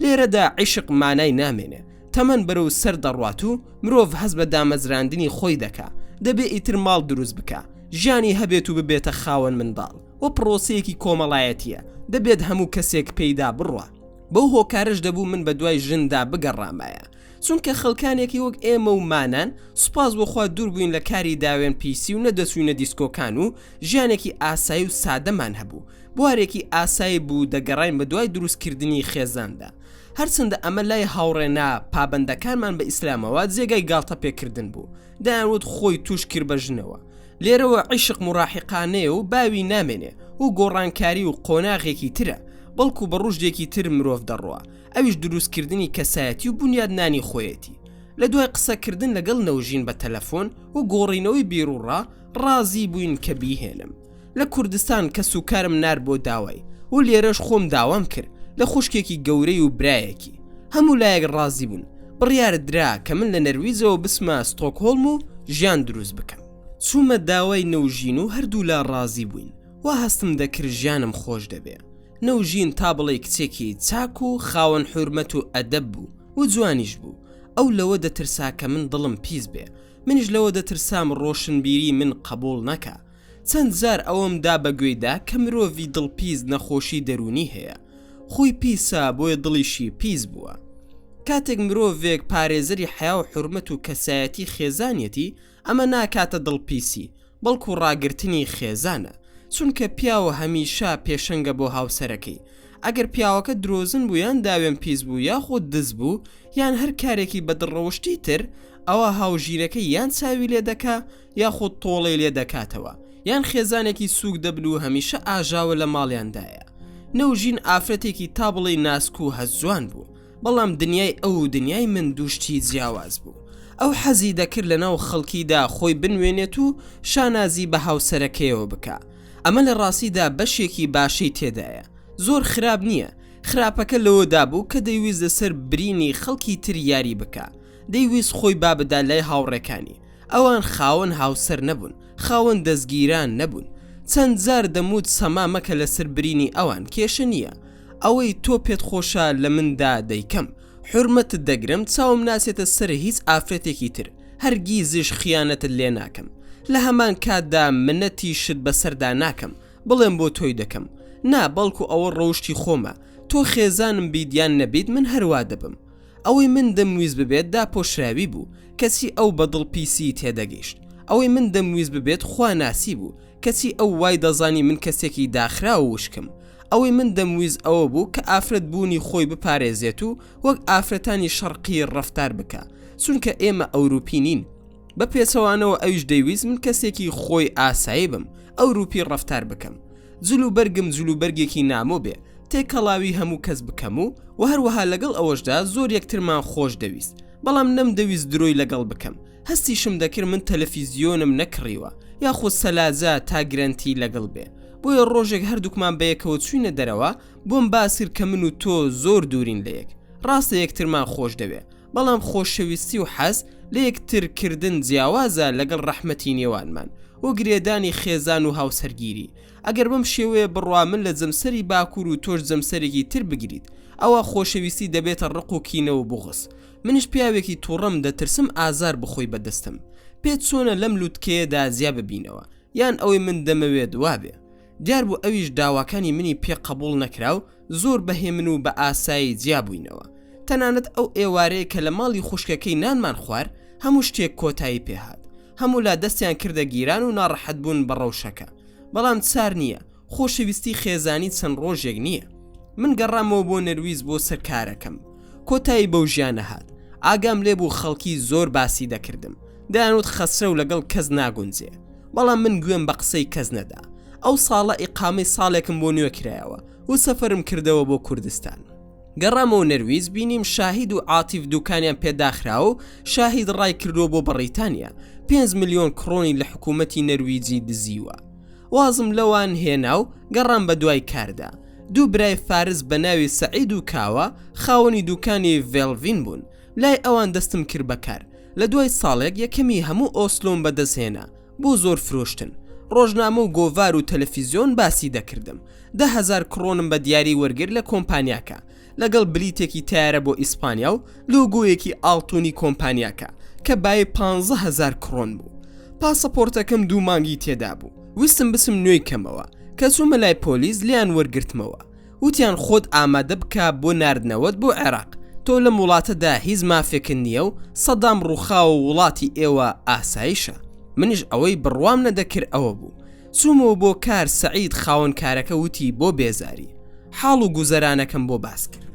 لێرەدا عیشق مانای نامێنێ. تەمەن بەرەو سەر دەڕوات و مرۆڤ هەز بە دامەزراندنی خۆی دەکا. دەبێ ئیتر ماڵ دروست بکە، ژیانی هەبێت و ببێتە خاوەن منداڵ و پرۆسەیەکی کۆمەڵایەتیە. دەبێت هەموو کەسێک پێیدا بڕوە. بەو هۆکارش دەبوو من بە دوای ژندا بگەڕامایە، چونکە خەڵکانێکی وەک ئێمە و مانان سوپاس بۆخوا دوور بووین لە کاری داوێن پیسی و نەدەچوونە دیسکۆکان و ژیانێکی ئاسایی و سادەمان هەبوو. بوارێکی ئاسایی بوو دەگەڕین بە دوای دروستکردنی خێزاندا. هەرچەندە ئەمە لای هاوڕێنا پابەندەکانمان بە ئیسلامەوە جێگای گاڵتە پێکردن بوو، دایانوت خۆی توش کرد بە ژنەوە. لێرەوە عیشق مڕاحقانەیە و باوی نامێنێ و گۆڕانکاری و قۆناغێکی ترە، بەڵکو بە ڕژدێکی تر مرۆڤ دەڕوە، ئەویش دروستکردنی کەسایەتی و بنیادنانی خۆیەتی. لە دوای قسەکردن لەگەڵ نەوژین بە تەلەفۆن و گۆڕینەوەی بیرروڕا ڕازی بووین کە بیهێنم. لە کوردستان کە سوکارم نار بۆ داوای و لێرەش خۆم داوام کرد لە خوشکێکی گەورەی و برایەکی. هەموو لایەک ڕازی بوون. بڕیارە درا کە من لە نەرویزەوە بسمە ستۆکهۆلم و ژیان دروست بکەم. چوومە داوای نەوژین و هەردوو لا ڕازی بووین. وا هەستم دەکرد ژیانم خۆش دەبێ. نەوژین تا بڵێ کچێکی چاک و خاوەن حورمەت و ئەدەب بوو و جوانیش بوو. ئەو لەوە دەترسا کە من دڵم پیس بێ، منیش لەوە دەترسام ڕۆشنبیری من قبول نەکا. چەند جار ئەوەم دا بەگوێدا کە مرۆڤی دڵپیس نەخۆشی دەرونی هەیە، خۆی پیسە بۆیە دڵیشی پیس بووە. کاتێک مرۆڤێک پارێزەری حیا و حورمەت و کەسایەتی خێزانیەتی، ئەمە ناکاتە دڵپیسی، بەڵکو ڕاگرتنی خێزانە، چونکە پیاوە هەمیشە پێشەنگە بۆ هاوسەرەکەی. ئەگەر پیاوەکە درۆزن بوو یان داوێن پیس بوو یاخۆ دز بوو یان هەر کارێکی بەدڕەوشتی تر، ئەوە هاوژیرەکەی یان چاوی لێ دەکا یاخۆ تۆڵەی لێ دەکاتەوە، یان خێزانێکی سووک دەبن و هەمیشە ئاژاوە لە ماڵیاندایە. نەوژین ئافرەتێکی تا بڵێ ناسک و هەزوان بوو، بەڵام دنیای ئەو دنیای من دووشتی جیاواز بوو. ئەو حەزی دەکرد لەناو خەڵکیدا خۆی بنوێنێت و شانازی بە هاوسەرەکەیەوە بکە. ئەمە لە ڕاستیدا بەشێکی باشەی تێدایە، زۆر خراپ نییە. خراپەکە لەوەدا بوو کە دەیویست لەسەر برینی خەڵکی تر یاری بکە، دەیویست خۆی بابدا لای هاوڕێکانی. ئەوان خاوەن هاوسەر نەبوون، خاوەن دەستگیران نەبوون. چەند جار دەموت سەما مەکە لەسەر برینی ئەوان، کێشە نییە. ئەوەی تۆ پێت خۆشە لە مندا دەیکەم، حورمەتت دەگرم، چاوم ناسێتە سەر هیچ ئافرەتێکی تر، هەرگیزش خیانەتت لێ ناکەم. لە هەمان کاتدا منەتی شت بەسەردا ناکەم بڵێم بۆ تۆی دەکەم، نا بەڵکو ئەوە ڕەوشتی خۆمە. تۆ خێزانم بیدیان نەبیت من هەروە دەبم. ئەوەی من دەمویست ببێت داپۆشراوی بوو، کەسی ئەو بەدڵپیسی تێدەگەیشت. ئەوەی من دەمویست ببێت خوا ناسی بوو، کەسی ئەو وای دەزانی من کەسێکی داخرا و وشکم. ئەوەی من دەمویست ئەوە بوو کە ئافرەت بوونی خۆی بپارێزێت و وەک ئافرەتانی شەرقی ڕەفتار بکە، چونکە ئێمە ئەوروپی نین. بە پێچەوانەوە ئەویش دەیویست من کەسێکی خۆی ئاسایی بم، ئەوروپی ڕەفتار بکەم، جلوبەرگم جلوبەرگێکی نامۆ بێ، تێکەڵاوی هەموو کەس بکەم و هەروەها لەگەڵ ئەوەشدا زۆر یەکترمان خۆش دەویست، بەڵام نەمدەویست درۆی لەگەڵ بکەم. هەستیشم دەکرد من تەلەڤیزیۆنم نەکڕیوە یاخۆ سەلاجە تا گرنتی لەگەڵ بێ. بۆیە ڕۆژێک هەردووکمان بەیەکەوە چوینە دەرەوە، بۆم باسیر کە من و تۆ زۆر دوورین لە یەک. ڕاستە یەکترمان خۆش دەوێ، بەڵام خۆشەویستی و حەز لە یەکترکردن جیاوازە لەگەڵ ڕەحمەتی نێوانمان و گرێدانی خێزان و هاوسەرگیری. ئەگەر بەم شێوەیە بڕوا من لە جەمسەری باکوور و تۆش جەمسەرێکی تر بگریت، ئەوە خۆشەویستی دەبێتە ڕق و کینە و بغس. منش پیاوێکی تووڕەم دەترسم ئازار بخۆی بەدەستم. پێت چۆنە لەم لووتکەیەدا زیا ببینەوە یان ئەوەی من دەمەوێت وابێ. دیار بوو ئەویش داواکانی منی پێ قبول نەکرا و زۆر بەهێمن و بە ئاسایی جیابووینەوە. تەنانەت ئەو ئێوارەیە کە لە ماڵی خوشکەکەی نانمان خوار هەموو شتێک کۆتایی پێهات. هەموو لا دەستیان کردە گیران و ناڕەحەت بوون بە ڕەوشەکە. بەڵام چار نییە، خۆشەویستی خێزانی چەند ڕۆژێک نییە. من گەڕامەوە بۆ نەرویز بۆ سەرکارەکەم. کۆتایی بەو ژیانە هات. ئاگام لێ بوو خەڵکی زۆر باسی دەکردم، دەیانوت خەسرە و لەگەڵ کەس ناگونجێ، بەڵام من گوێم بە قسەی کەس نەدا. ئەو ساڵە ئیقامەی ساڵێکم بۆ نوێ کرایەوە و سەفەرم کردەوە بۆ کوردستان. گەڕامەوە نەرویز، بینیم شاهید و عاتیف دوکانیان پێداخرا و شاهید ڕای کردووە بۆ بەڕیتانیا 5 ملیۆن کڕۆنی لە حکوومەتی نەرویجی دزیوە. وازم لەوان هێنا و گەڕام بە دوای کاردا. دوو برای فارس بە ناوی سەعید و کاوە خاوەنی دوکانی ڤێڵڤین بوون، لای ئەوان دەستم کرد بەکار. لە دوای ساڵێک یەکەمی هەموو ئۆسلۆم بەدەستهێنا بۆ زۆر فرۆشتن. ڕۆژنامە و گۆڤار و تەلەڤیزیۆن باسی دەکردم. 10,000 کڕۆنم بە دیاری وەرگر لە کۆمپانیاکە، لەگەڵ بلیتێکی تایارە بۆ ئیسپانیا و لۆگۆیەکی ئاڵتونی کۆمپانیاکە کە بای 15,000 کڕۆن بوو. پاسەپۆرتەکەم 2 مانگی تێدا بوو. ویستم بسم نوێی کەمەوە کە چوومە لای پۆلیس لیان وەرگرتمەوە. وتیان خۆت ئامادە بکە بۆ ناردنەوەت بۆ عێراق، تۆ لەم وڵاتەدا هیچ مافێکن نییە و سەدام ڕووخاوە وڵاتی ئێوە ئاسایشە. منیش ئەوەی بڕوام نەدەکرد ئەوە بوو. چوومەوە بۆ کار. سەعید خاوەن کارەکە وتی بۆ بێزاری حاڵ و گوزەرانەکەم بۆ باس کرد.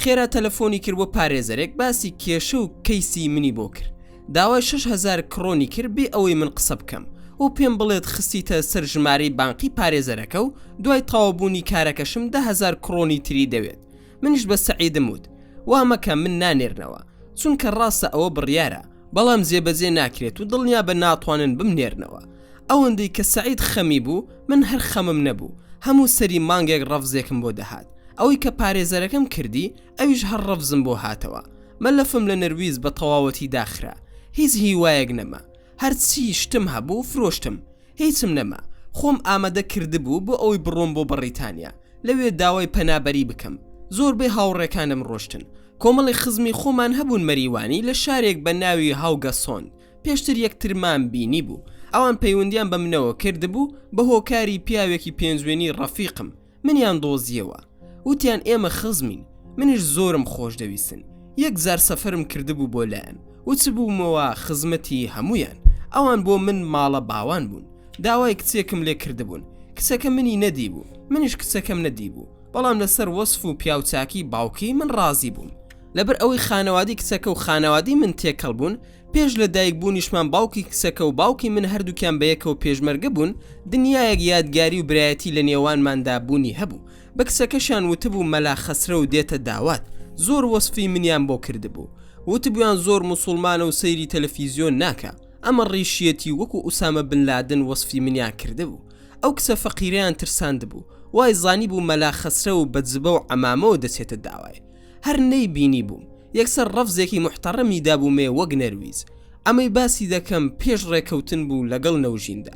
خێرا تەلەفۆنی کرد بۆ پارێزەرێک باسی کێشە و کەیسی منی بۆ کرد. داوای 6,000 کڕۆنی کرد بێ ئەوەی من قسە بکەم و پێم بڵێت خستیتە سەر ژمارەی بانقی پارێزەرەکە و دوای تەواوبوونی کارەکەشم 10,000 کڕۆنی تری دەوێت. منیش بە سەعیدم وت وا مەکە من نانێرنەوە چونکە ڕاستە ئەوە بڕیارە بەڵام زێبەجێ ناکرێت و دڵنیا بە ناتوانن بمنێرنەوە. ئەوەندەی کە سەعید خەمی بوو من هەر خەمم نەبوو. هەموو سەری مانگێک ڕەفزێکم بۆ دەهات. ئەوەی کە پارێزەرەکەم کردی ئەویش هەر ڕەفزم بۆ هاتەوە. مەلەفم لە نەرویز بە تەواوەتی داخرا. هیچ هیوایەک نەما. هەرچی شتم هەبوو فرۆشتم. هیچم نەما. خۆم ئامادە کردبوو بۆ ئەوەی بڕۆم بۆ بەریتانیا لەوێ داوای پەنابەری بکەم. زۆربەی هاوڕێکانم ڕۆشتن. کۆمەڵی خزمی خۆمان هەبوون مەریوانی لە شارێک بە ناوی هاوگەسۆن. پێشتر یەکترمان بینی بوو. ئەوان پەیوەندیان بە منەوە کردبوو بە هۆکاری پیاوێکی پێنجوێنی ڕەفیقم. منیان دۆزیەوە. وتیان ئێمە خزمین. منیش زۆرم خۆش دەویستن. یەک زار سەفەرم کردبوو بۆ لایەن. وچبوومەوە خزمەتی هەمویان. ئەوان بۆ من ماڵە باوان بوون. داوای کچێکم لێ کردبوون. کچەکە منی نەدی بوو. منیش کچەکەم نەدی بوو. بەڵام لەسەر وەسف و پیاوچاکی باوکی من ڕازی بووم. لەبەر ئەوەی خانەوادی کچەکە و خانەوادی من تێکەڵ بوون پێش لە دایک بوونیشمان باوکی کچەکە و باوکی من هەردووکیان بەیەکەوە پێشمەرگە بوون. دنیایەک یادگاری و برایەتی لە نێوانماندا بوونی هەبوو. بە کچەکەشان وتبوو مەلا خەسرە و دێتە داوات. زۆر وەسفی منیان بۆ کردبوو. وتبوویان زۆر موسڵمانە و سەیری تەلەڤیزیۆن ناکە. ئەمە ڕیشیەتی وەکو ئوسامە بن لادن وەسفی منیان کردبوو. ئەو کچە فەقیرەیان ترساندبوو. وای زانی بوو مەلا خەسرە و بەجبە و عەمامەوە دەچێتە داوای. هەر نەی بینی بووم. یەکسەر ڕەفزێکی محتەڕەمی دابوومێ وەک نەرویز. ئەمەی باسی دەکەم پێش ڕێکەوتن بوو لەگەڵ نەوژیندا.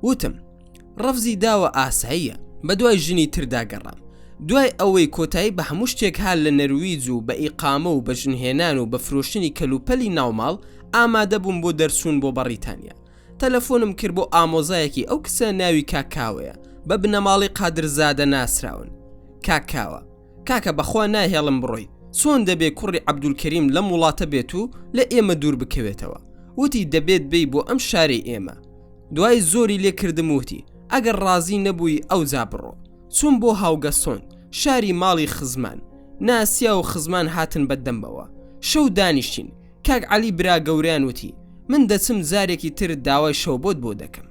وتم ڕەفزی داوە ئاساییە. بە دوای ژنی تردا گەڕام. دوای ئەوەی کۆتایی بە هەموو شتێک هال لە نەرویج و بە ئیقامە و بە ژنهێنان و بە فرۆشتنی کەلوپەلی ناوماڵ ئامادە بووم بۆ دەرچوون بۆ بەریتانیا. تەلەفۆنم کرد بۆ ئامۆزایەکی ئەو کسە ناوی کاکاوەیە بە بنەماڵی قادرزادە ناسراون. کاکاوە کاکە بەخوا ناهێڵم بڕۆی. چۆن دەبێ کوڕی عەبدولکەریم لەم وڵاتە بێت و لە ئێمە دوور بکەوێتەوە. وتی دەبێت بێی بۆ ئەم شاری ئێمە. دوای زۆری لێ کردم وتی ئەگەر ڕازی نەبووی ئەوجا بڕۆ. چوون بۆ هاوگەسۆن شاری ماڵی خزمان. ناسیا و خزمان هاتن بەدەمبەوە. شەو دانیشتین. کاک عەلی برا گەوریان وتی من دەچم زارێکی تر داوای شەو بۆت بۆ دەکەم.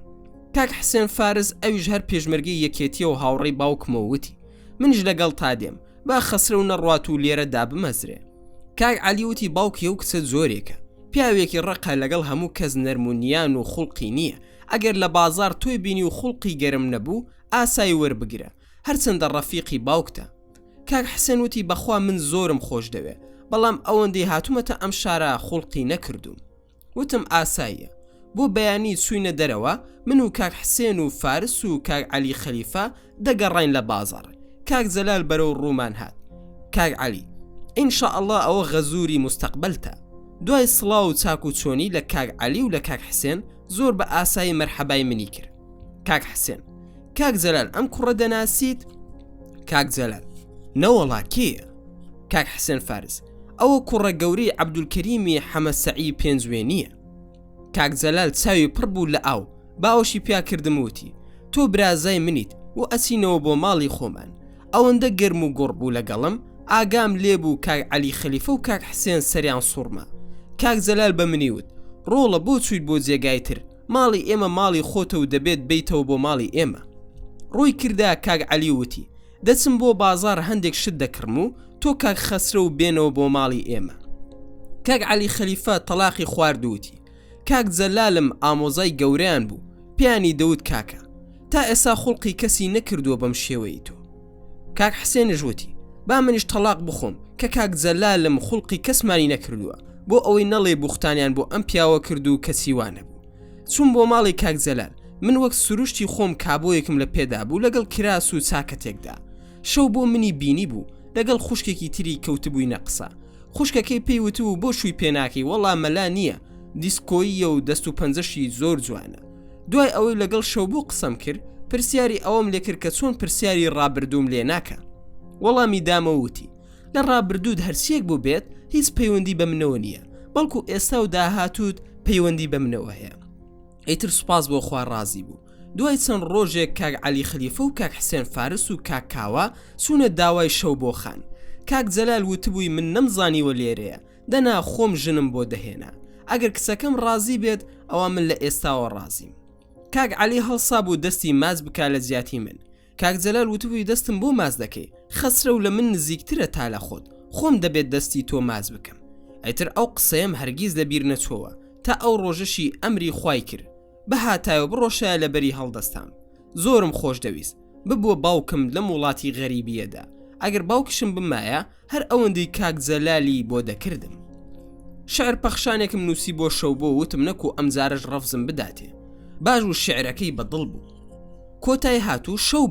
کاک حسێن فارس ئەویش هەر پێشمەرگەی یەکێتیە و هاوڕێی باوکمەوە وتی منیش لەگەڵ تا دێم با خەسرە و نەڕوات و لێرەدا بمەزرێ. کاک عەلی وتی باوکی ئەو کچە زۆرێکە. پیاوێکی ڕقە لەگەڵ هەموو کەس نەرمونیان و خوڵقی نییە. ئەگەر لە بازار تۆی بینی و خوڵقی گەرم نەبوو ئاسایی وەربگرە. هەرچەندە ڕەفیقی باوکتە. کاک حسێن وتی بەخوا من زۆرم خۆش دەوێ بەڵام ئەوەندەی هاتوومەتە ئەم شارە خوڵقی نەکردوم. وتم ئاساییە. بۆ بەیانی چووینە دەرەوە من و کاک حسێن و فارس و کاک عەلی خەلیفە دەگەڕین لە بازار. کاک جەلال بەرەو ڕوومان هات. کاک عەلی ئینشاءالله ئەوە غەزووری مستەقبەلتە. دوای سڵاو و چاک و چۆنی لە کاک عەلی و لە کاک حسێن زۆر بە ئاسایی مەرحەبای منی کرد. کاک حسێن کاک جەلال ئەم کوڕە دەناسیت؟ کاک جەلال نەوەڵا کێیە؟ کاک حسێن فارس ئەوە کوڕە گەورەی عەبدولکەریمی حەمەسەعی پێنجوێنیە. کاک جەلال چاوی پڕ بوو لە ئاو. باوەشی پیا کردم وتی تۆ برازای منیت و ئەچینەوە بۆ ماڵی خۆمان. ئەوەندە گەرم و گۆڕ بوو لەگەڵم ئاگام لێبوو کاک عەلی خەلیفە و کاک حسێن سەریان سوڕما. کاک جەلال بە منی وت ڕۆڵە بۆ چوویت بۆ جێگای تر. ماڵی ئێمە ماڵی خۆتە و دەبێت بیتەوە بۆ ماڵی ئێمە. ڕووی کردا کاک عەلی وتی دەچم بۆ بازار هەندێک شت دەکڕم و تۆ کاک خەسرە و بێنەوە بۆ ماڵی ئێمە. کاک عەلی خەلیفە تەلاقی خواردووتی کاک جەلالم ئامۆزای گەورەیان بوو. پیانی دەوت کاکە تا ئێستا خوڵقی کەسی نەکردووە بەم شێوەی تۆ. کاک حسێنش وتی با منیش تەلاق بخۆم کە کاک جەلالم خوڵقی کەسمانی نەکردووە بۆ ئەوەی نەڵێ بوختانیان بۆ ئەم پیاوە کرد و کەسی وانە بوو. چوون بۆ ماڵی کاک جەلال. من وەک سروشتی خۆم کابۆیەکم لە پێدا بوو لەگەڵ کراس و چاکەتێکدا. شەو بۆ منی بینی بوو لەگەڵ خوشکێکی تری کەوتبووی نەقسە. خوشکەکەی پێی وتبوو بۆ شووی پێناکەی وەڵا مەلا نییە دیسکۆییە و دەست و پەنجەشی زۆر جوانە. دوای ئەوەی لەگەڵ شەو بوو قسەم کرد پرسیاری ئەوەم لێ کرد کە چۆن پرسیاری ڕابردووم لێ ناکە. وەڵامی دامە وتی لە ڕابردوود هەرچیەک بوو بێت هیچ پەیوەندی بە منەوە نییە، بەڵکو ئێستا و داهاتوت پەیوەندی بە منەوە هەیە. ئیتر سوپاس بۆ خوا ڕازی بوو. دوای چەند ڕۆژێک کاک عەلی خەلیفە و کاک حسێن فارس و کاک کاوە چوونە داوای شەو بۆ خان. کاک جەلال وتبووی من نەمزانیوە لێرەیە، دەنا خۆم ژنم بۆ دەهێنا، ئەگەر کچەکەم ڕازی بێت ئەوە من لە ئێستاوە ڕازیم. کاک عەلی هەڵسا بوو دەستی ماز بکا لە زیاتی من. کاک جەلال وتبووی دەستم بۆ ماز دەکەی، خەسرە و لە من نزیکترە تا لە خۆت، خۆم دەبێت دەستی تۆ ماز بکەم. ئەیتر ئەو قسەیەم هەرگیز لەبیر نەچۆوە تا ئەو ڕۆژەشی ئەمری خوای کرد بە هاتایە بڕۆشایە لەبەری هەڵدەستام. زۆرم خۆش دەویست ببووە باوکم لەم وڵاتی غەریبیەدا، ئەگەر باوکشم بمایە هەر ئەوەندەی کاک جەلالی بۆ دەکردم. شعر پەخشانێکم نووسی بۆ شەو بۆ وتم نەکو ئەمجارەش ڕەفزم بداتێ، باش و شعرەکەی بەدڵ بوو. کۆتای هاتوو شەو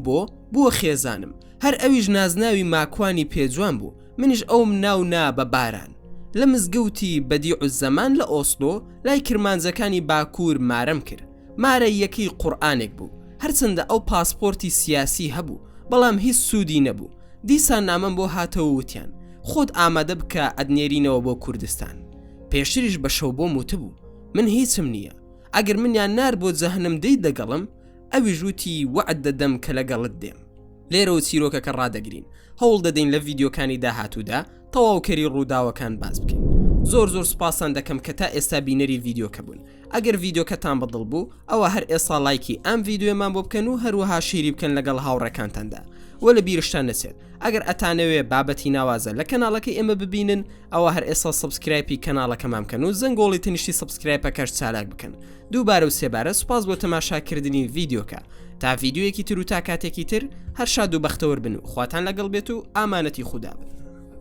بووە خێزانم، هەر ئەویش نازناوی ماکوانی پێجوان بوو، منیش ئەوم ناونا بە باران. لە مزگەوتی بەدیع الزەمان لە ئۆسلۆ لای کرمانجەکانی باکوور مارەم کرد. مارە یەکەی قورئانێک بوو، هەرچەندە ئەو پاسپۆرتی سیاسی هەبوو بەڵام هیچ سوودی نەبوو. دیسان نامەم بۆ هاتەوە وتیان خۆت ئامادە بکە ئەدنێرینەوە بۆ کوردستان. پێشتریش بە شەو بۆم وتبوو من هیچم نییە، ئەگەر منیان نار بۆ جەهەنەم دەی دەگەڵم، ئەویش وتی وعد دەدەم کە لەگەڵت دێم. لێرەوە چیرۆکەکە ڕادەگرین، هەوڵ دەدەین لە ڤیدیۆکانی داهاتوودا تەواوکەری ڕووداوەکان باز بکەین. زۆر سوپاسان دەکەم کە تا ئێستا بینەری ڤیدیۆکە بوون. ئەگەر ڤیدیۆکەتان بەدڵ بوو ئەوە هەر ئێستا لایکی ئەم ڤیدیۆمان بۆ بکەن و هەروەها شیری بکەن لەگەڵ هاوڕێکانتاندا وە لە بیرشتان نەچێت. ئەگەر ئەتانەوێ بابەتی ناوازە لە کەناڵەکەی ئێمە ببینن ئەوە هەر ئێستا سبسکرایبی کەناڵەکەمان بکەن و زەنگۆڵی تەنیشتی سبسکرایبەکەش چالاک بکەن. دووبارە و سێبارە سوپاس بۆ تەماشاکردنی ڤیدیۆکە. تا ڤیدیۆیەکی تر و تا کاتێکی تر هەر شاد و بەختەوەر بن و خواتان لەگەڵ بێت و ئامانەتی خودا بن.